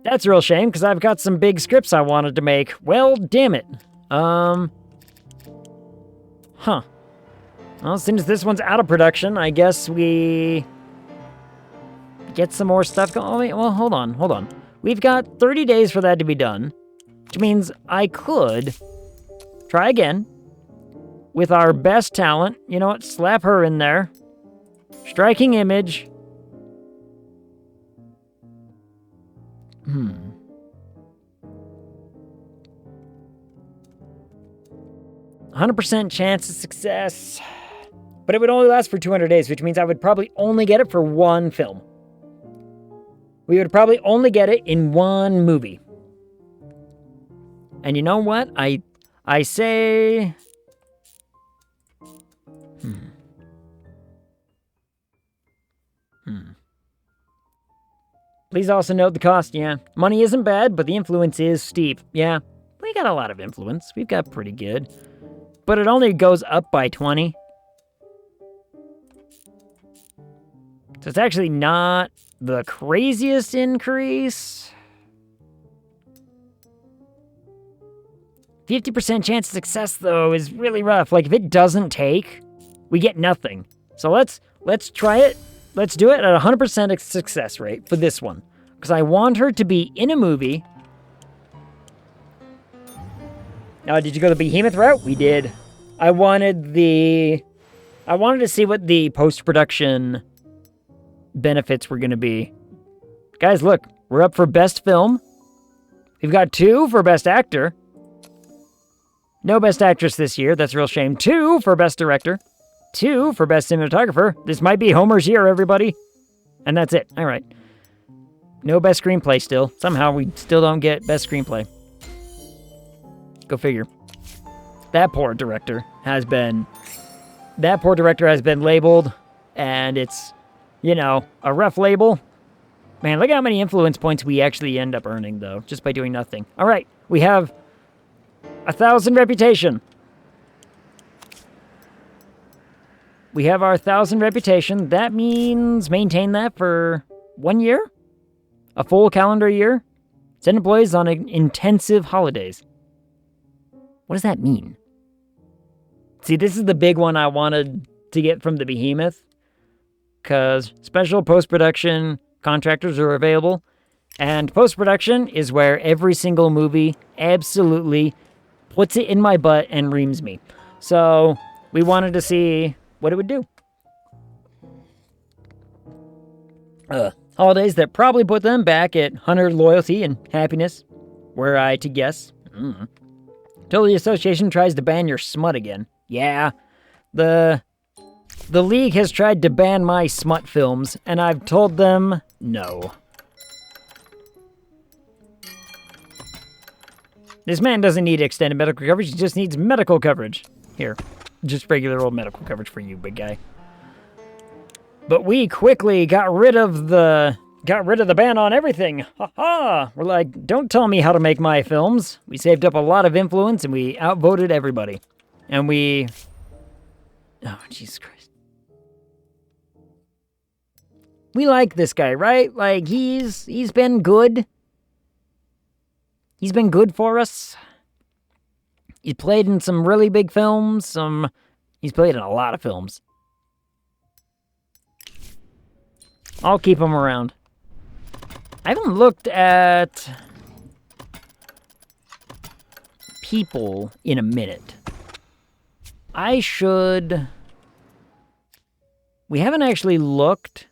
That's a real shame, because I've got some big scripts I wanted to make. Well, damn it. Well, since this one's out of production, I guess we get some more stuff going. Oh, wait, well, hold on. We've got 30 days for that to be done, which means I could try again with our best talent. You know what? Slap her in there. Striking image. 100% chance of success. But it would only last for 200 days, which means I would probably only get it for one film. We would probably only get it in one movie. And you know what? I say... Please also note the cost, yeah. Money isn't bad, but the influence is steep. Yeah, we got a lot of influence. We've got pretty good. But it only goes up by 20. So it's actually not the craziest increase. 50% chance of success, though, is really rough. Like, if it doesn't take, we get nothing. So let's try it. Let's do it at 100% success rate for this one. Because I want her to be in a movie. Did you go the Behemoth route? We did. I wanted to see what the post-production benefits were going to be. Guys, look. We're up for Best Film. We've got 2 for Best Actor. No Best Actress this year. That's a real shame. 2 for Best Director. 2 for Best Cinematographer. This might be Homer's year, everybody. And that's it. All right. No Best Screenplay still. Somehow we still don't get Best Screenplay. Go figure. That poor director has been labeled, and it's, a rough label. Man, look how many influence points we actually end up earning, though, just by doing nothing. All right, we have 1,000 reputation. We have our 1,000 reputation. That means maintain that for 1 year? A full calendar year? Send employees on intensive holidays. What does that mean? See, this is the big one I wanted to get from the Behemoth. Because special post-production contractors are available. And post-production is where every single movie absolutely puts it in my butt and reams me. So we wanted to see what it would do. Holidays that probably put them back at Hunter loyalty and happiness. Were I to guess. Till the association tries to ban your smut again. Yeah, the league has tried to ban my smut films, and I've told them no. This man doesn't need extended medical coverage, he just needs medical coverage. Here, just regular old medical coverage for you, big guy. But we quickly got rid of the ban on everything. Ha! We're like, don't tell me how to make my films. We saved up a lot of influence and we outvoted everybody. And we... Oh, Jesus Christ. We like this guy, right? Like, he's been good. He's been good for us. He's played in some really big films. He's played in a lot of films. I'll keep him around. I haven't looked at people in a minute. I should... We haven't actually looked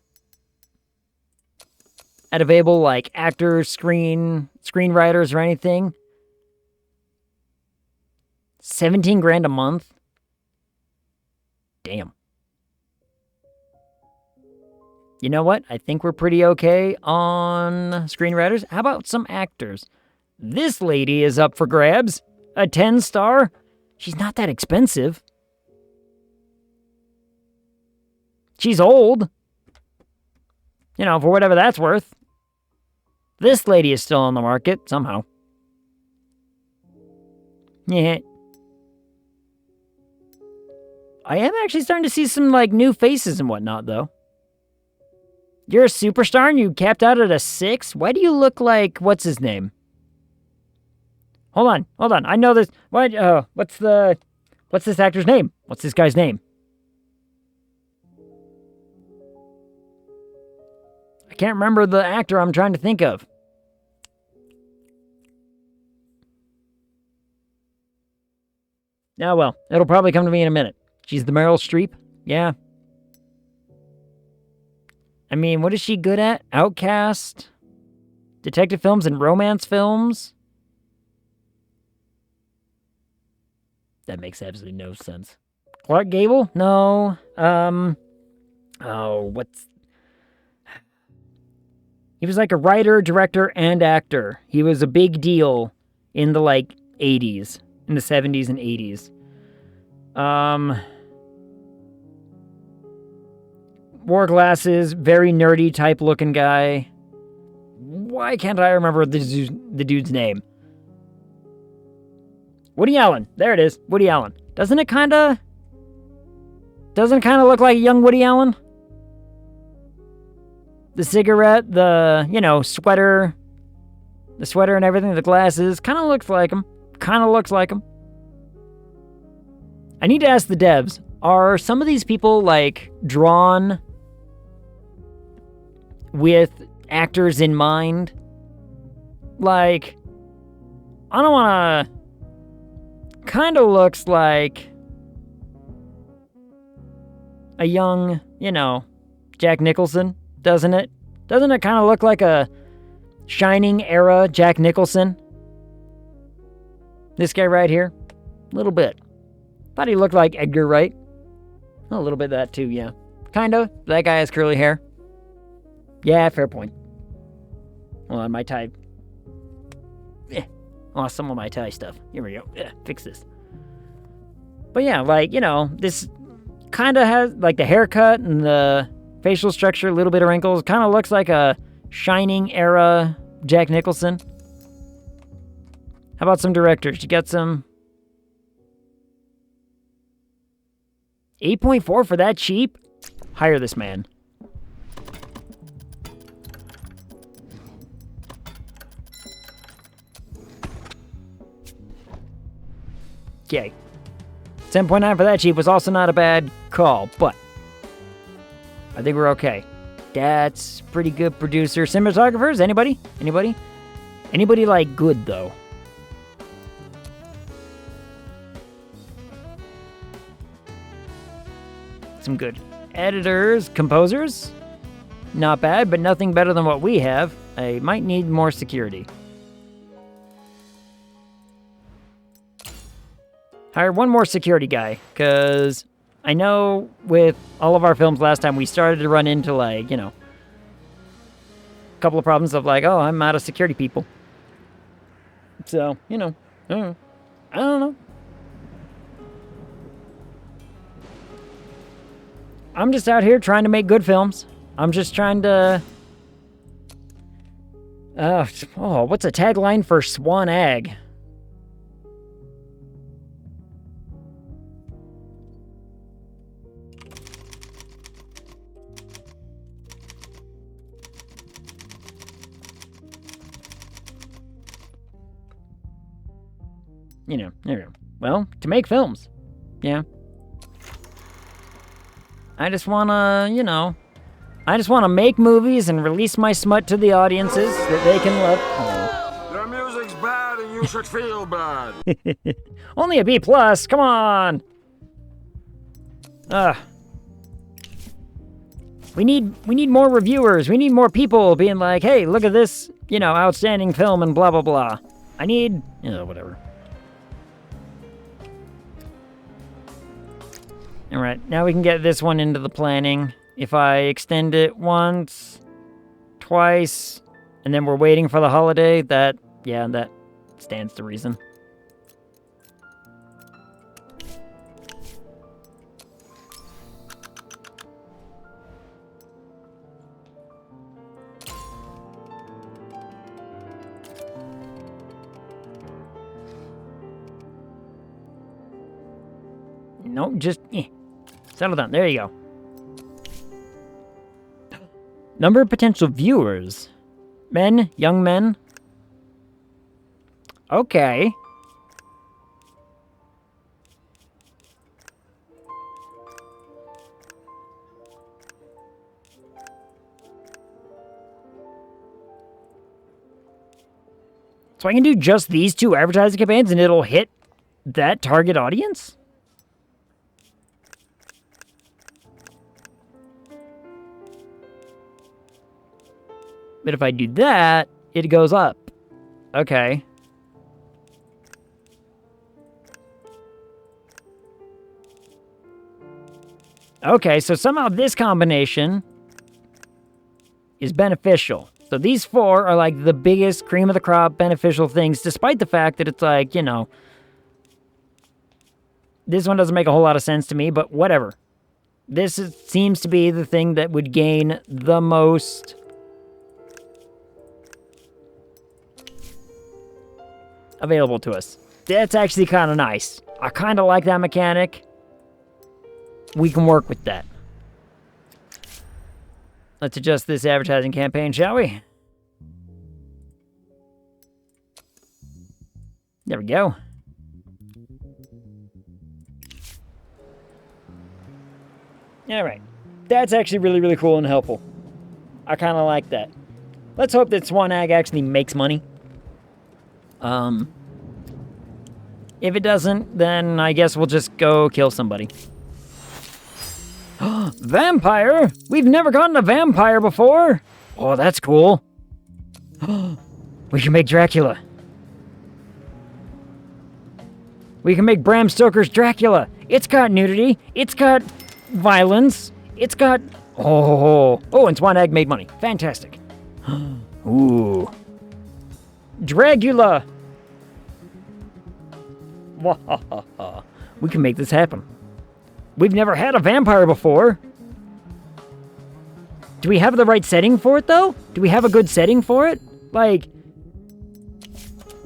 at available, like, actors, screenwriters, or anything. 17 grand a month? Damn. You know what? I think we're pretty okay on screenwriters. How about some actors? This lady is up for grabs. A 10-star? She's not that expensive. She's old. For whatever that's worth. This lady is still on the market, somehow. Yeah. I am actually starting to see some, new faces and whatnot, though. You're a superstar and you capped out at a 6? Why do you look like... What's his name? Hold on. I know this... What's this actor's name? What's this guy's name? I can't remember the actor I'm trying to think of. Oh, well. It'll probably come to me in a minute. She's the Meryl Streep? Yeah. I mean, what is she good at? Outcast? Detective films and romance films? That makes absolutely no sense. Clark Gable? No. He was like a writer, director, and actor. He was a big deal in the, 80s, in the 70s and 80s. Wore glasses, very nerdy type looking guy. Why can't I remember the dude's name? Woody Allen. There it is. Woody Allen. Doesn't it kind of look like young Woody Allen? The cigarette, the, sweater, the sweater and everything, the glasses, kind of looks like him. I need to ask the devs, are some of these people, like, drawn with actors in mind? Like, I don't want to... Kind of looks like a young, Jack Nicholson, doesn't it? Doesn't it kind of look like a Shining era Jack Nicholson? This guy right here? A little bit. Thought he looked like Edgar Wright. A little bit of that too, yeah. Kind of. That guy has curly hair. Yeah, fair point. Hold on, my tie. Lost some of my tie stuff. Here we go. Fix this. But yeah, like, this kind of has, like, the haircut and the facial structure, a little bit of wrinkles. Kind of looks like a Shining era Jack Nicholson. How about some directors? You got some... 8.4 for that cheap? Hire this man. Okay. 10.9 for that cheap was also not a bad call, but I think we're okay. That's pretty good producer. Cinematographers? Anybody? Anybody like good, though? Some good editors, composers? Not bad, but nothing better than what we have. I might need more security. Hire one more security guy, because I know with all of our films last time, we started to run into, like, a couple of problems of, like, oh, I'm out of security people. So, I don't know. I'm just out here trying to make good films. I'm just trying to... what's a tagline for Swan Ag? There we go. Well, to make films. Yeah. I just wanna, make movies and release my smut to the audiences that they can love. Oh. Your music's bad and you should feel bad. Only a B+, come on! We need more reviewers. We need more people being like, hey, look at this, outstanding film and blah, blah, blah. I need, whatever. Alright, now we can get this one into the planning. If I extend it once, twice, and then we're waiting for the holiday, that stands to reason. Nope, just settle down. There you go. Number of potential viewers. Men, young men. Okay. So I can do just these two advertising campaigns and it'll hit that target audience? But if I do that, it goes up. Okay. Okay, so somehow this combination is beneficial. So these 4 are like the biggest cream of the crop beneficial things, despite the fact that it's like, you know, this one doesn't make a whole lot of sense to me, but whatever. Seems to be the thing that would gain the most available to us. That's actually kind of nice. I kind of like that mechanic. We can work with that. Let's adjust this advertising campaign, shall we? There we go. All right. That's actually really, really cool and helpful. I kind of like that. Let's hope that Swan Ag actually makes money. If it doesn't, then I guess we'll just go kill somebody. Vampire? We've never gotten a vampire before. Oh, that's cool. We can make Dracula. We can make Bram Stoker's Dracula. It's got nudity. It's got violence. It's got... Oh, and Swan Egg made money. Fantastic. Ooh. Dragula. We can make this happen. We've never had a vampire before. Do we have the right setting for it, though? Do we have a good setting for it? Like,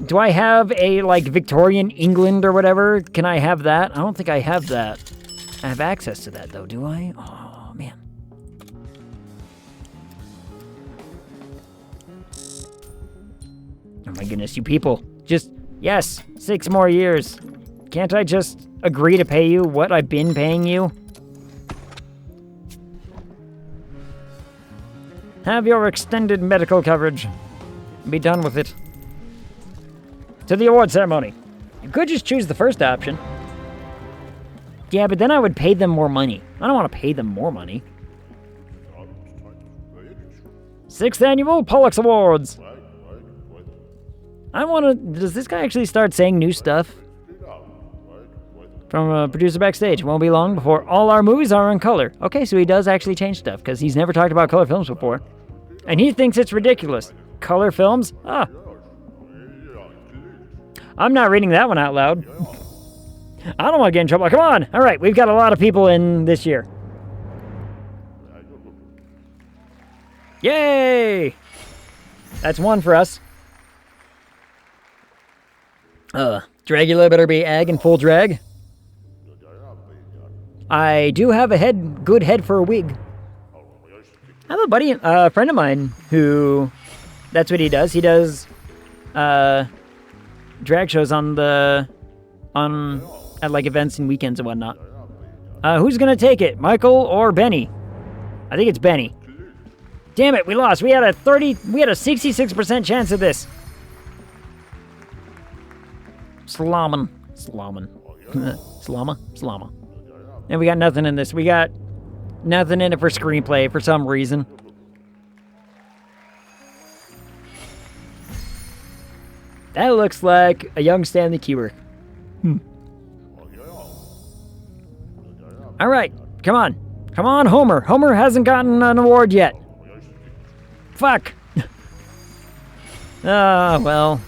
do I have a, like, Victorian England or whatever? Can I have that? I don't think I have that. I have access to that, though, do I? Oh, man. Oh, my goodness, you people. Just, yes, 6 more years. Can't I just agree to pay you what I've been paying you? Have your extended medical coverage. Be done with it. To the award ceremony. You could just choose the first option. Yeah, but then I would pay them more money. I don't want to pay them more money. 6th Annual Pollux Awards. I want to... Does this guy actually start saying new stuff? From a producer backstage. It won't be long before all our movies are in color. Okay, so he does actually change stuff, because he's never talked about color films before. And he thinks it's ridiculous. Color films? Ah. I'm not reading that one out loud. I don't want to get in trouble. Come on! Alright, we've got a lot of people in this year. Yay! That's 1 for us. Dragula better be ag and full drag. I do have a good head for a wig. I have a buddy, a friend of mine who, that's what he does. He does, drag shows at like events and weekends and whatnot. Who's gonna take it, Michael or Benny? I think it's Benny. Damn it, we lost. We had a 66% chance of this. Slama. And we got nothing in this. We got nothing in it for screenplay for some reason. That looks like a young Stanley Kubrick. All right, come on. Come on, Homer. Homer hasn't gotten an award yet. Fuck. Well.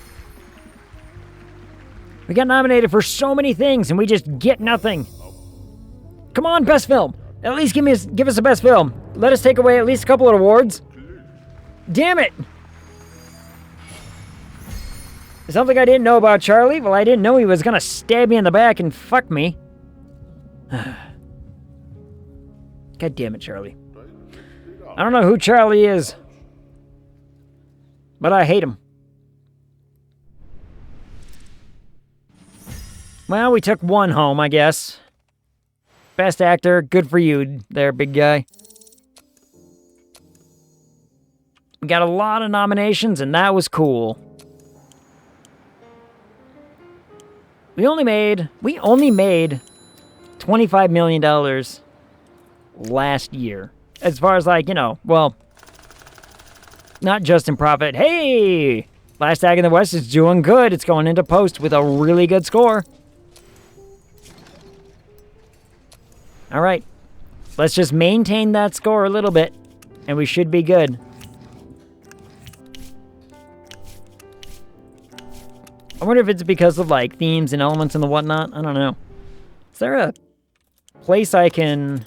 We got nominated for so many things, and we just get nothing. Come on, best film. At least give us a best film. Let us take away at least a couple of awards. Damn it. Something I didn't know about Charlie? Well, I didn't know he was gonna stab me in the back and fuck me. God damn it, Charlie. I don't know who Charlie is, but I hate him. Well, we took 1 home, I guess. Best actor, good for you there, big guy. We got a lot of nominations, and that was cool. We only made $25 million last year. As far as, like, you know, well, not just in profit. Hey! Last Ag in the West is doing good. It's going into post with a really good score. All right. Let's just maintain that score a little bit, and we should be good. wonder if it's because of, like, themes and elements and the whatnot. I don't know. Is there a place I can...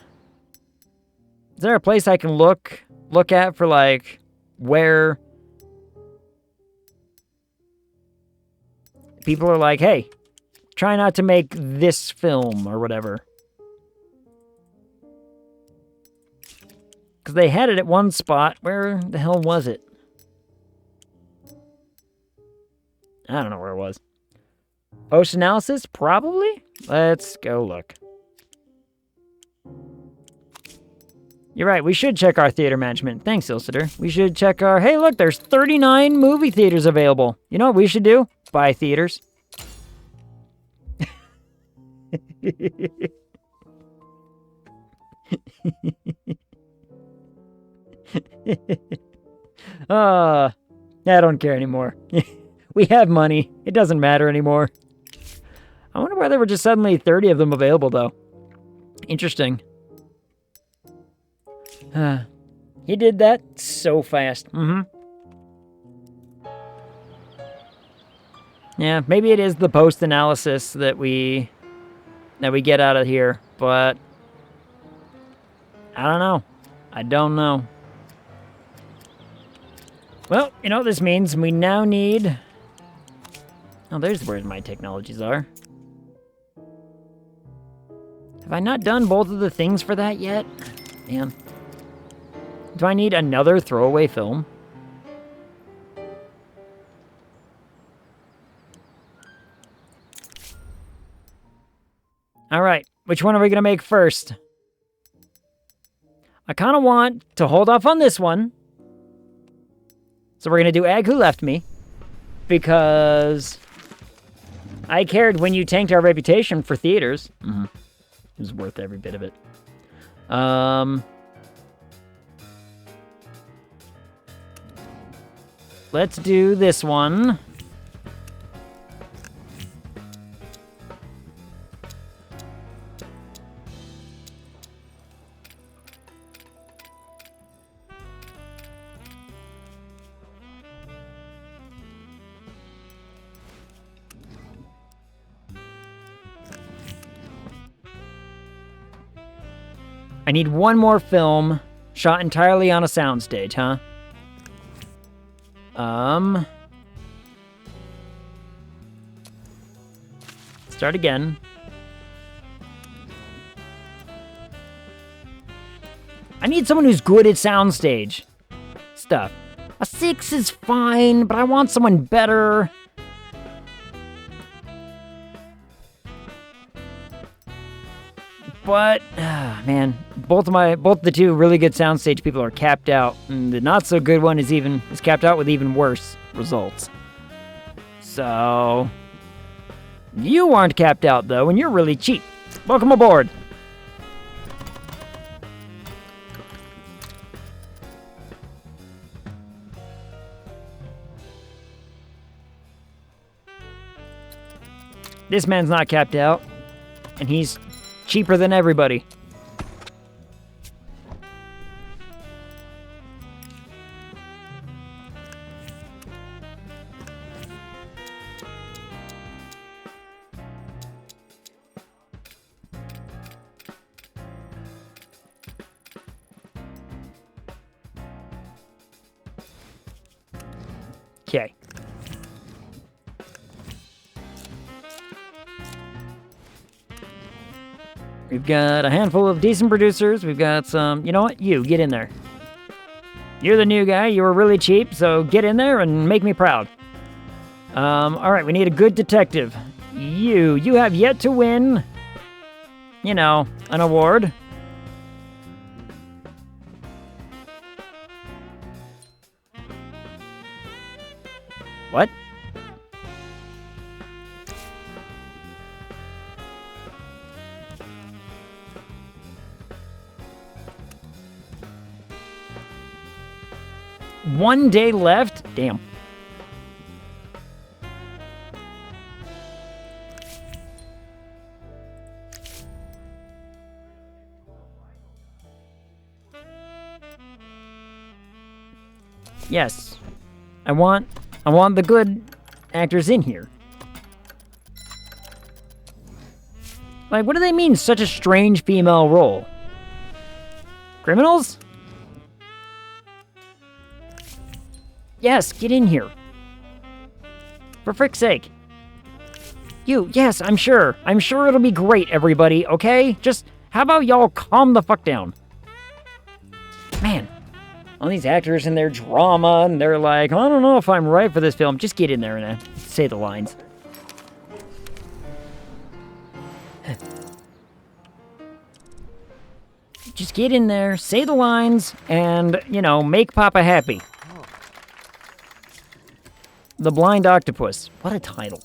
Is there a place I can look at for, like, where people are like, hey, try not to make this film or whatever? Because they had it at one spot. Where the hell was it? I don't know where it was. Post-analysis? Probably? Let's go look. You're right, we should check our theater management. Thanks, Ilsitor. We should check our... Hey, look, there's 39 movie theaters available. You know what we should do? Buy theaters. I don't care anymore. We have money. It doesn't matter anymore. I wonder why there were just suddenly 30 of them available, though. Interesting. He did that so fast. Yeah, maybe it is the post-analysis that we get out of here, but I don't know. I don't know. Well, you know what this means? We now need... Oh, there's where my technologies are. Have I not done both of the things for that yet? Man. Do I need another throwaway film? Alright, which one are we going to make first? I kind of want to hold off on this one. So we're going to do AGG Who Left Me. Because I cared when you tanked our reputation for theaters. It was worth every bit of it. Let's do this one. I need one more film shot entirely on a soundstage, huh? Start again. I need someone who's good at soundstage stuff. A 6 is fine, but I want someone better. But, man, both the two really good soundstage people are capped out, and the not so good one is capped out with even worse results. So, you aren't capped out though, and you're really cheap. Welcome aboard. This man's not capped out, and he's cheaper than everybody. Okay. We've got a handful of decent producers. We've got some... You know what? You, get in there. You're the new guy. You were really cheap, so get in there and make me proud. All right, we need a good detective. You have yet to win, you know, an award. What? One day left? Damn. Yes. I want the good actors in here. Like, what do they mean, such a strange female role? Criminals? Yes, get in here. For frick's sake. Yes, I'm sure. I'm sure it'll be great, everybody, okay? Just, how about y'all calm the fuck down? Man, all these actors and their drama, and they're like, I don't know if I'm right for this film. Just get in there and say the lines. Just get in there, say the lines, and, make Papa happy. The Blind Octopus. What a title.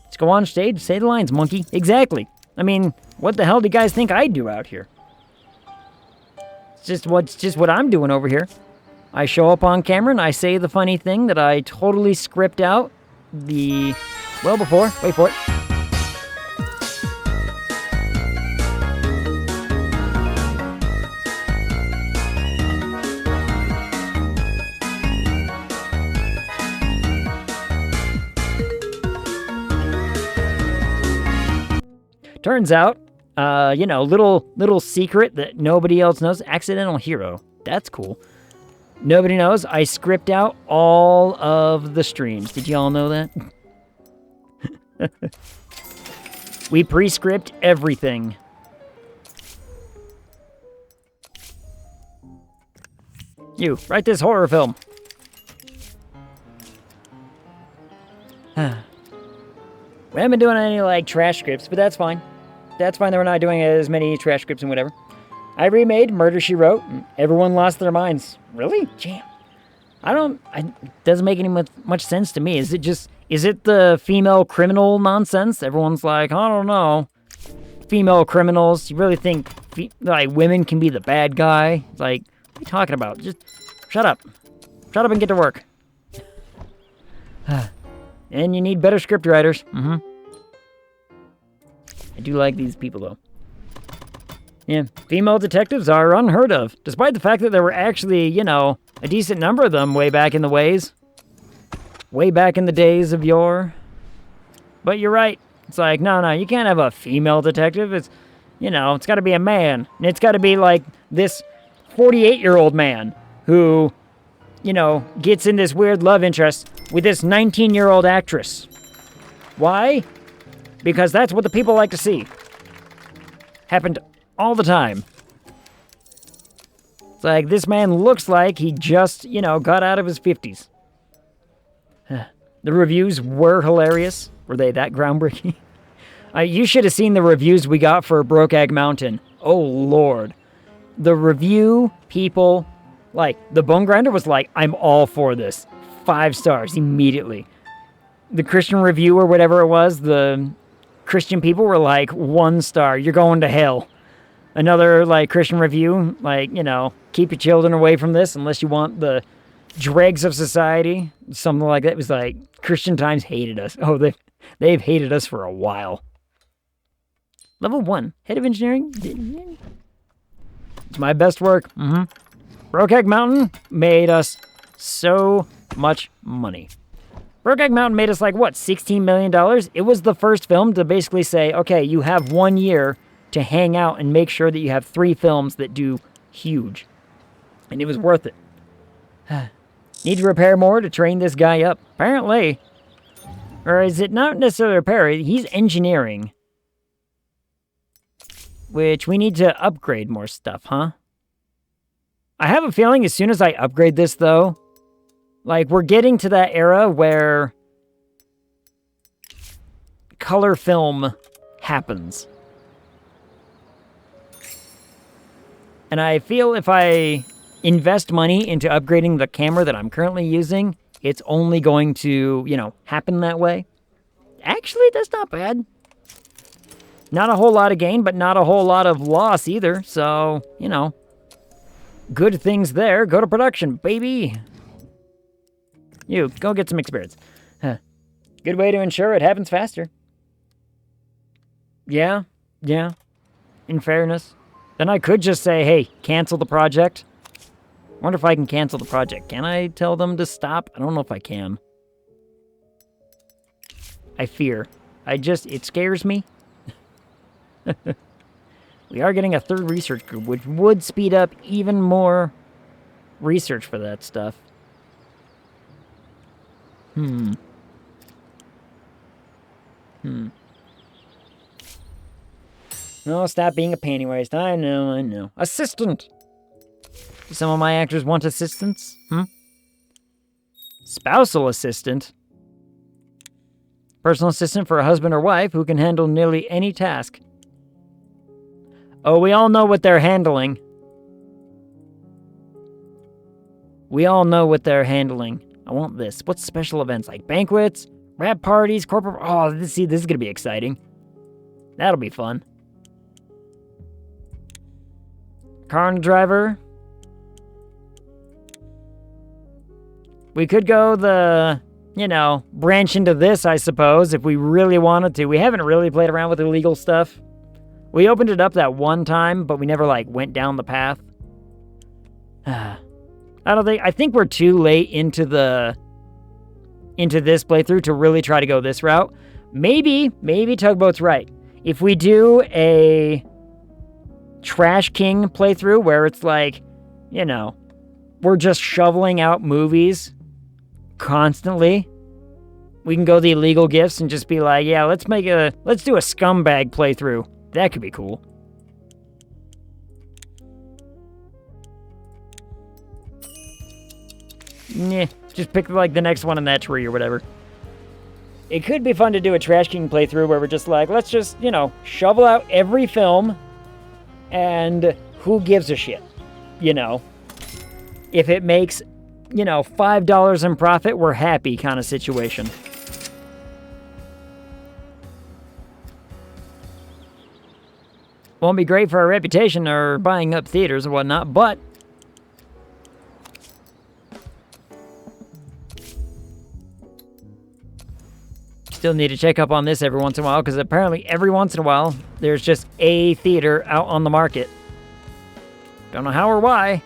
Let's go on stage, say the lines, monkey. Exactly. I mean, what the hell do you guys think I do out here? It's just what I'm doing over here. I show up on camera and I say the funny thing that I totally script out before. Wait for it. Turns out, little secret that nobody else knows. Accidental hero. That's cool. Nobody knows. I script out all of the streams. Did you all know that? We pre-script everything. You, write this horror film. We haven't been doing any, trash scripts, but that's fine. That's fine that we're not doing as many trash scripts and whatever. I remade Murder, She Wrote, and everyone lost their minds. Really? Damn. It doesn't make any much sense to me. Is it the female criminal nonsense? Everyone's like, I don't know. Female criminals, you really think, women can be the bad guy? Like, what are you talking about? Just shut up. Shut up and get to work. And you need better script writers. I do like these people, though. Yeah, female detectives are unheard of, despite the fact that there were actually, a decent number of them way back in the ways. Way back in the days of yore. But you're right. It's like, no, you can't have a female detective. It's, it's got to be a man. And it's got to be like this 48-year-old man who, gets in this weird love interest with this 19-year-old actress. Why? Because that's what the people like to see. Happened all the time. It's like, this man looks like he just, got out of his 50s. The reviews were hilarious. Were they that groundbreaking? You should have seen the reviews we got for Brokeback Mountain. Oh, Lord. The review people, the Bone Grinder was like, I'm all for this. 5 stars immediately. The Christian review or whatever it was, the Christian people were like, 1 star, you're going to hell. Another, Christian review, keep your children away from this unless you want the dregs of society. Something like that. It was like, Christian Times hated us. Oh, they've hated us for a while. Level 1, head of engineering. It's my best work. Brokeback Mountain made us so much money. Brokeback Mountain made us $16 million? It was the first film to basically say, okay, you have 1 year to hang out and make sure that you have 3 films that do huge. And it was worth it. Need to repair more to train this guy up. Apparently. Or is it not necessarily repair? He's engineering. Which we need to upgrade more stuff, huh? I have a feeling as soon as I upgrade this, though, we're getting to that era where color film happens. And I feel if I invest money into upgrading the camera that I'm currently using, it's only going to, happen that way. Actually, that's not bad. Not a whole lot of gain, but not a whole lot of loss either. So, good things there. Go to production, baby. You, go get some experience. Good way to ensure it happens faster. Yeah. In fairness. Then I could just say, hey, cancel the project. I wonder if I can cancel the project. Can I tell them to stop? I don't know if I can. I fear. It scares me. We are getting a third research group, which would speed up even more research for that stuff. No, stop being a panty waste. I know. Assistant! Do some of my actors want assistants? Spousal assistant? Personal assistant for a husband or wife who can handle nearly any task. Oh, we all know what they're handling. We all know what they're handling. I want this. What's special events like banquets, rap parties, corporate... Oh, this is gonna be exciting. That'll be fun. Car driver. We could go branch into this, I suppose, if we really wanted to. We haven't really played around with illegal stuff. We opened it up that one time, but we never, went down the path. I think we're too late into this playthrough to really try to go this route. Maybe Tugboat's right. If we do a Trash King playthrough where it's we're just shoveling out movies constantly, we can go the illegal gifts and just be like, yeah, let's do a scumbag playthrough. That could be cool. Nah, just pick the next one in that tree or whatever. It could be fun to do a Trash King playthrough where we're just let's just, shovel out every film and who gives a shit, If it makes, $5 in profit, we're happy kind of situation. Won't be great for our reputation or buying up theaters or whatnot, but still need to check up on this every once in a while, because apparently every once in a while there's just a theater out on the market. Don't know how or why,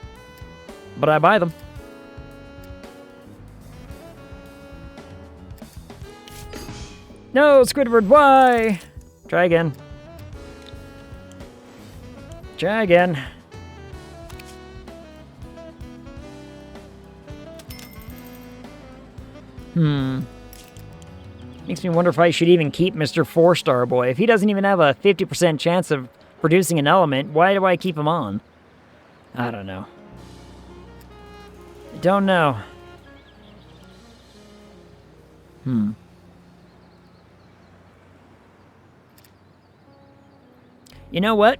but I buy them. No, Squidward, why? Try again. Try again. Makes me wonder if I should even keep Mr. 4-Star Boy. If he doesn't even have a 50% chance of producing an element, why do I keep him on? I don't know. I don't know. You know what?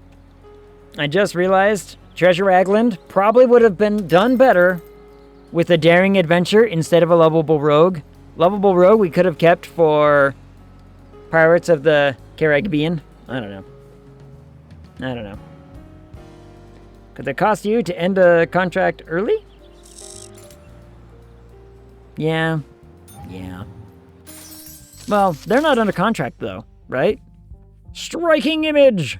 I just realized Treasure Ragland probably would have been done better with a daring adventure instead of a lovable rogue. Lovable rogue we could have kept for Pirates of the Caribbean. I don't know. Could that cost you to end a contract early? Yeah. Well, they're not under contract though, right? Striking image!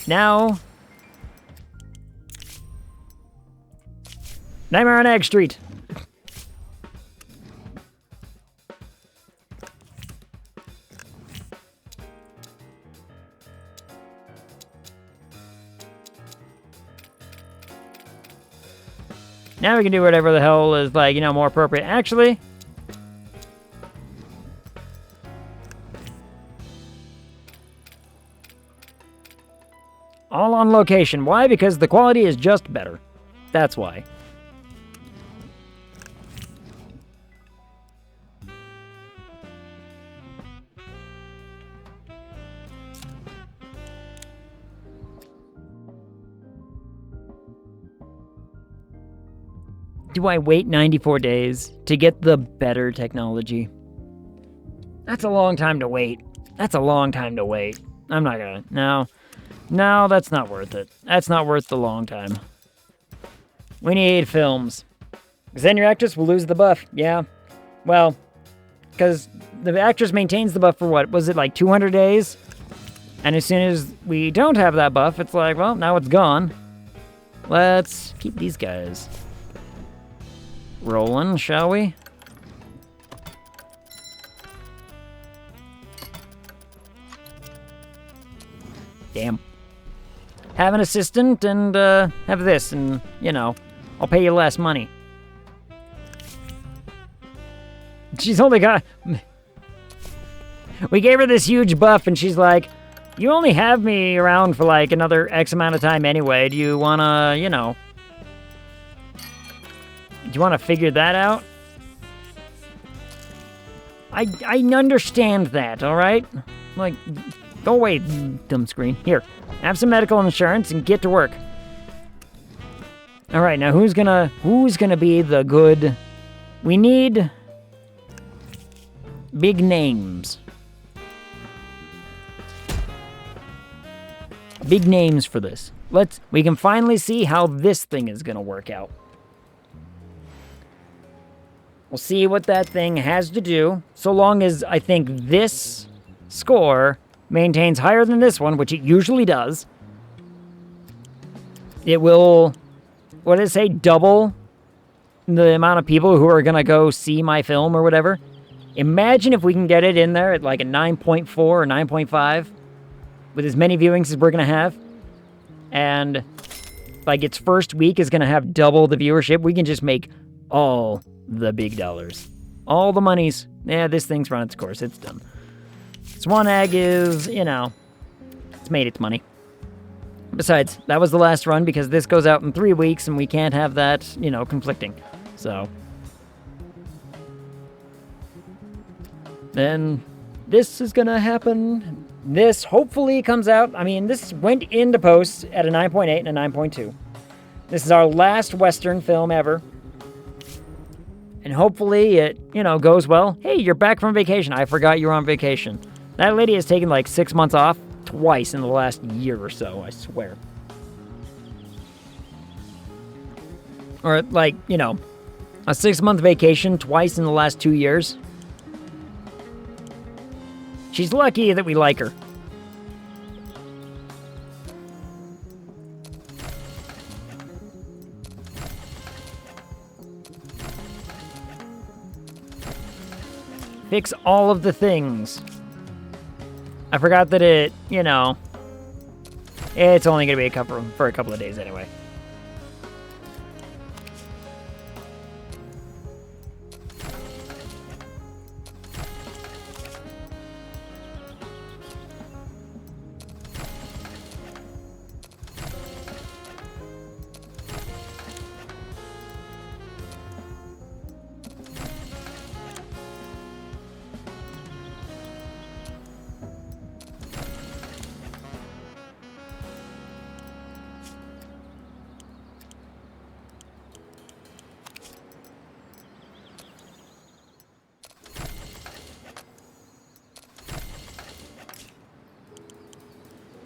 Now, Nightmare on Egg Street. Now we can do whatever the hell is, more appropriate. Actually, all on location. Why? Because the quality is just better. That's why. Do I wait 94 days to get the better technology? That's a long time to wait. I'm not gonna. No, that's not worth it. That's not worth the long time. We need films. Because then your actress will lose the buff. Yeah. Well, because the actress maintains the buff for what? Was it 200 days? And as soon as we don't have that buff, it's well, now it's gone. Let's keep these guys rolling, shall we? Damn. Have an assistant and have this, and, you know, I'll pay you less money. She's only got... We gave her this huge buff, and she's like, you only have me around for, like, another X amount of time anyway. Do you wanna, you know... Do you wanna figure that out? I understand that, alright? Like, go away, dumb screen. Here, have some medical insurance and get to work. Alright, now who's gonna be the good... We need... big names. Big names for this. We can finally see how this thing is gonna work out. We'll see what that thing has to do, so long as I think this score maintains higher than this one, which it usually does. It will, what did it say, double the amount of people who are gonna go see my film or whatever. Imagine if we can get it in there at like a 9.4 or 9.5 with as many viewings as we're gonna have. And like its first week is gonna have double the viewership. We can just make all the big dollars. All the monies. Yeah, this thing's run its course. It's done. Swan Egg is, you know, it's made its money. Besides, that was the last run because this goes out in 3 weeks and we can't have that, you know, conflicting. So... then this is gonna happen. This hopefully comes out. I mean, this went into post at a 9.8 and a 9.2. This is our last Western film ever. And hopefully it, you know, goes well. Hey, you're back from vacation. I forgot you were on vacation. That lady has taken like 6 months off twice in the last year or so, I swear. Or like, you know, a 6-month vacation twice in the last 2 years. She's lucky that we like her. Fix all of the things. I forgot that it, you know, it's only going to be for a couple of days anyway.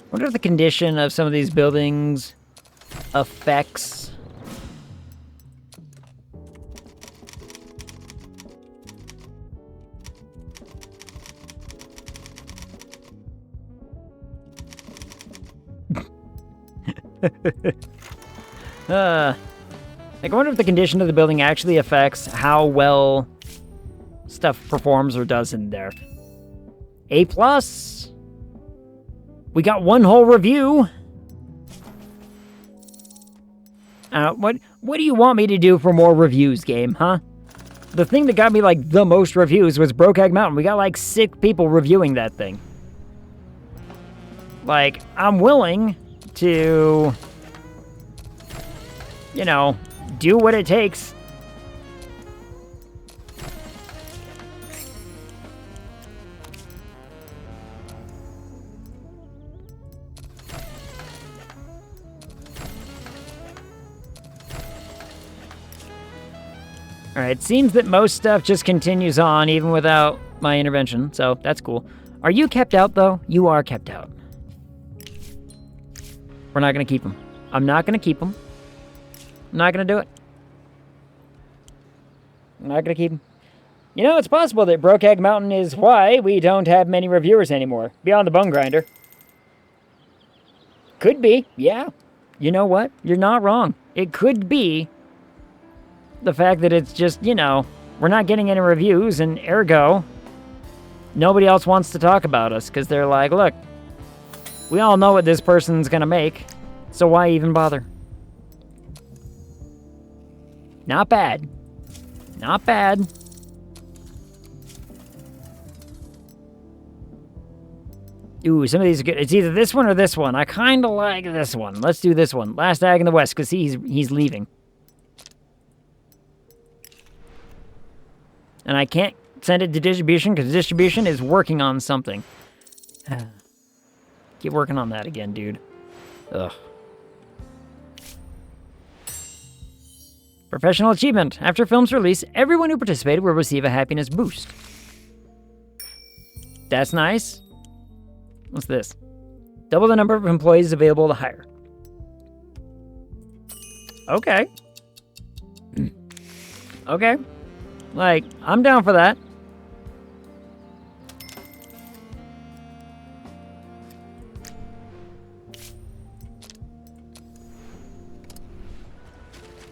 I wonder if the condition of some of these buildings affects... Like, I wonder if the condition of the building actually affects how well stuff performs or does in there. A+. We got one whole review. What do you want me to do for more reviews, game, huh? The thing that got me, like, the most reviews was Brokeback Mountain. We got, like, 6 people reviewing that thing. Like, I'm willing to, you know, do what it takes. Alright, it seems that most stuff just continues on even without my intervention, so that's cool. Are you kept out, though? You are kept out. We're not going to keep him. I'm not going to keep him. I'm not going to do it. I'm not going to keep him. You know, it's possible that Brokeback Mountain is why we don't have many reviewers anymore, beyond the Bone Grinder. Could be, yeah. You know what? You're not wrong. It could be the fact that it's just, you know, we're not getting any reviews, and ergo, nobody else wants to talk about us, because they're like, look, We all know what this person's gonna make, so why even bother? Not bad. Not bad. Ooh, some of these are good. It's either this one or this one. I kind of like this one. Let's do this one. Last Ag in the West, because he's leaving. And I can't send it to distribution, because distribution is working on something. Keep working on that again, dude. Ugh. Professional achievement. After film's release, everyone who participated will receive a happiness boost. That's nice. What's this? Double the number of employees available to hire. Okay. Okay. Like, I'm down for that.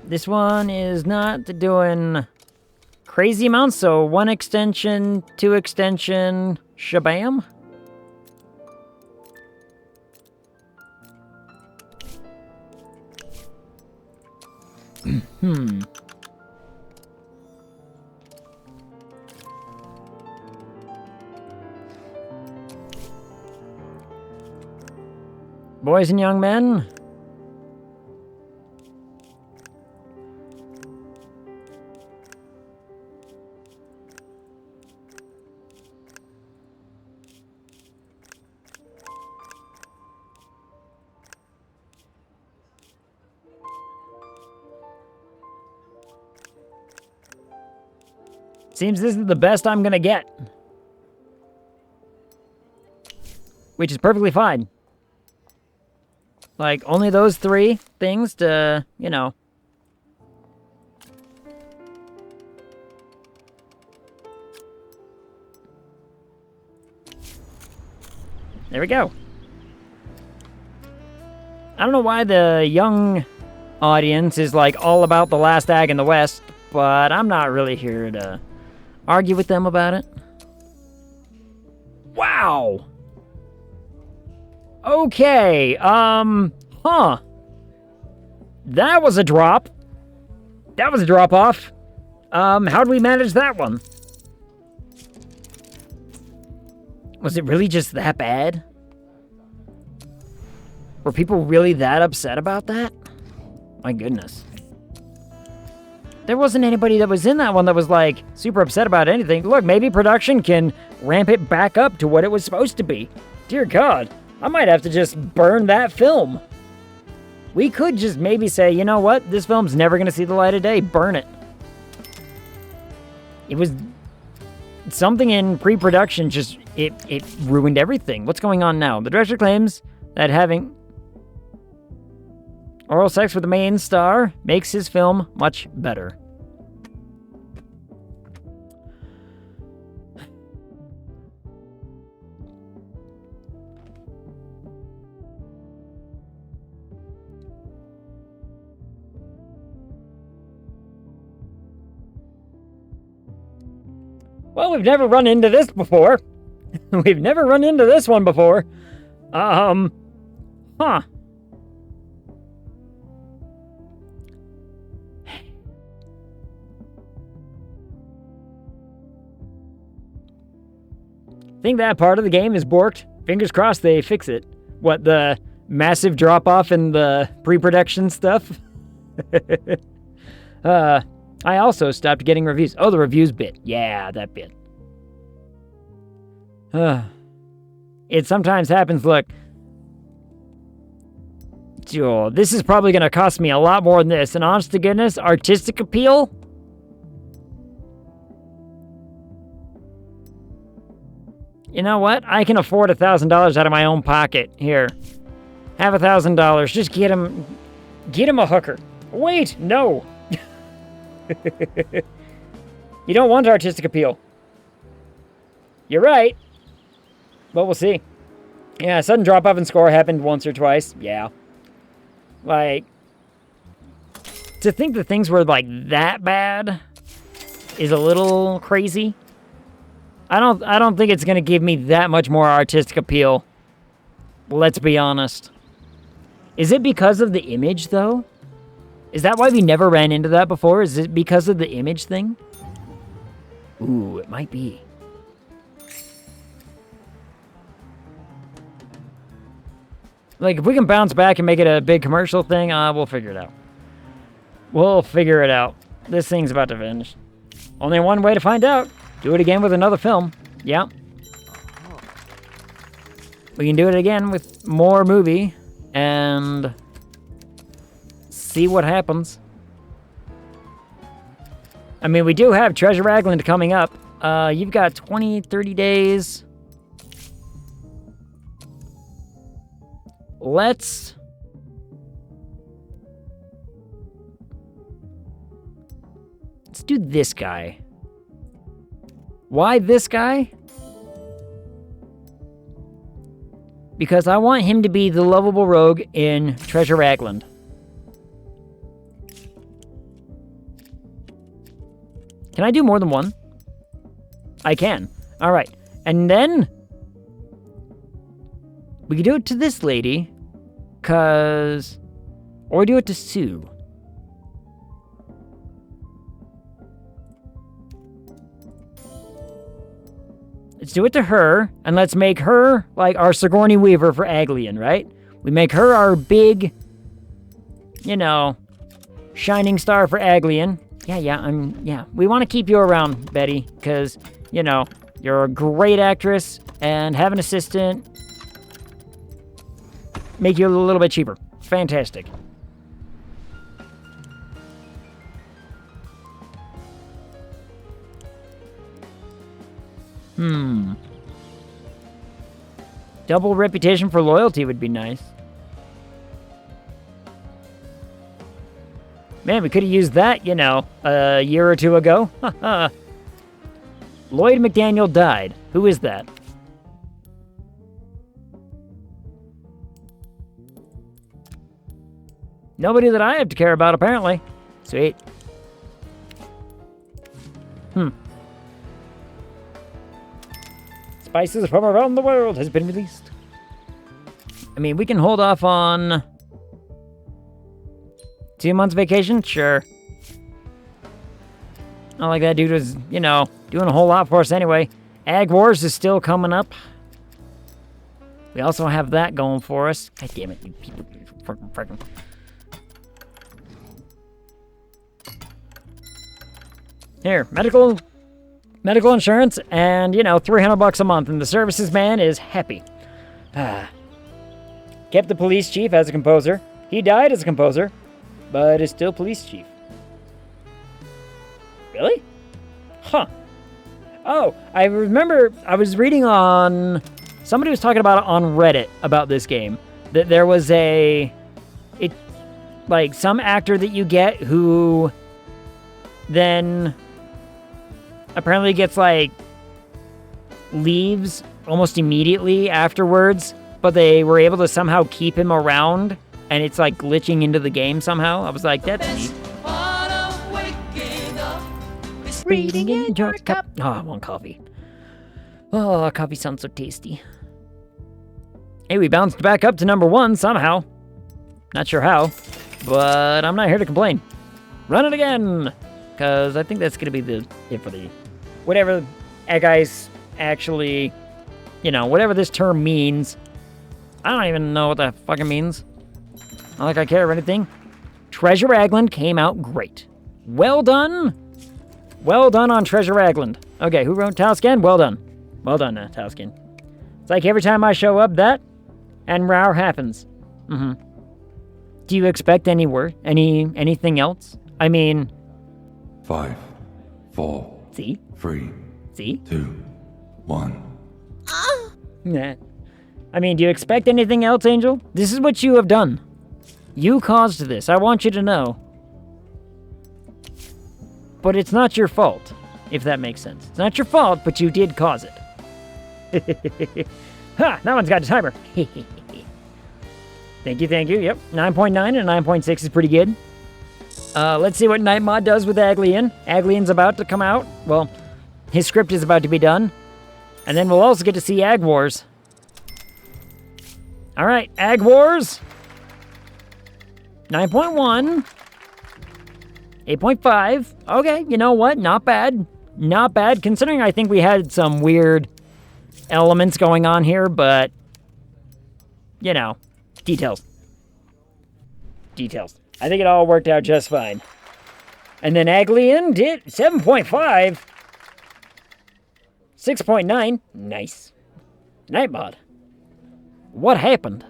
This one is not doing crazy amounts, so 1 extension, 2 extension, shabam. Boys and young men. Seems this is the best I'm gonna get. Which is perfectly fine. Like, only those 3 things to, you know. There we go. I don't know why the young audience is, like, all about the last Ag in the West, but I'm not really here to argue with them about it. Wow! Okay, huh. That was a drop. That was a drop-off. How do we manage that one? Was it really just that bad? Were people really that upset about that? My goodness. There wasn't anybody that was in that one that was, like, super upset about anything. Look, maybe production can ramp it back up to what it was supposed to be. Dear God. I might have to just burn that film. We could just maybe say, you know what? This film's never going to see the light of day. Burn it. It was... Something in pre-production just... It ruined everything. What's going on now? The director claims that having oral sex with the main star makes his film much better. Well, we've never run into this before. We've never run into this one before. Huh. Think that part of the game is borked. Fingers crossed they fix it. What, the massive drop-off in the pre-production stuff? I also stopped getting reviews. Oh, the reviews bit. Yeah, that bit. It sometimes happens. Look. Oh, this is probably going to cost me a lot more than this. And honest to goodness, artistic appeal? You know what? I can afford $1,000 out of my own pocket. Here. Have $1,000. Just get him a hooker. Wait, no. You don't want artistic appeal. You're right. But we'll see. Yeah, sudden drop-off in score happened once or twice. Yeah. Like, to think that things were, like, that bad is a little crazy. I don't think it's going to give me that much more artistic appeal Let's be honest. Is it because of the image, though? Is that why we never ran into that before? Is it because of the image thing? Ooh, it might be. Like, if we can bounce back and make it a big commercial thing, we'll figure it out. We'll figure it out. This thing's about to finish. Only one way to find out. Do it again with another film. Yeah. We can do it again with more movie and see what happens. I mean, we do have Treasure Island coming up. You've got 20, 30 days. Let's do this guy. Why this guy? Because I want him to be the lovable rogue in Treasure Island. Can I do more than one? I can. All right. And then we can do it to this lady, or do it to Sue. Let's do it to her, and let's make her like our Sigourney Weaver for Aglian, right? We make her our big, shining star for Aglian. Yeah. We want to keep you around, Betty, because, you're a great actress, and have an assistant make you a little bit cheaper. Fantastic. Double reputation for loyalty would be nice. Man, we could have used that, a year or two ago. Lloyd McDaniel died. Who is that? Nobody that I have to care about, apparently. Sweet. Spices from around the world has been released. I mean, we can hold off on 2 months vacation? Sure. Not like that dude was, doing a whole lot for us anyway. Ag Wars is still coming up. We also have that going for us. God damn it, you people. Frickin'. Here, medical insurance, and, $300 a month, and the services man is happy. Kept the police chief as a composer. He died as a composer, but is still police chief. Really? Huh. Oh, I remember I was reading on... Somebody was talking about it on Reddit about this game. That there was some actor that you get who then apparently gets, leaves almost immediately afterwards, but they were able to somehow keep him around, and it's, glitching into the game somehow. I was like, that's neat. Reading in your cup. Oh, I want coffee. Oh, coffee sounds so tasty. Hey, we bounced back up to number 1 somehow. Not sure how, but I'm not here to complain. Run it again! Because I think that's going to be it for the... Whatever guys actually... whatever this term means. I don't even know what that fucking means. Not like I care or anything. Treasure Island came out great. Well done! Well done on Treasure Island. Okay, who wrote Tauskin? Well done. Well done, Tauskin. It's like every time I show up, that and row happens. Do you expect anything else? I mean... 5, 4, See? 3, See? 2, 1. Nah. I mean, do you expect anything else, Angel? This is what you have done. You caused this. I want you to know. But it's not your fault, if that makes sense. It's not your fault, but you did cause it. Ha! That one's got a timer. Thank you. Yep. 9.9 and 9.6 is pretty good. Let's see what Night Mod does with Aglian. Aglian's about to come out. Well, his script is about to be done. And then we'll also get to see Ag Wars. All right, Ag Wars. 9.1. 8.5. Okay, you know what? Not bad. Not bad, considering I think we had some weird elements going on here, but, you know, details. Details. I think it all worked out just fine. And then Aglian did 7.5. 6.9. Nice. Nightbot. What happened?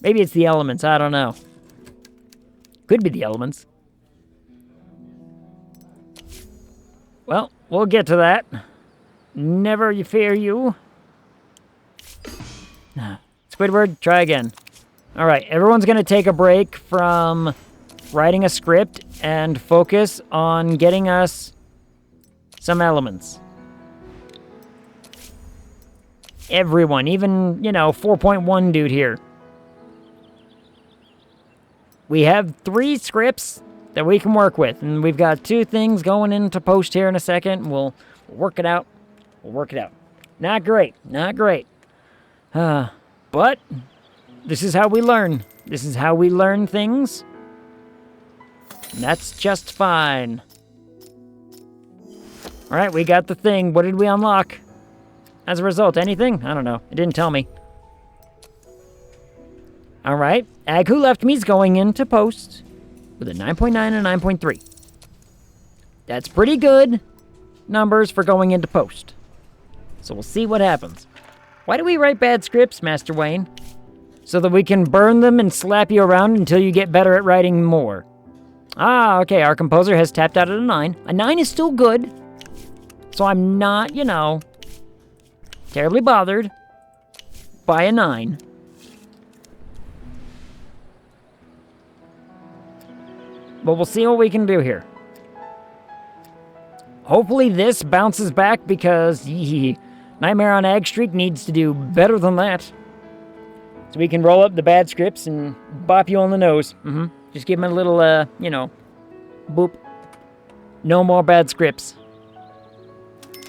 Maybe it's the elements, I don't know. Could be the elements. Well, we'll get to that. Never you fear you. Squidward, try again. Alright, everyone's gonna take a break from writing a script and focus on getting us some elements. Everyone, even, 4.1 dude here. We have 3 scripts that we can work with, and we've got 2 things going into post here in a second. We'll work it out. We'll work it out. Not great. Not great. But this is how we learn. This is how we learn things. And that's just fine. All right, we got the thing. What did we unlock? As a result, anything? I don't know. It didn't tell me. All right, Ag Who Left Me's going into post with a 9.9 and a 9.3. That's pretty good numbers for going into post. So we'll see what happens. Why do we write bad scripts, Master Wayne? So that we can burn them and slap you around until you get better at writing more. Ah, okay, our composer has tapped out at a 9. A 9 is still good. So I'm not, terribly bothered by a 9. But we'll see what we can do here. Hopefully this bounces back because Nightmare on Egg Streak needs to do better than that. So we can roll up the bad scripts and bop you on the nose. Just give him a little, boop. No more bad scripts.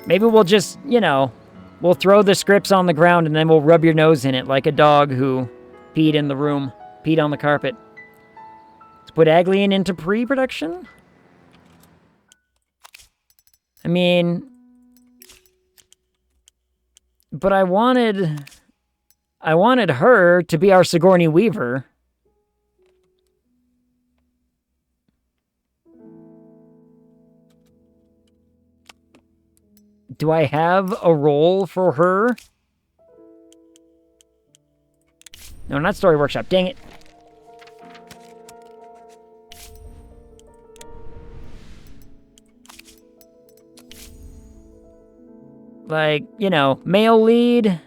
Maybe we'll just, we'll throw the scripts on the ground and then we'll rub your nose in it like a dog who peed in the room, peed on the carpet. Let's put Aglian into pre-production. I mean, but I wanted her to be our Sigourney Weaver. Do I have a role for her? No, not Story Workshop. Dang it. Like, male lead,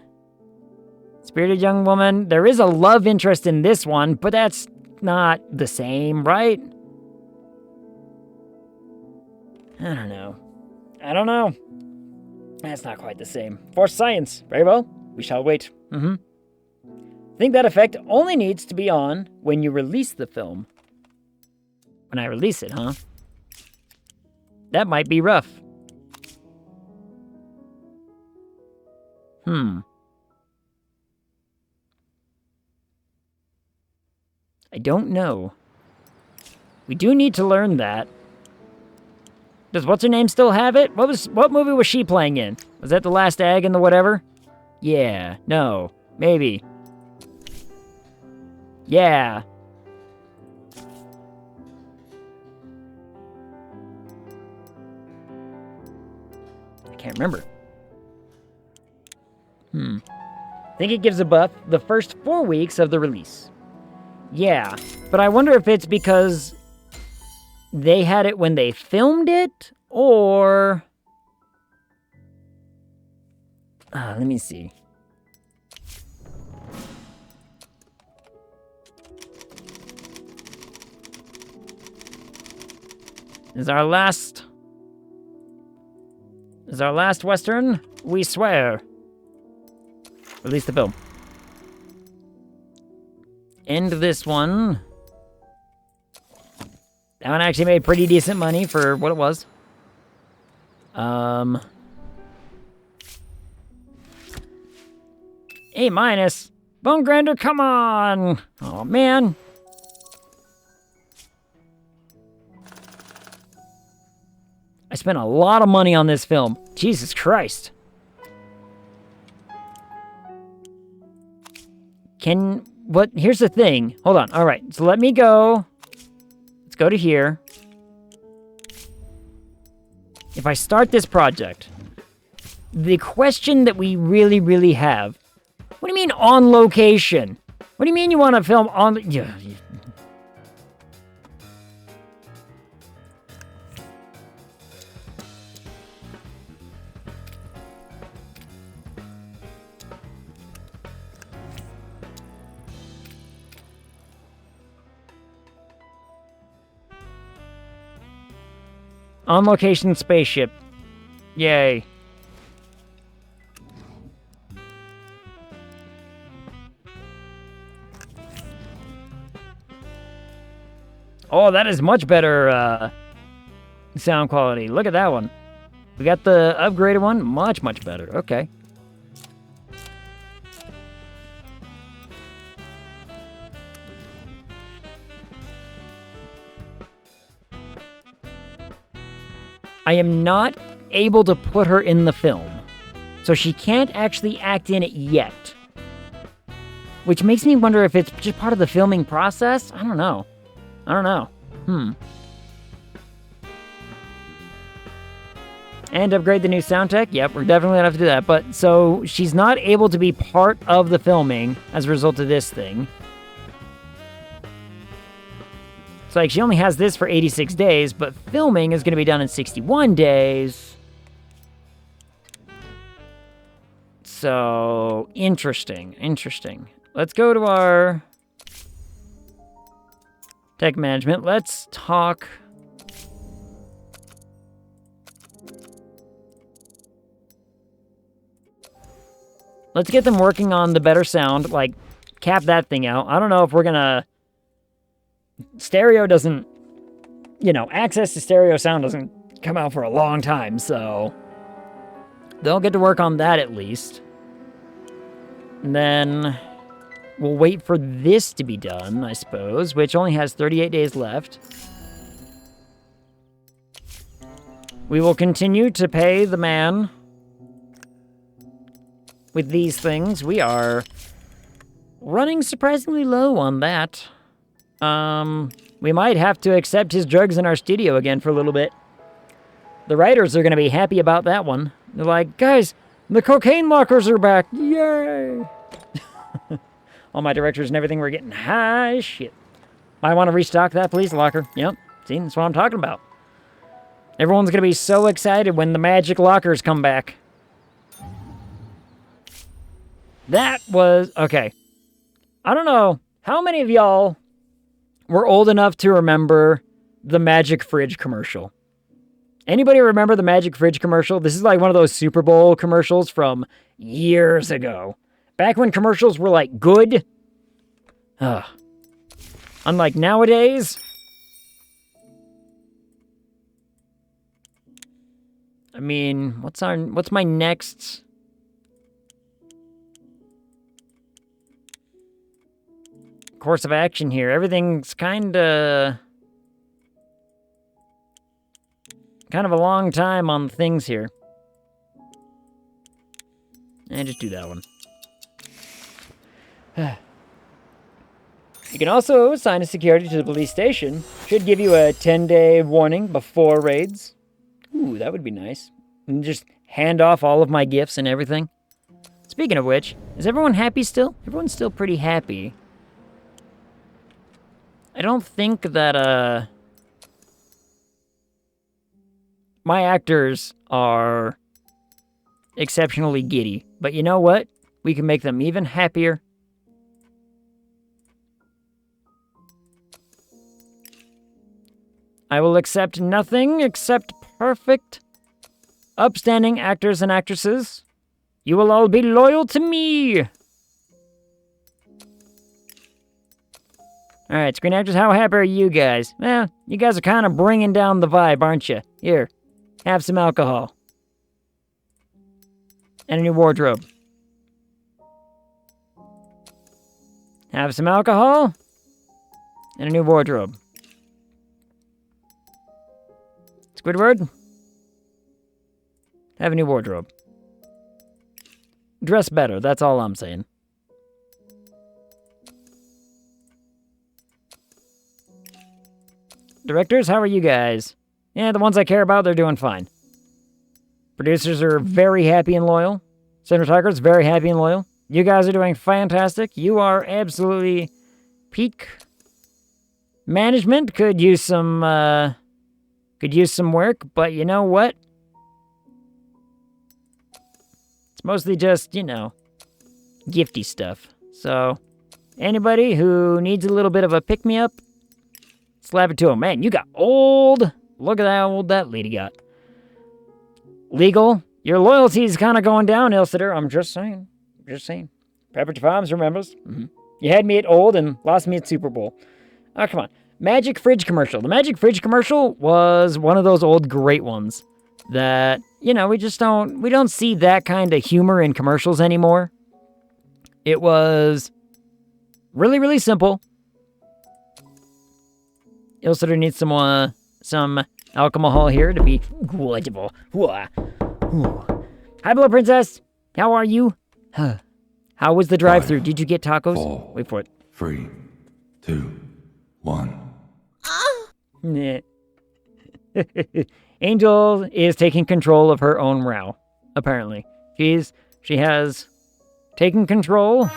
spirited young woman. There is a love interest in this one, but that's not the same, right? I don't know. That's not quite the same. For science. Very well. We shall wait. I think that effect only needs to be on when you release the film. When I release it, huh? That might be rough. I don't know. We do need to learn that. Does what's-her-name still have it? What movie was she playing in? Was that The Last Egg and the whatever? Yeah. No. Maybe. Yeah. I can't remember. I think it gives a buff the first 4 weeks of the release. Yeah, but I wonder if it's because they had it when they filmed it, or... let me see. This is our last Western, we swear. Release the film. End this one. That one actually made pretty decent money for what it was. A minus. Bone grinder, come on. Oh, man. I spent a lot of money on this film. Jesus Christ. Here's the thing. Hold on. All right, so let me go. Let's go to here. If I start this project, the question that we really, really have, what do you mean on location? What do you mean you want to film on... Yeah. On location spaceship. Yay. Oh, that is much better sound quality. Look at that one. We got the upgraded one. Much, much better. Okay. I am not able to put her in the film, so she can't actually act in it yet. Which makes me wonder if it's just part of the filming process? I don't know. And upgrade the new sound tech? Yep, we're definitely gonna have to do that. But, so, she's not able to be part of the filming as a result of this thing. It's like she only has this for 86 days, but filming is going to be done in 61 days. So, interesting. Let's go to our tech management. Let's talk. Let's get them working on the better sound, like cap that thing out. I don't know if we're going to... Stereo doesn't, access to stereo sound doesn't come out for a long time, so they'll get to work on that at least. And then we'll wait for this to be done, I suppose, which only has 38 days left. We will continue to pay the man with these things. We are running surprisingly low on that. We might have to accept his drugs in our studio again for a little bit. The writers are going to be happy about that one. They're like, guys, the cocaine lockers are back. Yay! All my directors and everything were getting high as shit. Might want to restock that police locker. Yep. See, that's what I'm talking about. Everyone's going to be so excited when the magic lockers come back. That was... Okay. I don't know. How many of y'all... We're old enough to remember the Magic Fridge commercial. Anybody remember the Magic Fridge commercial? This is like one of those Super Bowl commercials from years ago. Back when commercials were like good. Unlike nowadays. I mean, what's my next... course of action here? Everything's kind of a long time on things here. And just do that one. You can also assign a security to the police station. Should give you a 10-day warning before raids. Ooh, that would be nice. And just hand off all of my gifts and everything. Speaking of which, is everyone happy still? Everyone's still pretty happy. I don't think that, my actors are exceptionally giddy. But you know what? We can make them even happier. I will accept nothing except perfect, upstanding actors and actresses. You will all be loyal to me! Alright, screen actors, how happy are you guys? Well, you guys are kind of bringing down the vibe, aren't you? Here, have some alcohol. And a new wardrobe. Have some alcohol. And a new wardrobe. Squidward. Have a new wardrobe. Dress better, that's all I'm saying. Directors, how are you guys? Yeah, the ones I care about, they're doing fine. Producers are very happy and loyal. Cinematographer's very happy and loyal. You guys are doing fantastic. You are absolutely peak. Management could use some work, but you know what? It's mostly just, gifty stuff. So, anybody who needs a little bit of a pick-me-up, slap it to him. Man, you got old. Look at how old that lady got. Legal, your loyalty's kind of going down, Ilsitter. I'm just saying. Pepper Farms remembers. Mm-hmm. You had me at old and lost me at Super Bowl. Oh, come on. Magic Fridge commercial. The Magic Fridge commercial was one of those old great ones that, we don't see that kind of humor in commercials anymore. It was really, really simple. Ilsitter needs some alcohol here to be good. Hi, Blood Princess. How are you? How was the drive-thru? Did you get tacos? 4, Wait for it. 3, 2, 1. Angel is taking control of her own row, apparently. She has taken control.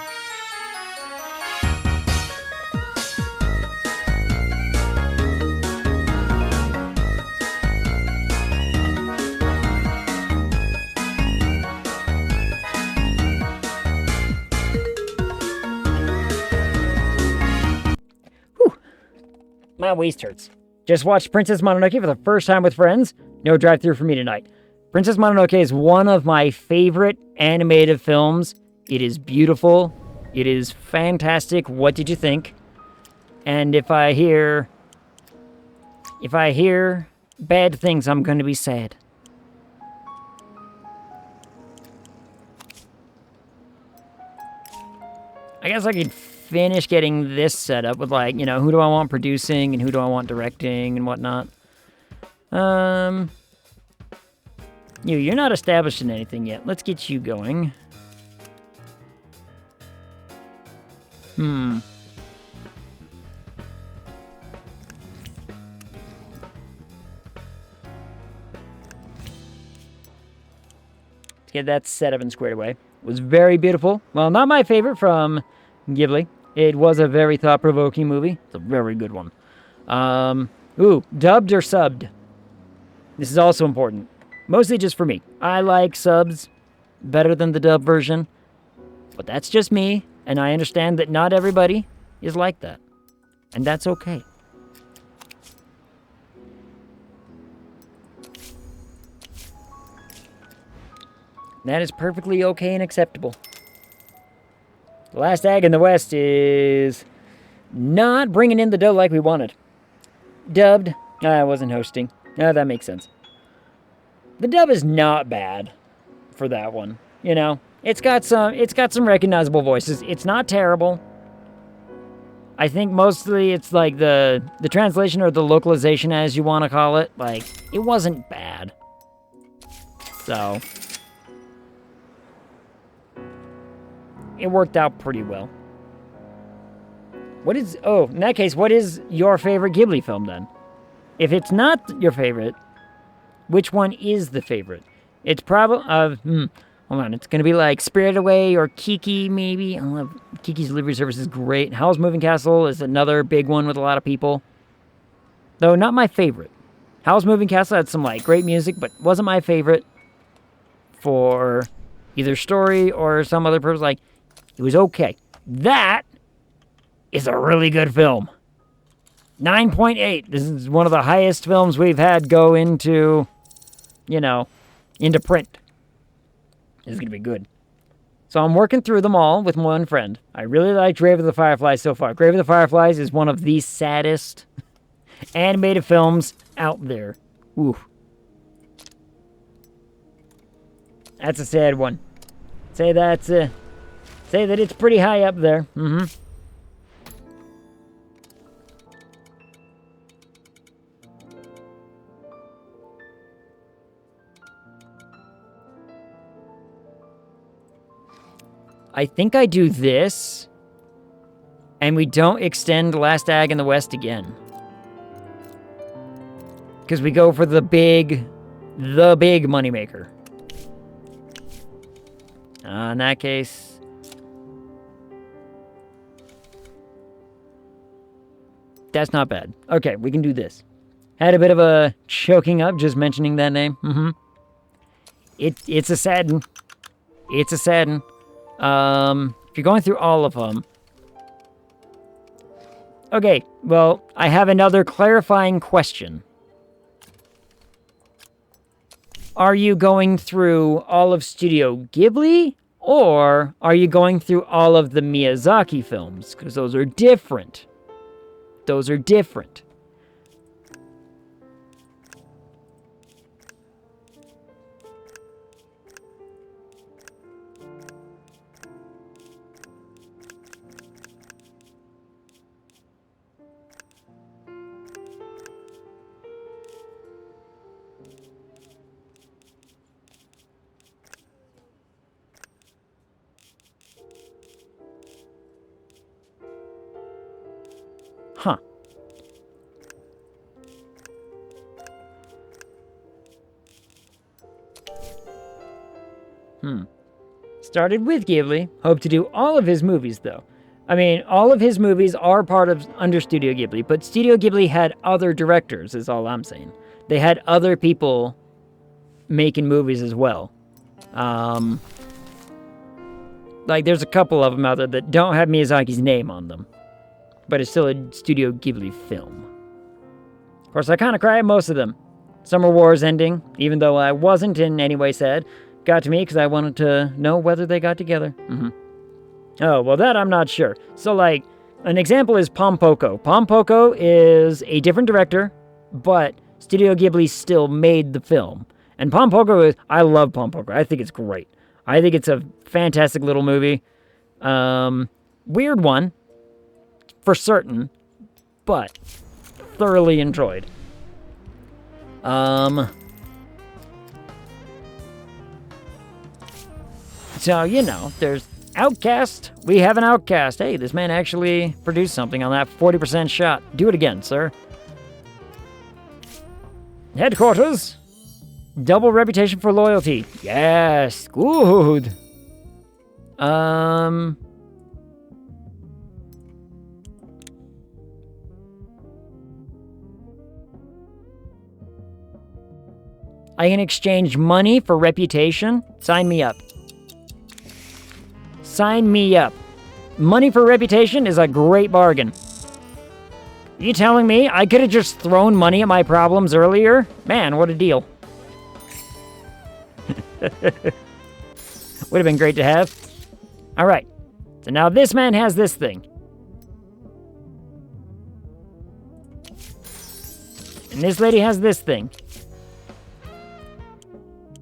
My waist hurts. Just watched Princess Mononoke for the first time with friends. No drive-thru for me tonight. Princess Mononoke is one of my favorite animated films. It is beautiful. It is fantastic. What did you think? And if I hear bad things, I'm going to be sad. I guess I could finish getting this set up with, who do I want producing and who do I want directing and whatnot. You're not established in anything yet. Let's get you going. Let's get that set up and squared away. It was very beautiful. Well, not my favorite from Ghibli. It was a very thought-provoking movie. It's a very good one. Dubbed or subbed? This is also important. Mostly just for me. I like subs better than the dub version. But that's just me, and I understand that not everybody is like that. And that's okay. That is perfectly okay and acceptable. The last AGG in the West is not bringing in the dough like we wanted. Dubbed. I wasn't hosting. That makes sense. The dub is not bad for that one. It's got some recognizable voices. It's not terrible. I think mostly it's like the translation or the localization, as you want to call it. It wasn't bad. So it worked out pretty well. In that case, what is your favorite Ghibli film then? If it's not your favorite, which one is the favorite? It's probably, hold on, it's gonna be like Spirited Away or Kiki, maybe. I love Kiki's Delivery Service is great. Howl's Moving Castle is another big one with a lot of people. Though not my favorite. Howl's Moving Castle had some great music, but wasn't my favorite for either story or some other purpose. It was okay. That is a really good film. 9.8. This is one of the highest films we've had go into, into print. This is going to be good. So I'm working through them all with one friend. I really like Grave of the Fireflies so far. Grave of the Fireflies is one of the saddest animated films out there. Ooh. That's a sad one. Say that it's pretty high up there. I think I do this, and we don't extend Last AGG in the West again. Because we go for the big moneymaker. In that case... That's not bad. Okay, we can do this. Had a bit of a choking up just mentioning that name. It's a sadden. It's a sadden. If you're going through all of them... Okay, well, I have another clarifying question. Are you going through all of Studio Ghibli, or are you going through all of the Miyazaki films? Because those are different. Those are different. Huh. Started with Ghibli. Hope to do all of his movies, though. I mean, all of his movies are part of under Studio Ghibli, but Studio Ghibli had other directors, is all I'm saying. They had other people making movies as well. Like, there's a couple of them out there that don't have Miyazaki's name on them, but it's still a Studio Ghibli film. Of course, I kind of cry at most of them. Summer Wars ending, even though I wasn't in any way sad, got to me because I wanted to know whether they got together. Oh, well, that I'm not sure. So, like, an example is Pom Poko. Pom Poko is a different director, but Studio Ghibli still made the film. And Pom Poko is... I love Pom Poko. I think it's great. I think it's a fantastic little movie. Weird one, for certain, but thoroughly enjoyed. So, you know, there's Outcast. We have an Outcast. Hey, this man actually produced something on that 40% shot. Do it again, sir. Headquarters. Double reputation for loyalty. Yes, good. I can exchange money for reputation. Sign me up. Sign me up. Money for reputation is a great bargain. You telling me I could have just thrown money at my problems earlier? Man, what a deal. Would have been great to have. Alright. So now this man has this thing. And this lady has this thing.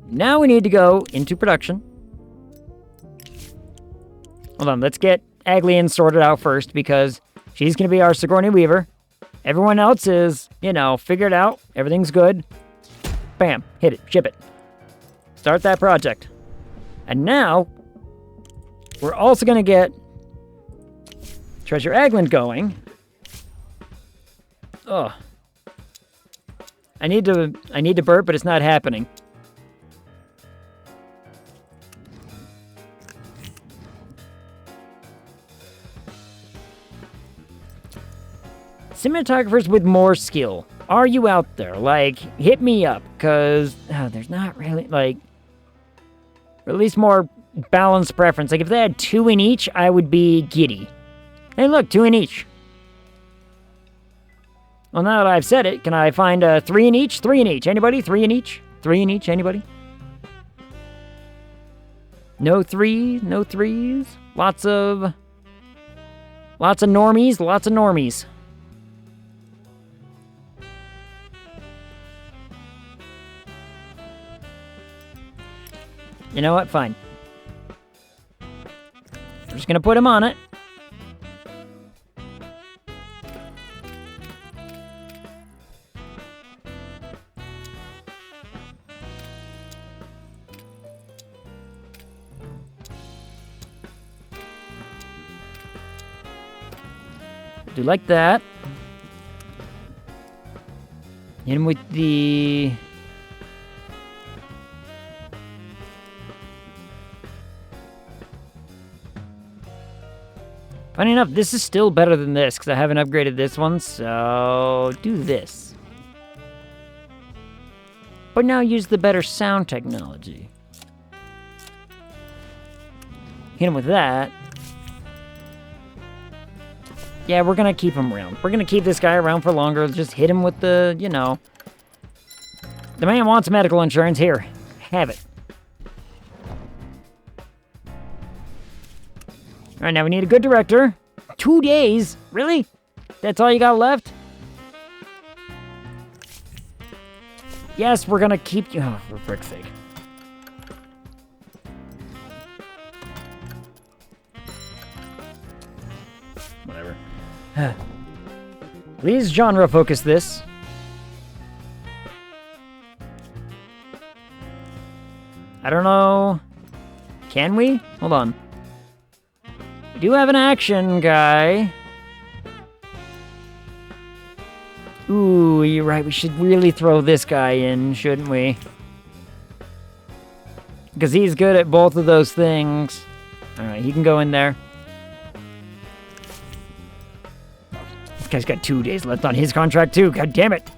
Now we need to go into production. Hold on, let's get Aglian sorted out first because she's going to be our Sigourney Weaver. Everyone else is, you know, figured out. Everything's good. Bam. Hit it. Ship it. Start that project. And now, we're also going to get Treasure Agland going. Ugh. I need to burp, but it's not happening. Cinematographers with more skill. Are you out there? Like, hit me up, because there's not really, like, or at least more balanced preference. Like, if they had 2 in each, I would be giddy. Hey, look, 2 in each. Well, now that I've said it, can I find 3 in each? 3 in each. Anybody? 3 in each? 3 in each. Anybody? No 3s? No 3s? Lots of normies? Lots of normies. You know what? Fine. We're just gonna put him on it. Do like that. In with the... Funny enough, this is still better than this because I haven't upgraded this one, so do this. But now use the better sound technology. Hit him with that. Yeah, we're gonna keep him around. We're gonna keep this guy around for longer. Just hit him with the, you know. The man wants medical insurance. Here, have it. All right, now we need a good director. 2 days? Really? That's all you got left? Yes, we're gonna keep you. Oh, for frick's sake. Whatever. Please genre focus this. I don't know. Can we? Hold on. We do have an action guy. Ooh, you're right. We should really throw this guy in, shouldn't we? Because he's good at both of those things. Alright, he can go in there. This guy's got 2 days left on his contract, too. God damn it.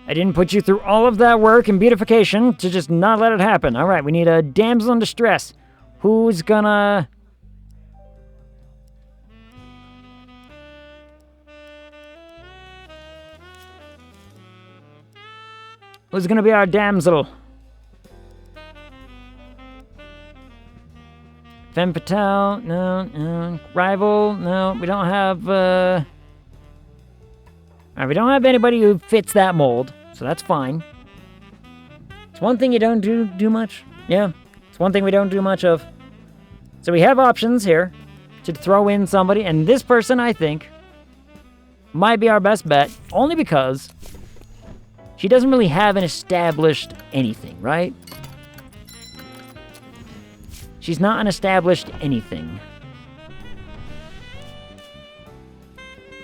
I didn't put you through all of that work and beautification to just not let it happen. Alright, we need a damsel in distress. Who's gonna... Who's gonna be our damsel? Femme Fatale? No, no. Rival? No, we don't have, Alright, we don't have anybody who fits that mold, so that's fine. It's one thing you don't do much. Yeah, it's one thing we don't do much of. So we have options here to throw in somebody, and this person, I think, might be our best bet, only because she doesn't really have an established anything, right? She's not an established anything.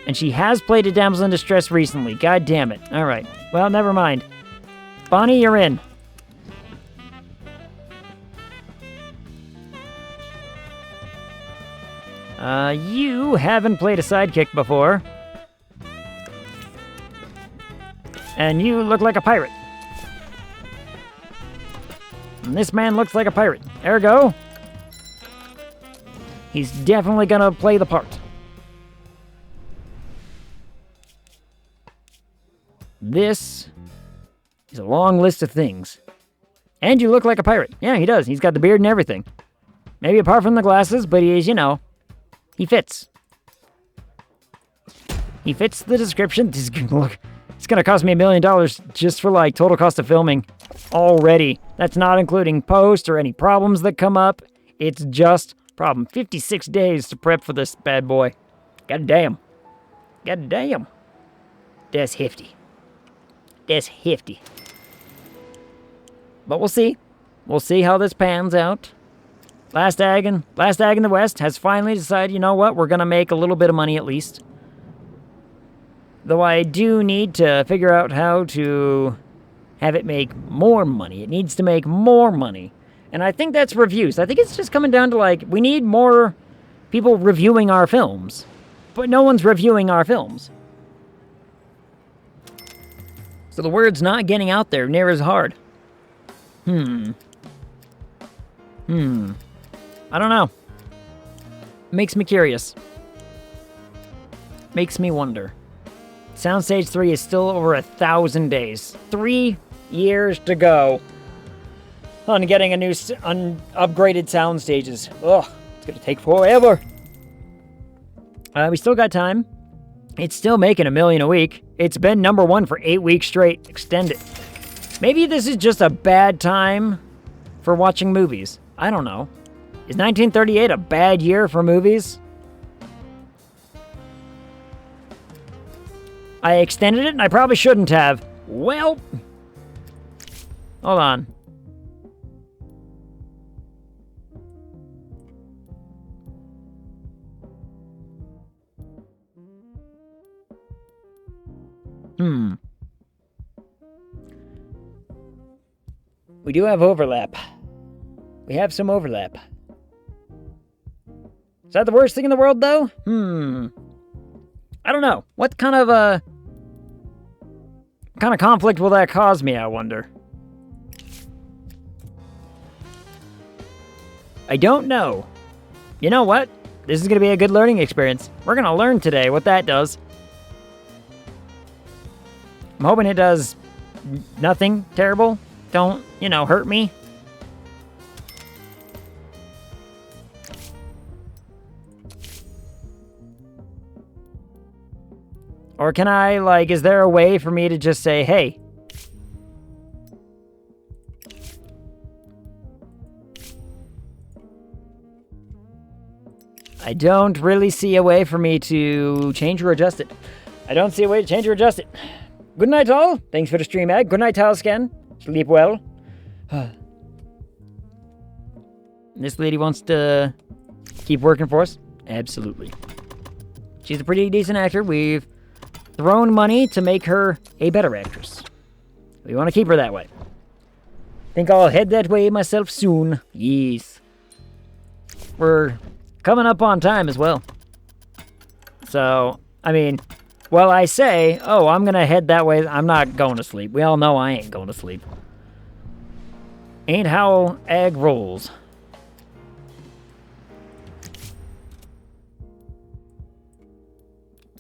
And she has played a damsel in distress recently. God damn it. All right. Well, never mind. Bonnie, you're in. You haven't played a sidekick before. And you look like a pirate. And this man looks like a pirate. Ergo, he's definitely gonna play the part. This is a long list of things. And you look like a pirate. Yeah, he does. He's got the beard and everything. Maybe apart from the glasses, but he's, you know, he fits. He fits the description. Look, it's gonna cost me $1 million just for, like, total cost of filming already. That's not including post or any problems that come up. It's just problem. 56 days to prep for this bad boy. God damn. God damn. That's hefty. That's hefty. But we'll see. We'll see how this pans out. Last Ag in the West has finally decided, you know what, we're gonna make a little bit of money at least. Though I do need to figure out how to have it make more money. It needs to make more money. And I think that's reviews. I think it's just coming down to, like, we need more people reviewing our films. But no one's reviewing our films. So the word's not getting out there near as hard. I don't know. Makes me curious. Makes me wonder. Soundstage 3 is still over 1,000 days. 3 years to go on getting a new upgraded sound stages. Ugh, it's gonna take forever. We still got time. It's still making $1 million a week. It's been #1 for 8 weeks straight. Extend it. Maybe this is just a bad time for watching movies. I don't know. Is 1938 a bad year for movies? I extended it and I probably shouldn't have. Well, hold on. We do have overlap. We have some overlap. Is that the worst thing in the world, though? I don't know. What kind of conflict will that cause me, I wonder? I don't know. You know what? This is going to be a good learning experience. We're going to learn today what that does. I'm hoping it does nothing terrible. Don't, hurt me. Or can I, is there a way for me to just say, hey? I don't really see a way for me to change or adjust it. I don't see a way to change or adjust it. Good night, all. Thanks for the stream, Egg. Good night, Talscan. Sleep well. This lady wants to keep working for us? Absolutely. She's a pretty decent actor. We've thrown money to make her a better actress. We want to keep her that way. Think I'll head that way myself soon. Yes. We're coming up on time as well. So, I say, I'm going to head that way. I'm not going to sleep. We all know I ain't going to sleep. Ain't how AGG rolls.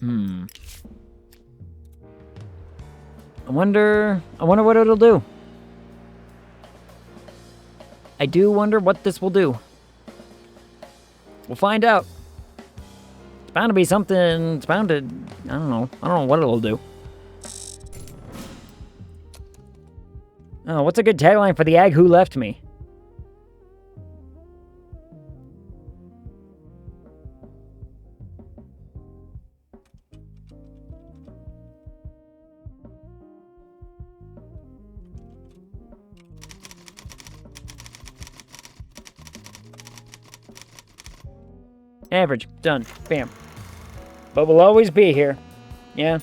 I wonder what it'll do. I do wonder what this will do. We'll find out. It's bound to be something. It's bound to. I don't know what it'll do. Oh, what's a good tagline for the AGG who left me? Average. Done. Bam. But we'll always be here. Yeah.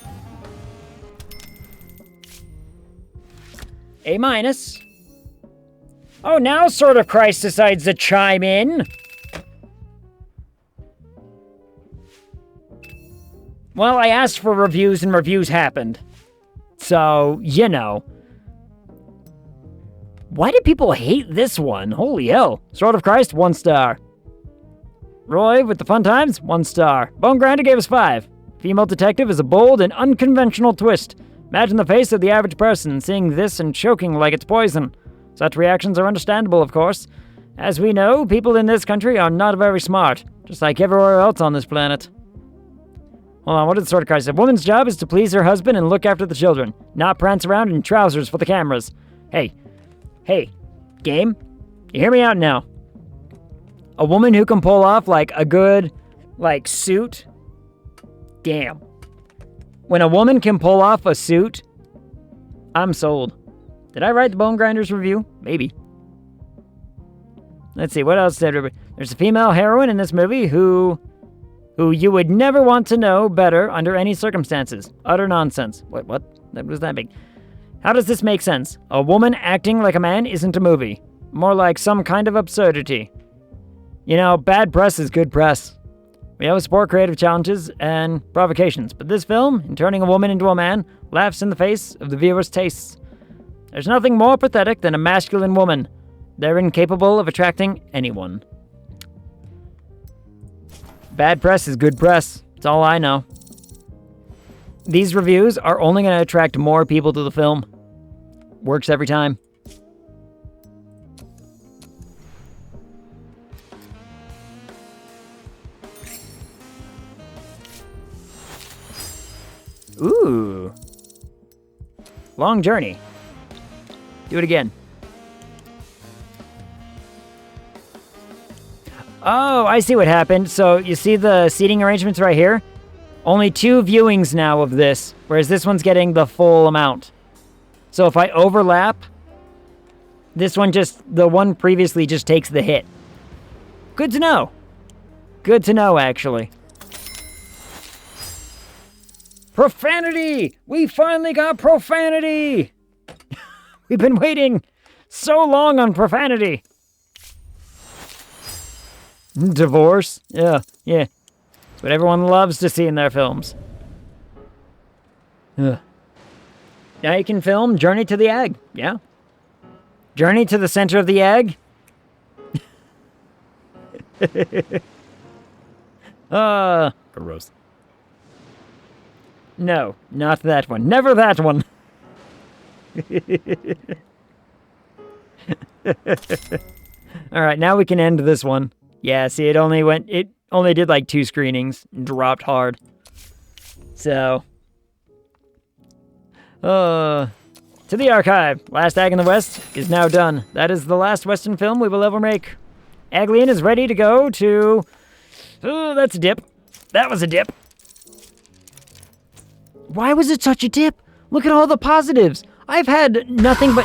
A minus. Oh, now Sword of Christ decides to chime in. Well, I asked for reviews and reviews happened. So, Why do people hate this one? Holy hell. Sword of Christ, 1 star. Roy, with the fun times, 1 star. Bone Grinder gave us 5. Female detective is a bold and unconventional twist. Imagine the face of the average person seeing this and choking like it's poison. Such reactions are understandable, of course. As we know, people in this country are not very smart, just like everywhere else on this planet. Hold on, what did the Sword of Christ say? A woman's job is to please her husband and look after the children, not prance around in trousers for the cameras. Hey, game, you hear me out now. A woman who can pull off, a good, suit. Damn. When a woman can pull off a suit, I'm sold. Did I write the Bone Grinders review? Maybe. Let's see, what else did everybody... There's a female heroine in this movie who you would never want to know better under any circumstances. Utter nonsense. What was that big? How does this make sense? A woman acting like a man isn't a movie. More like some kind of absurdity. Bad press is good press. We always support creative challenges and provocations, but this film, in turning a woman into a man, laughs in the face of the viewer's tastes. There's nothing more pathetic than a masculine woman. They're incapable of attracting anyone. Bad press is good press. That's all I know. These reviews are only going to attract more people to the film. Works every time. Ooh. Long journey. Do it again. Oh, I see what happened. So you see the seating arrangements right here? Only 2 viewings now of this, whereas this one's getting the full amount. So if I overlap, this one the one previously just takes the hit. Good to know. Good to know, actually. Profanity! We finally got profanity! We've been waiting so long on profanity. Divorce? Yeah. It's what everyone loves to see in their films. Ugh. Now you can film Journey to the Egg. Yeah. Journey to the center of the egg. Gross. No, not that one. Never that one. All right, now we can end this one. Yeah, see, it only did like 2 screenings and dropped hard. So, to the archive. Last Ag in the West is now done. That is the last Western film we will ever make. Aglian is ready to go to... Oh, that's a dip. That was a dip. Why was it such a dip? Look at all the positives. I've had nothing but...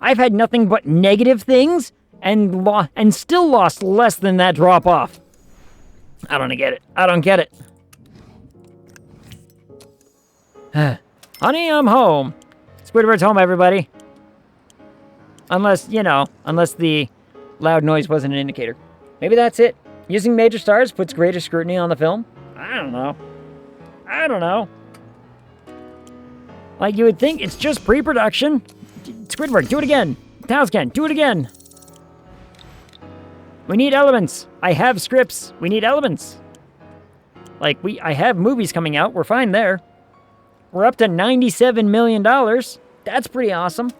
I've had nothing but negative things and still lost less than that drop off. I don't get it. I don't get it. Honey, I'm home. Squidward's home, everybody. Unless the loud noise wasn't an indicator. Maybe that's it. Using major stars puts greater scrutiny on the film. I don't know. Like, you would think it's just pre-production. Squidward, do it again. Towscan, do it again. We need elements. I have scripts. We need elements. Like, I have movies coming out. We're fine there. We're up to $97 million. That's pretty awesome.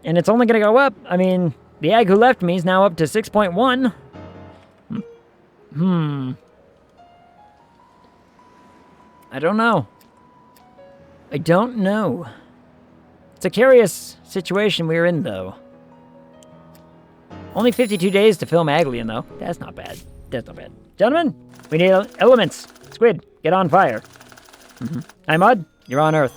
And it's only going to go up. I mean, The Egg Who Left Me is now up to 6.1. I don't know. It's a curious situation we're in, though. Only 52 days to film Aglian, though. That's not bad. Gentlemen, we need elements. Squid, get on fire. Hi, Mud. You're on Earth.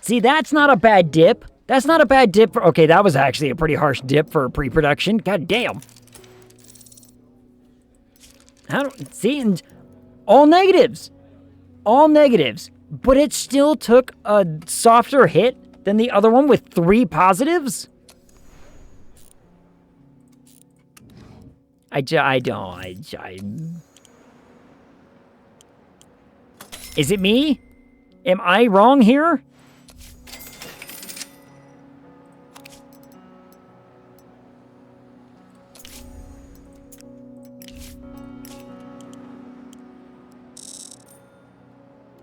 See, that's not a bad dip. Okay, that was actually a pretty harsh dip for pre-production. God damn. And all negatives. But it still took a softer hit than the other one with 3 positives? Is it me? Am I wrong here?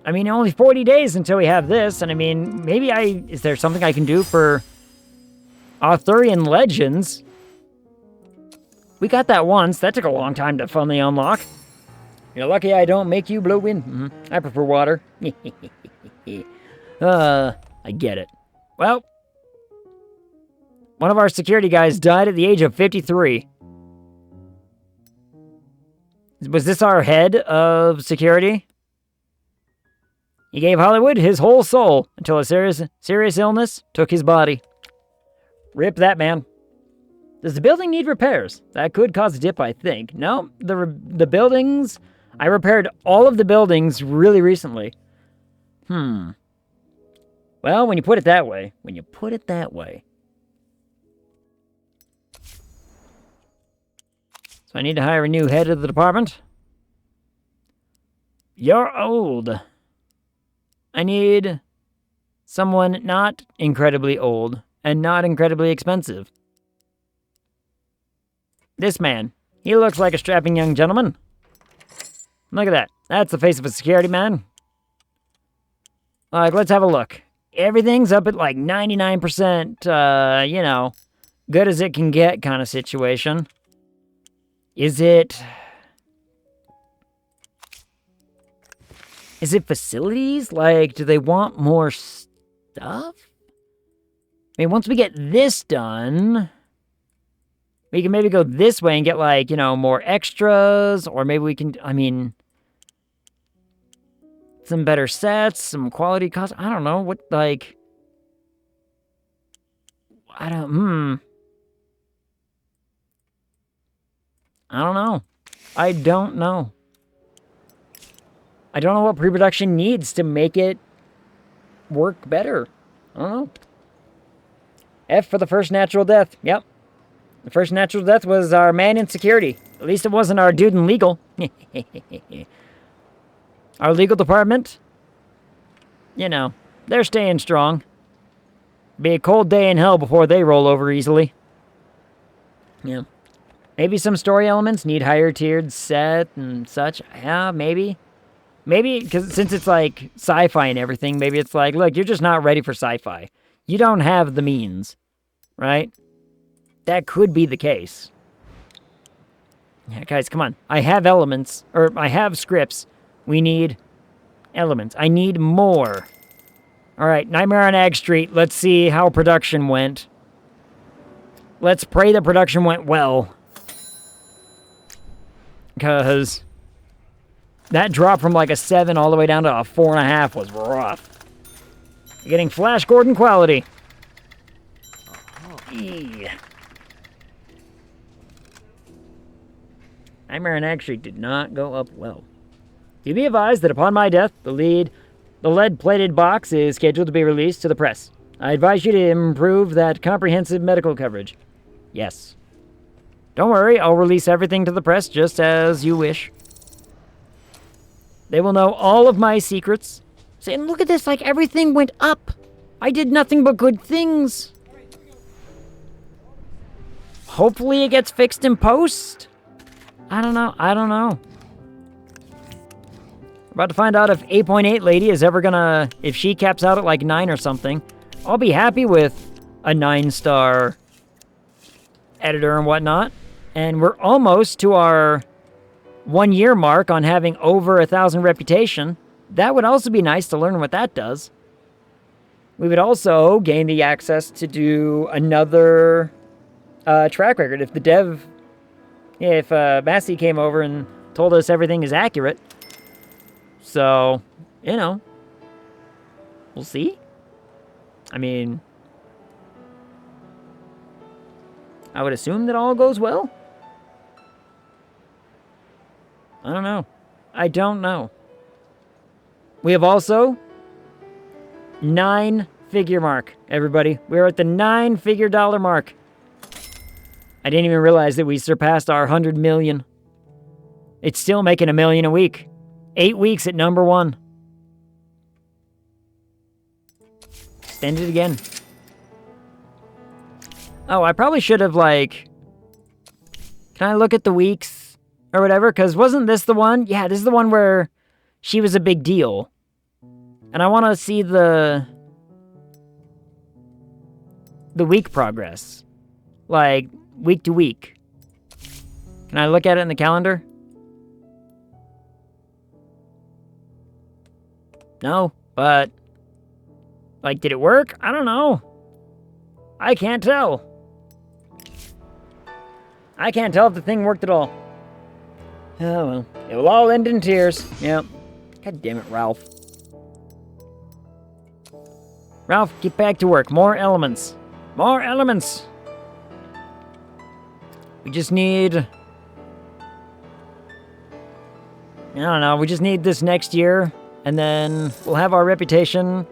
I mean, only 40 days until we have this, and I mean, is there something I can do for Arthurian Legends? We got that once. That took a long time to finally unlock. You're lucky I don't make you blow wind. I prefer water. I get it. Well, one of our security guys died at the age of 53. Was this our head of security? He gave Hollywood his whole soul until a serious illness took his body. Rip that man. Does the building need repairs? That could cause a dip, I think. No, the buildings... I repaired all of the buildings really recently. Well, when you put it that way. So I need to hire a new head of the department. You're old. I need someone not incredibly old and not incredibly expensive. This man. He looks like a strapping young gentleman. Look at that. That's the face of a security man. Let's have a look. Everything's up at like 99%, good as it can get kind of situation. Is it facilities? Like, do they want more stuff? I mean, once we get this done, we can maybe go this way and get, like, more extras, or maybe we can, some better sets, some quality costs. I don't know, I don't know. I don't know. I don't know what pre-production needs to make it work better. I don't know. F for the first natural death. Yep. The first natural death was our man in security. At least it wasn't our dude in legal. Our legal department, you know, they're staying strong. Be a cold day in hell before they roll over easily. Yeah. Maybe some story elements need higher tiered set and such. Yeah, maybe. Maybe, because since it's like sci-fi and everything, maybe it's like, look, you're just not ready for sci-fi. You don't have the means, right? That could be the case. Yeah, guys, come on. I have elements, or I have scripts. We need elements. I need more. All right, Nightmare on Ag Street. Let's see how production went. Let's pray that production went well. Because that drop from like a 7 all the way down to a 4.5 was rough. You're getting Flash Gordon quality. Yeah. Nightmare on Ag Street did not go up well. You be advised that upon my death, the lead-plated box is scheduled to be released to the press. I advise you to improve that comprehensive medical coverage. Yes. Don't worry, I'll release everything to the press just as you wish. They will know all of my secrets. Saying, look at this, like everything went up. I did nothing but good things. Hopefully it gets fixed in post. I don't know. About to find out if 8.8 lady is ever gonna, if she caps out at like 9 or something. I'll be happy with a 9-star editor and whatnot. And we're almost to our 1-year mark on having over 1,000 reputation. That would also be nice to learn what that does. We would also gain the access to do another track record. If the dev, if Massey came over and told us everything is accurate. So, you know, we'll see. I mean, I would assume that all goes well. I don't know. I don't know. We have also 9-figure mark, everybody. We're at the 9-figure dollar mark. I didn't even realize that we surpassed our 100 million. It's still making $1 million a week. 8 weeks at number 1. Extend it again. Oh, I probably should have, like... Can I look at the weeks or whatever? Because wasn't this the one? Yeah, this is the one where she was a big deal. And I want to see the week progress. Like, week to week. Can I look at it in the calendar? No, but... Like, did it work? I don't know. I can't tell. I can't tell if the thing worked at all. Oh, well. It will all end in tears. Yep. God damn it, Ralph. Ralph, get back to work. More elements. More elements. We just need... I don't know. We just need this next year. And then we'll have our reputation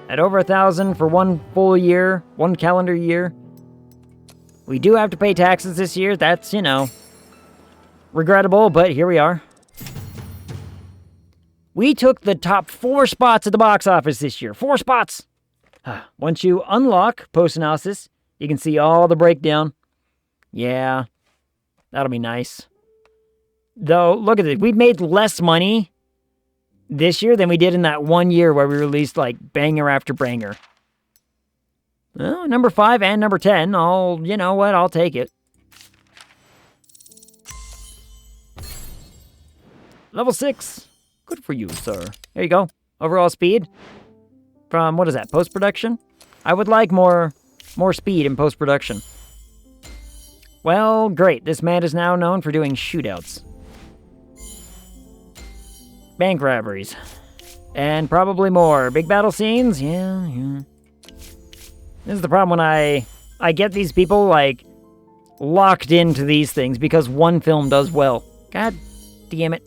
at over 1,000 for 1 full year. 1 calendar year. We do have to pay taxes this year. That's, you know, regrettable, but here we are. We took the top 4 spots at the box office this year. 4 spots! Once you unlock post-analysis, you can see all the breakdown. Yeah, that'll be nice. Though, look at it. We've made less money this year than we did in that 1 year where we released, like, banger after banger. Well, number 5 and number 10, you know what, I'll take it. Level 6. Good for you, sir. There you go. Overall speed. From, what is that, post-production? I would like more speed in post-production. Well, great. This man is now known for doing shootouts. Bank robberies. And probably more. Big battle scenes? Yeah. This is the problem when I get these people, like, locked into these things because one film does well. God damn it.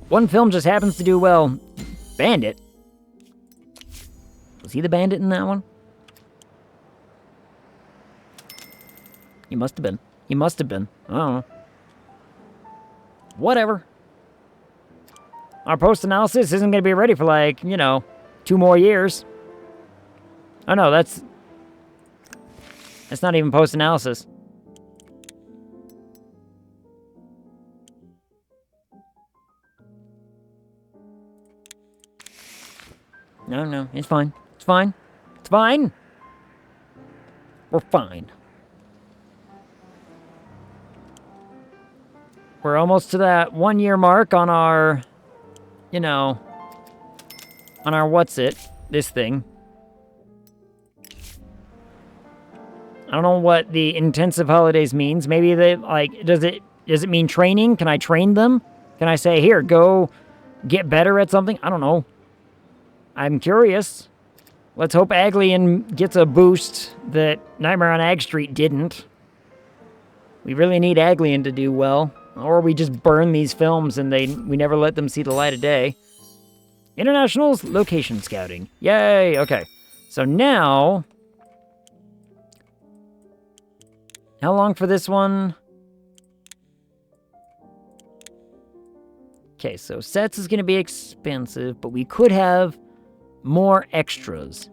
One film just happens to do well. Bandit. Was he the bandit in that one? He must have been. He must have been. I don't know. Whatever. Our post-analysis isn't going to be ready for, like, 2 more years. Oh, no, that's not even post-analysis. No, it's fine. It's fine. It's fine. We're fine. We're almost to that 1-year mark on our, on our this thing. I don't know what the intensive holidays means. Maybe they, does it mean training? Can I train them? Can I say, here, go get better at something? I don't know. I'm curious. Let's hope Aglian gets a boost that Nightmare on Ag Street didn't. We really need Aglian to do well. Or we just burn these films and we never let them see the light of day. Internationals, location scouting. Yay, okay. So now... How long for this one? Okay, so sets is going to be expensive, but we could have more extras.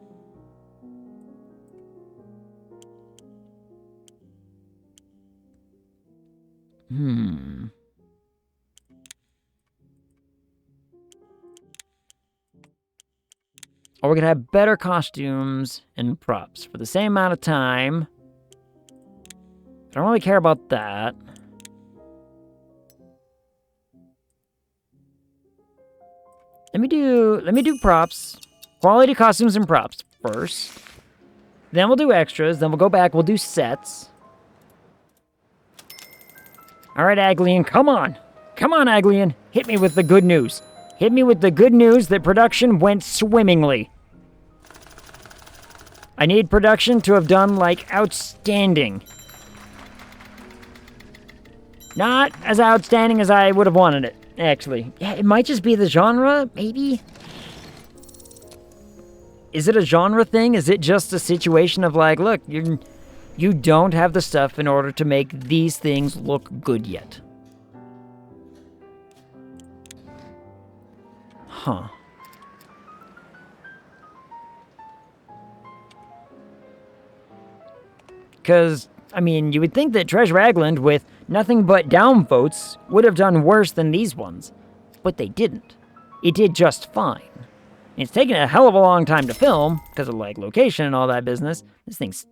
Or we're going to have better costumes and props for the same amount of time. I don't really care about that. Let me do props. Quality costumes and props first. Then we'll do extras. Then we'll go back. We'll do sets. All right, Aglian, come on. Come on, Aglian. Hit me with the good news. Hit me with the good news that production went swimmingly. I need production to have done, outstanding. Not as outstanding as I would have wanted it, actually. Yeah, it might just be the genre, maybe? Is it a genre thing? Is it just a situation of, look, you don't have the stuff in order to make these things look good yet? Huh. Because, you would think that Treasure Agland, with nothing but down votes, would have done worse than these ones. But they didn't. It did just fine. It's taken a hell of a long time to film, because of, location and all that business. This thing's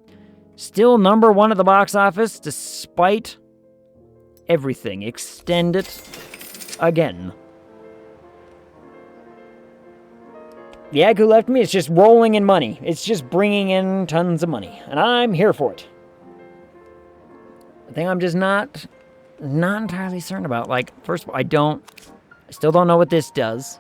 still #1 at the box office, despite everything. Extend it again. The egg who left me is just rolling in money. It's just bringing in tons of money, and I'm here for it. The thing I'm just not entirely certain about. First of all, I still don't know what this does.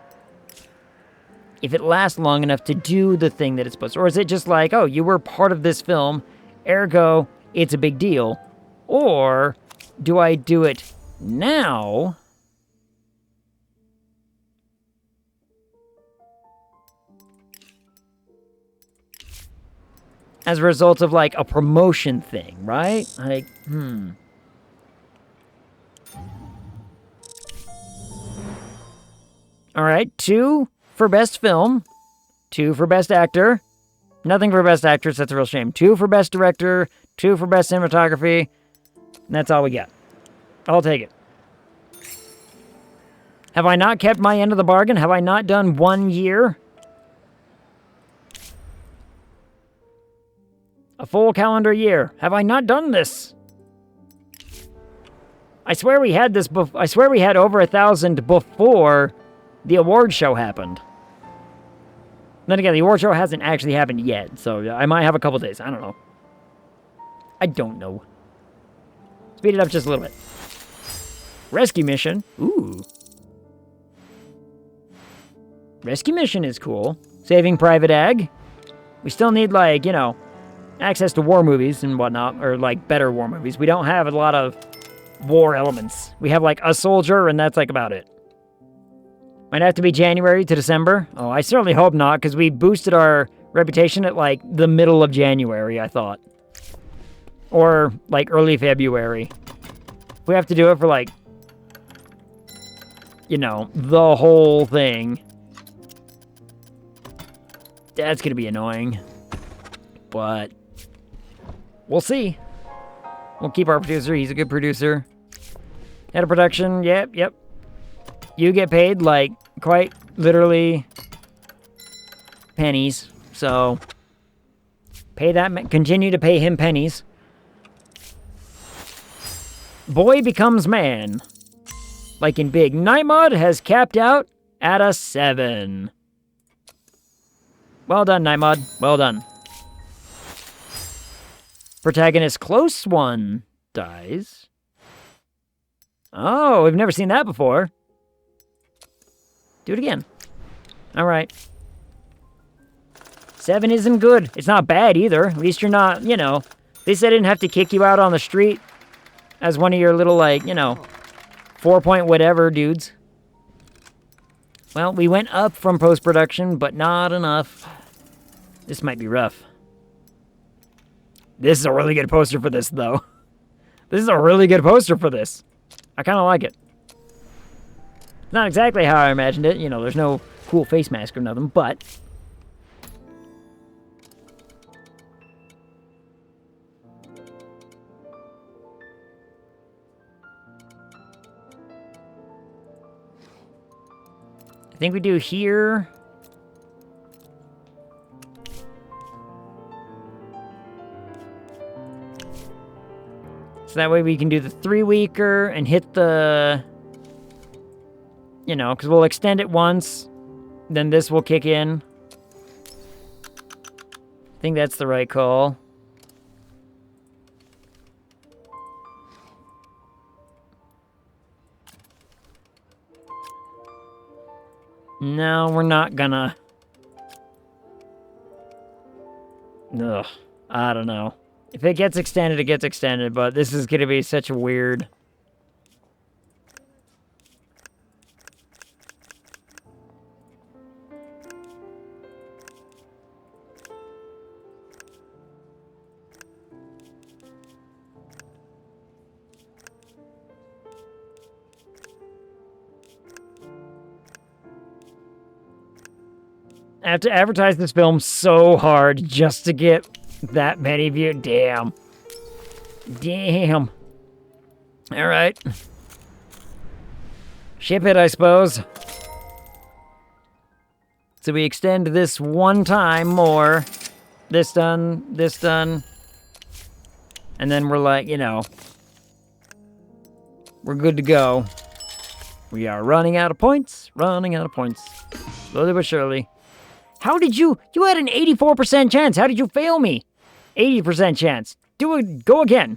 If it lasts long enough to do the thing that it's supposed to. Or is it just oh, you were part of this film, ergo, it's a big deal. Or do I do it now? As a result of, a promotion thing, right? Alright, 2 for Best Film, 2 for Best Actor, nothing for Best Actress, that's a real shame. 2 for Best Director, 2 for Best Cinematography, and that's all we got. I'll take it. Have I not kept my end of the bargain? Have I not done 1 year? A full calendar year. Have I not done this? I swear we had this. I swear we had over 1,000 before the award show happened. Then again, the award show hasn't actually happened yet, so I might have a couple days. I don't know. I don't know. Speed it up just a little bit. Rescue mission. Ooh. Rescue mission is cool. Saving Private Ag. We still need, access to war movies and whatnot, or like better war movies. We don't have a lot of war elements. We have like a soldier, and that's like about it. Might have to be January to December. Oh, I certainly hope not, because we boosted our reputation at like the middle of January, I thought. Or like early February. If we have to do it for like, you know, the whole thing, that's gonna be annoying. But we'll see. We'll keep our producer. He's a good producer. Head of production. Yep. You get paid like quite literally pennies. So pay that. Continue to pay him pennies. Boy becomes man. Like in Big. Night Mod has capped out at a 7. Well done, Night Mod. Well done. Protagonist close one dies. Oh, we've never seen that before. Do it again. All right. 7 isn't good. It's not bad either. At least you're not, you know. At least I didn't have to kick you out on the street as one of your little, like, you know, 4-point whatever dudes. Well, we went up from post-production, but not enough. This might be rough. This is a really good poster for this, though. This is a really good poster for this. I kind of like it. Not exactly how I imagined it. You know, there's no cool face mask or nothing, but... I think we do here... So that way we can do the 3-weeker and hit the... You know, because we'll extend it once. Then this will kick in. I think that's the right call. No, we're not gonna... Ugh, I don't know. If it gets extended, it gets extended, but this is gonna be such a weird... I have to advertise this film so hard just to get that many views. Damn. Damn. Alright. Ship it, I suppose. So we extend this one time more. This done, this done. And then we're like, you know, we're good to go. We are running out of points. Running out of points. Slowly but surely. How did you had an 84% chance. How did you fail me? 80% chance. Do it, go again.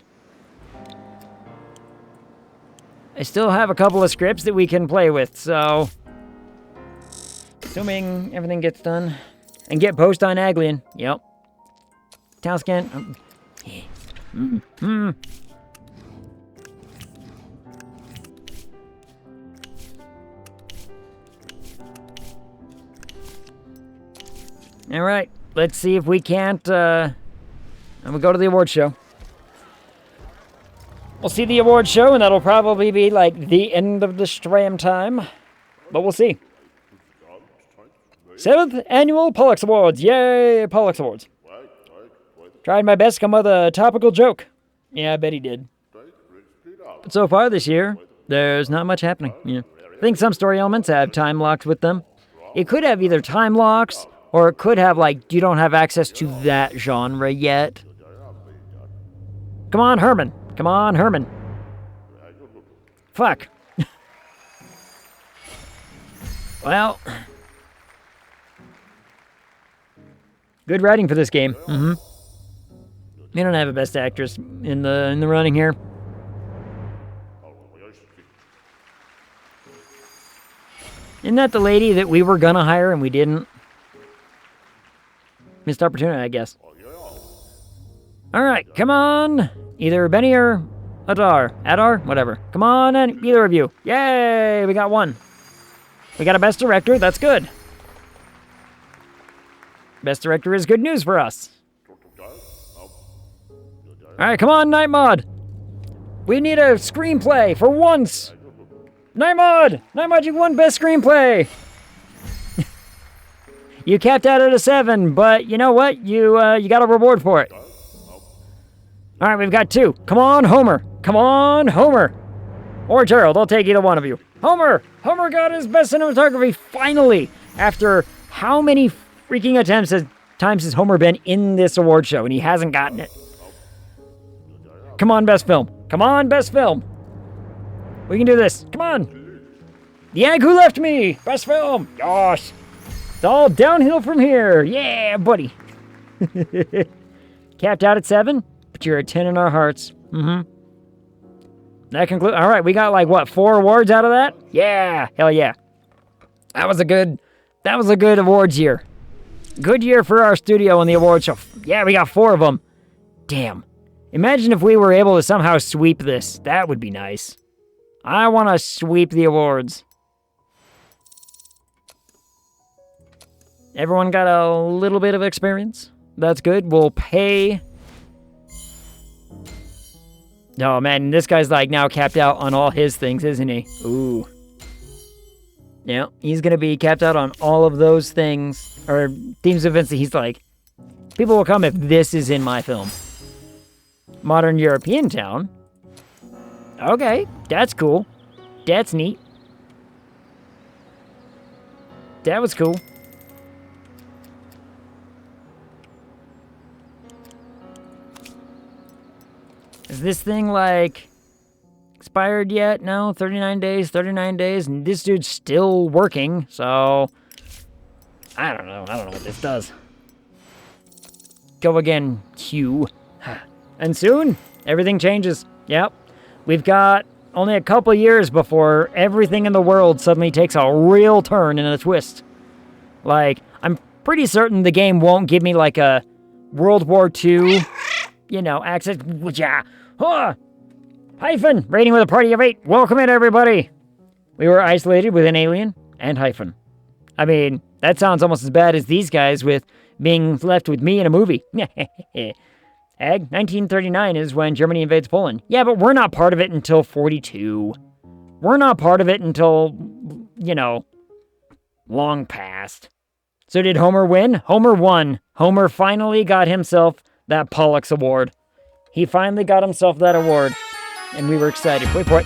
I still have a couple of scripts that we can play with, so... Assuming everything gets done. And get post on Aglian. Yep. Town scan. All right, let's see if we can't, and we go to the award show. We'll see the award show, and that'll probably be, like, the end of the stream time. But we'll see. 7th Annual Pollux Awards. Yay, Pollux Awards. Tried my best to come up with a topical joke. Yeah, I bet he did. But so far this year, there's not much happening. Yeah. I think some story elements have time locks with them. It could have either time locks... Or it could have, like, you don't have access to that genre yet. Come on, Herman. Come on, Herman. Fuck. Well. Good writing for this game. We don't have a best actress in the running here. Isn't that the lady that we were gonna hire and we didn't? Missed opportunity, I guess. All right, come on. Either Benny or Adar, whatever. Come on, and either of you. Yay, we got one. We got a best director, that's good. Best director is good news for us. All right, come on, Night Mod. We need a screenplay for once. Night Mod, you won best screenplay. You capped out at a 7, but you know what? You got a reward for it. All right, we've got 2. Come on, Homer. Come on, Homer. Or Gerald, I'll take either one of you. Homer got his best cinematography finally. After how many freaking times has Homer been in this award show and he hasn't gotten it? Come on, best film. Come on, best film. We can do this. Come on. The Egg Who Left Me. Best film. Gosh. It's all downhill from here. Yeah, buddy. Capped out at 7, but you're at 10 in our hearts. That concludes. All right, we got like what, 4 awards out of that? Yeah, hell yeah. That was a good awards year. Good year for our studio on the award show. Yeah, we got 4 of them. Damn. Imagine if we were able to somehow sweep this. That would be nice. I want to sweep the awards. Everyone got a little bit of experience. That's good. We'll pay. Oh man, this guy's like now capped out on all his things, isn't he? Ooh. Yeah, he's gonna be capped out on all of those things, or themes of events that he's like, people will come if this is in my film. Modern European town. Okay, that's cool. That's neat. That was cool. Is this thing, like, expired yet? No, 39 days, and this dude's still working, so... I don't know what this does. Go again, Q. And soon, everything changes. Yep. We've got only a couple years before everything in the world suddenly takes a real turn and a twist. Like, I'm pretty certain the game won't give me, like, a World War II, access... Yeah. Hyphen! Rating with a party of 8. Welcome in, everybody! We were isolated with an alien and Hyphen. I mean, that sounds almost as bad as these guys with being left with me in a movie. AGG, 1939 is when Germany invades Poland. Yeah, but we're not part of it until 42. We're not part of it until, long past. So did Homer win? Homer won. Homer finally got himself that Pollux Award. He finally got himself that award, and we were excited. Wait for it.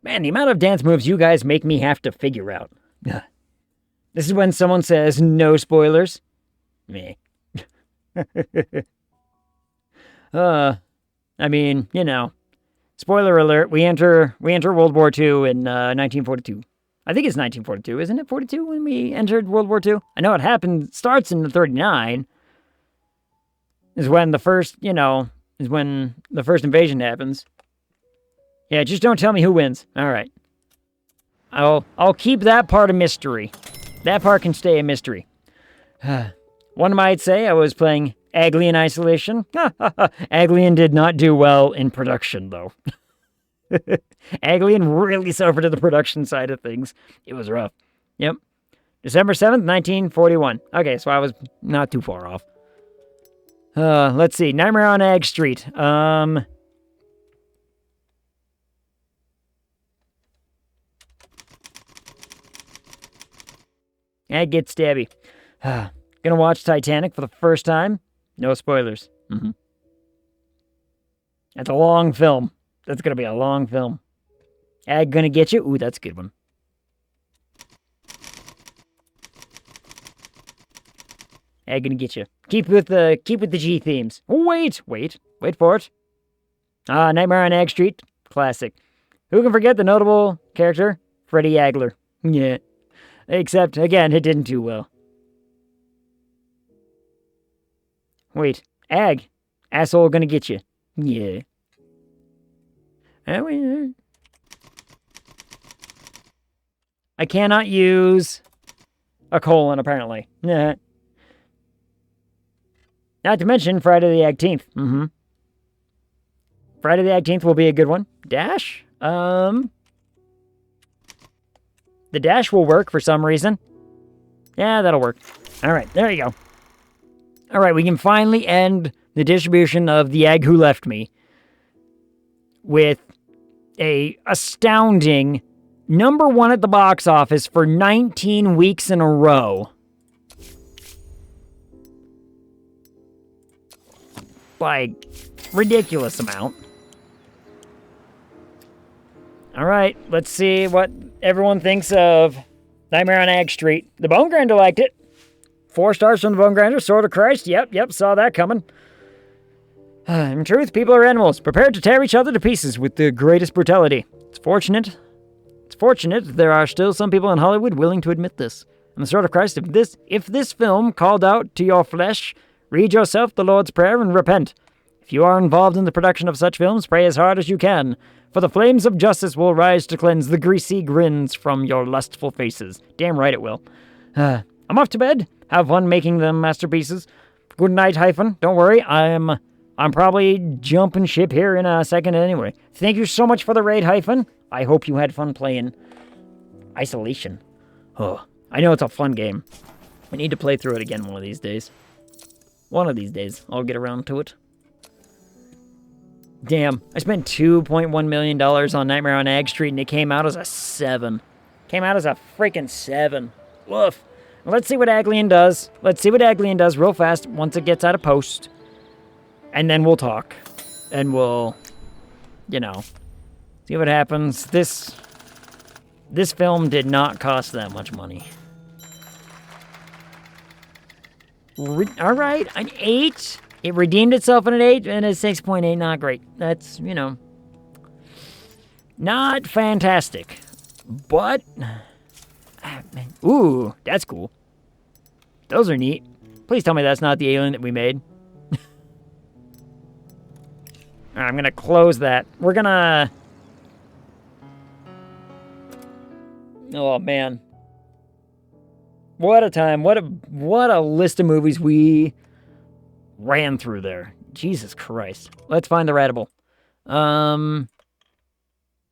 Man, the amount of dance moves you guys make me have to figure out. This is when someone says, no spoilers. Meh. I mean, spoiler alert, we enter World War II in 1942. I think it's 1942, isn't it 42 when we entered World War II? I know it starts in the 39, is when the first invasion happens. Yeah, just don't tell me who wins. All right. I'll keep that part a mystery. That part can stay a mystery. One might say I was playing AGG in isolation. Aglian did not do well in production, though. Aglian really suffered at the production side of things. It was rough. Yep. December 7th, 1941. Okay, so I was not too far off. Let's see. Nightmare on AGG Street. AGG gets stabby. Gonna watch Titanic for the first time. No spoilers. That's a long film. That's gonna be a long film. AGG gonna get you? Ooh, that's a good one. AGG gonna get you. Keep with the G themes. Wait for it. Nightmare on AGG Street. Classic. Who can forget the notable character? Freddie Agler. Yeah. Except, again, it didn't do well. Wait, AGG. Asshole gonna get you. Yeah. I cannot use a colon, apparently. Not to mention Friday the 18th. Mm-hmm. Friday the 18th will be a good one. Dash? The dash will work for some reason. Yeah, that'll work. All right, there you go. All right, we can finally end the distribution of The Egg Who Left Me with a astounding #1 at the box office for 19 weeks in a row. Like, ridiculous amount. All right, let's see what everyone thinks of Nightmare on AGG Street. The Bone Grinder liked it. 4 stars from the Bone Grinder. Sword of Christ. Yep, saw that coming. In truth, people are animals, prepared to tear each other to pieces with the greatest brutality. It's fortunate there are still some people in Hollywood willing to admit this. And the Sword of Christ, if this film called out to your flesh, read yourself the Lord's Prayer and repent. If you are involved in the production of such films, pray as hard as you can, for the flames of justice will rise to cleanse the greasy grins from your lustful faces. Damn right it will. I'm off to bed. Have fun making them masterpieces. Good night, Hyphen. Don't worry, I'm probably jumping ship here in a second anyway. Thank you so much for the raid, Hyphen. I hope you had fun playing Isolation. Oh, I know it's a fun game. I need to play through it again one of these days. One of these days, I'll get around to it. Damn, I spent $2.1 million on Nightmare on AGG Street and it came out as a 7. Came out as a freaking 7. Woof. Let's see what Aglian does. Let's see what Aglian does real fast once it gets out of post. And then we'll talk. And we'll, see what happens. This film did not cost that much money. All right, an 8. It redeemed itself at an 8 and a 6.8. Not great. That's, not fantastic. But, ooh, that's cool. Those are neat. Please tell me that's not the alien that we made. I'm going to close that. We're going to... Oh, man. What a time. What a list of movies we ran through there. Jesus Christ. Let's find the Ratable.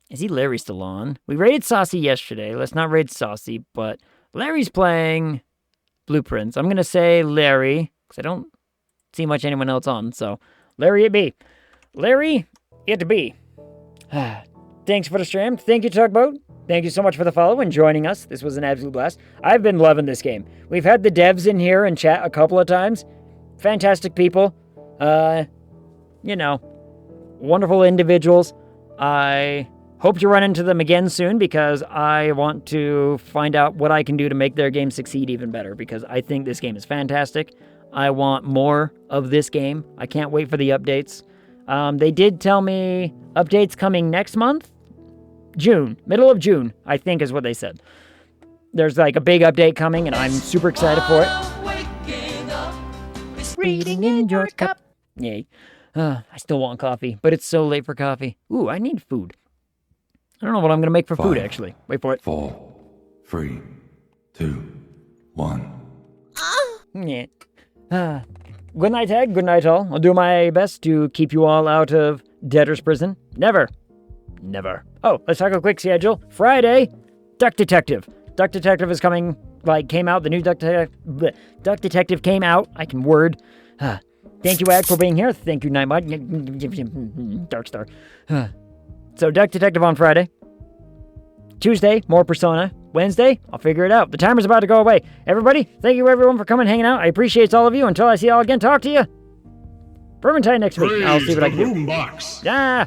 Is he Larry still on? We raided Saucy yesterday. Let's not raid Saucy, but Larry's playing Blueprints. I'm going to say Larry, because I don't see much anyone else on, so Larry it be. Larry it be. Thanks for the stream. Thank you, Tugboat. Thank you so much for the follow and joining us. This was an absolute blast. I've been loving this game. We've had the devs in here and chat a couple of times. Fantastic people. Wonderful individuals. I hope to run into them again soon because I want to find out what I can do to make their game succeed even better because I think this game is fantastic. I want more of this game. I can't wait for the updates. They did tell me updates coming next month. June. Middle of June, I think is what they said. There's like a big update coming and I'm super excited for it. Reading in your cup. Yay. I still want coffee, but it's so late for coffee. Ooh, I need food. I don't know what I'm going to make for food, actually. Wait for it. 4, 3, 2, 1. Yeah. Good night, Tag. Good night, all. I'll do my best to keep you all out of debtor's prison. Never. Oh, let's talk a quick schedule. Friday, Duck Detective. Duck Detective is coming, came out. The new Duck Detective came out. I can word. Thank you, Ag, for being here. Thank you, Nightbot. Darkstar. So, Duck Detective on Friday. Tuesday, more Persona. Wednesday, I'll figure it out. The timer's about to go away. Everybody, thank you everyone for coming hanging out. I appreciate all of you. Until I see y'all again, talk to you. Vermintide next week. I'll see what I can do. Boombox. Yeah.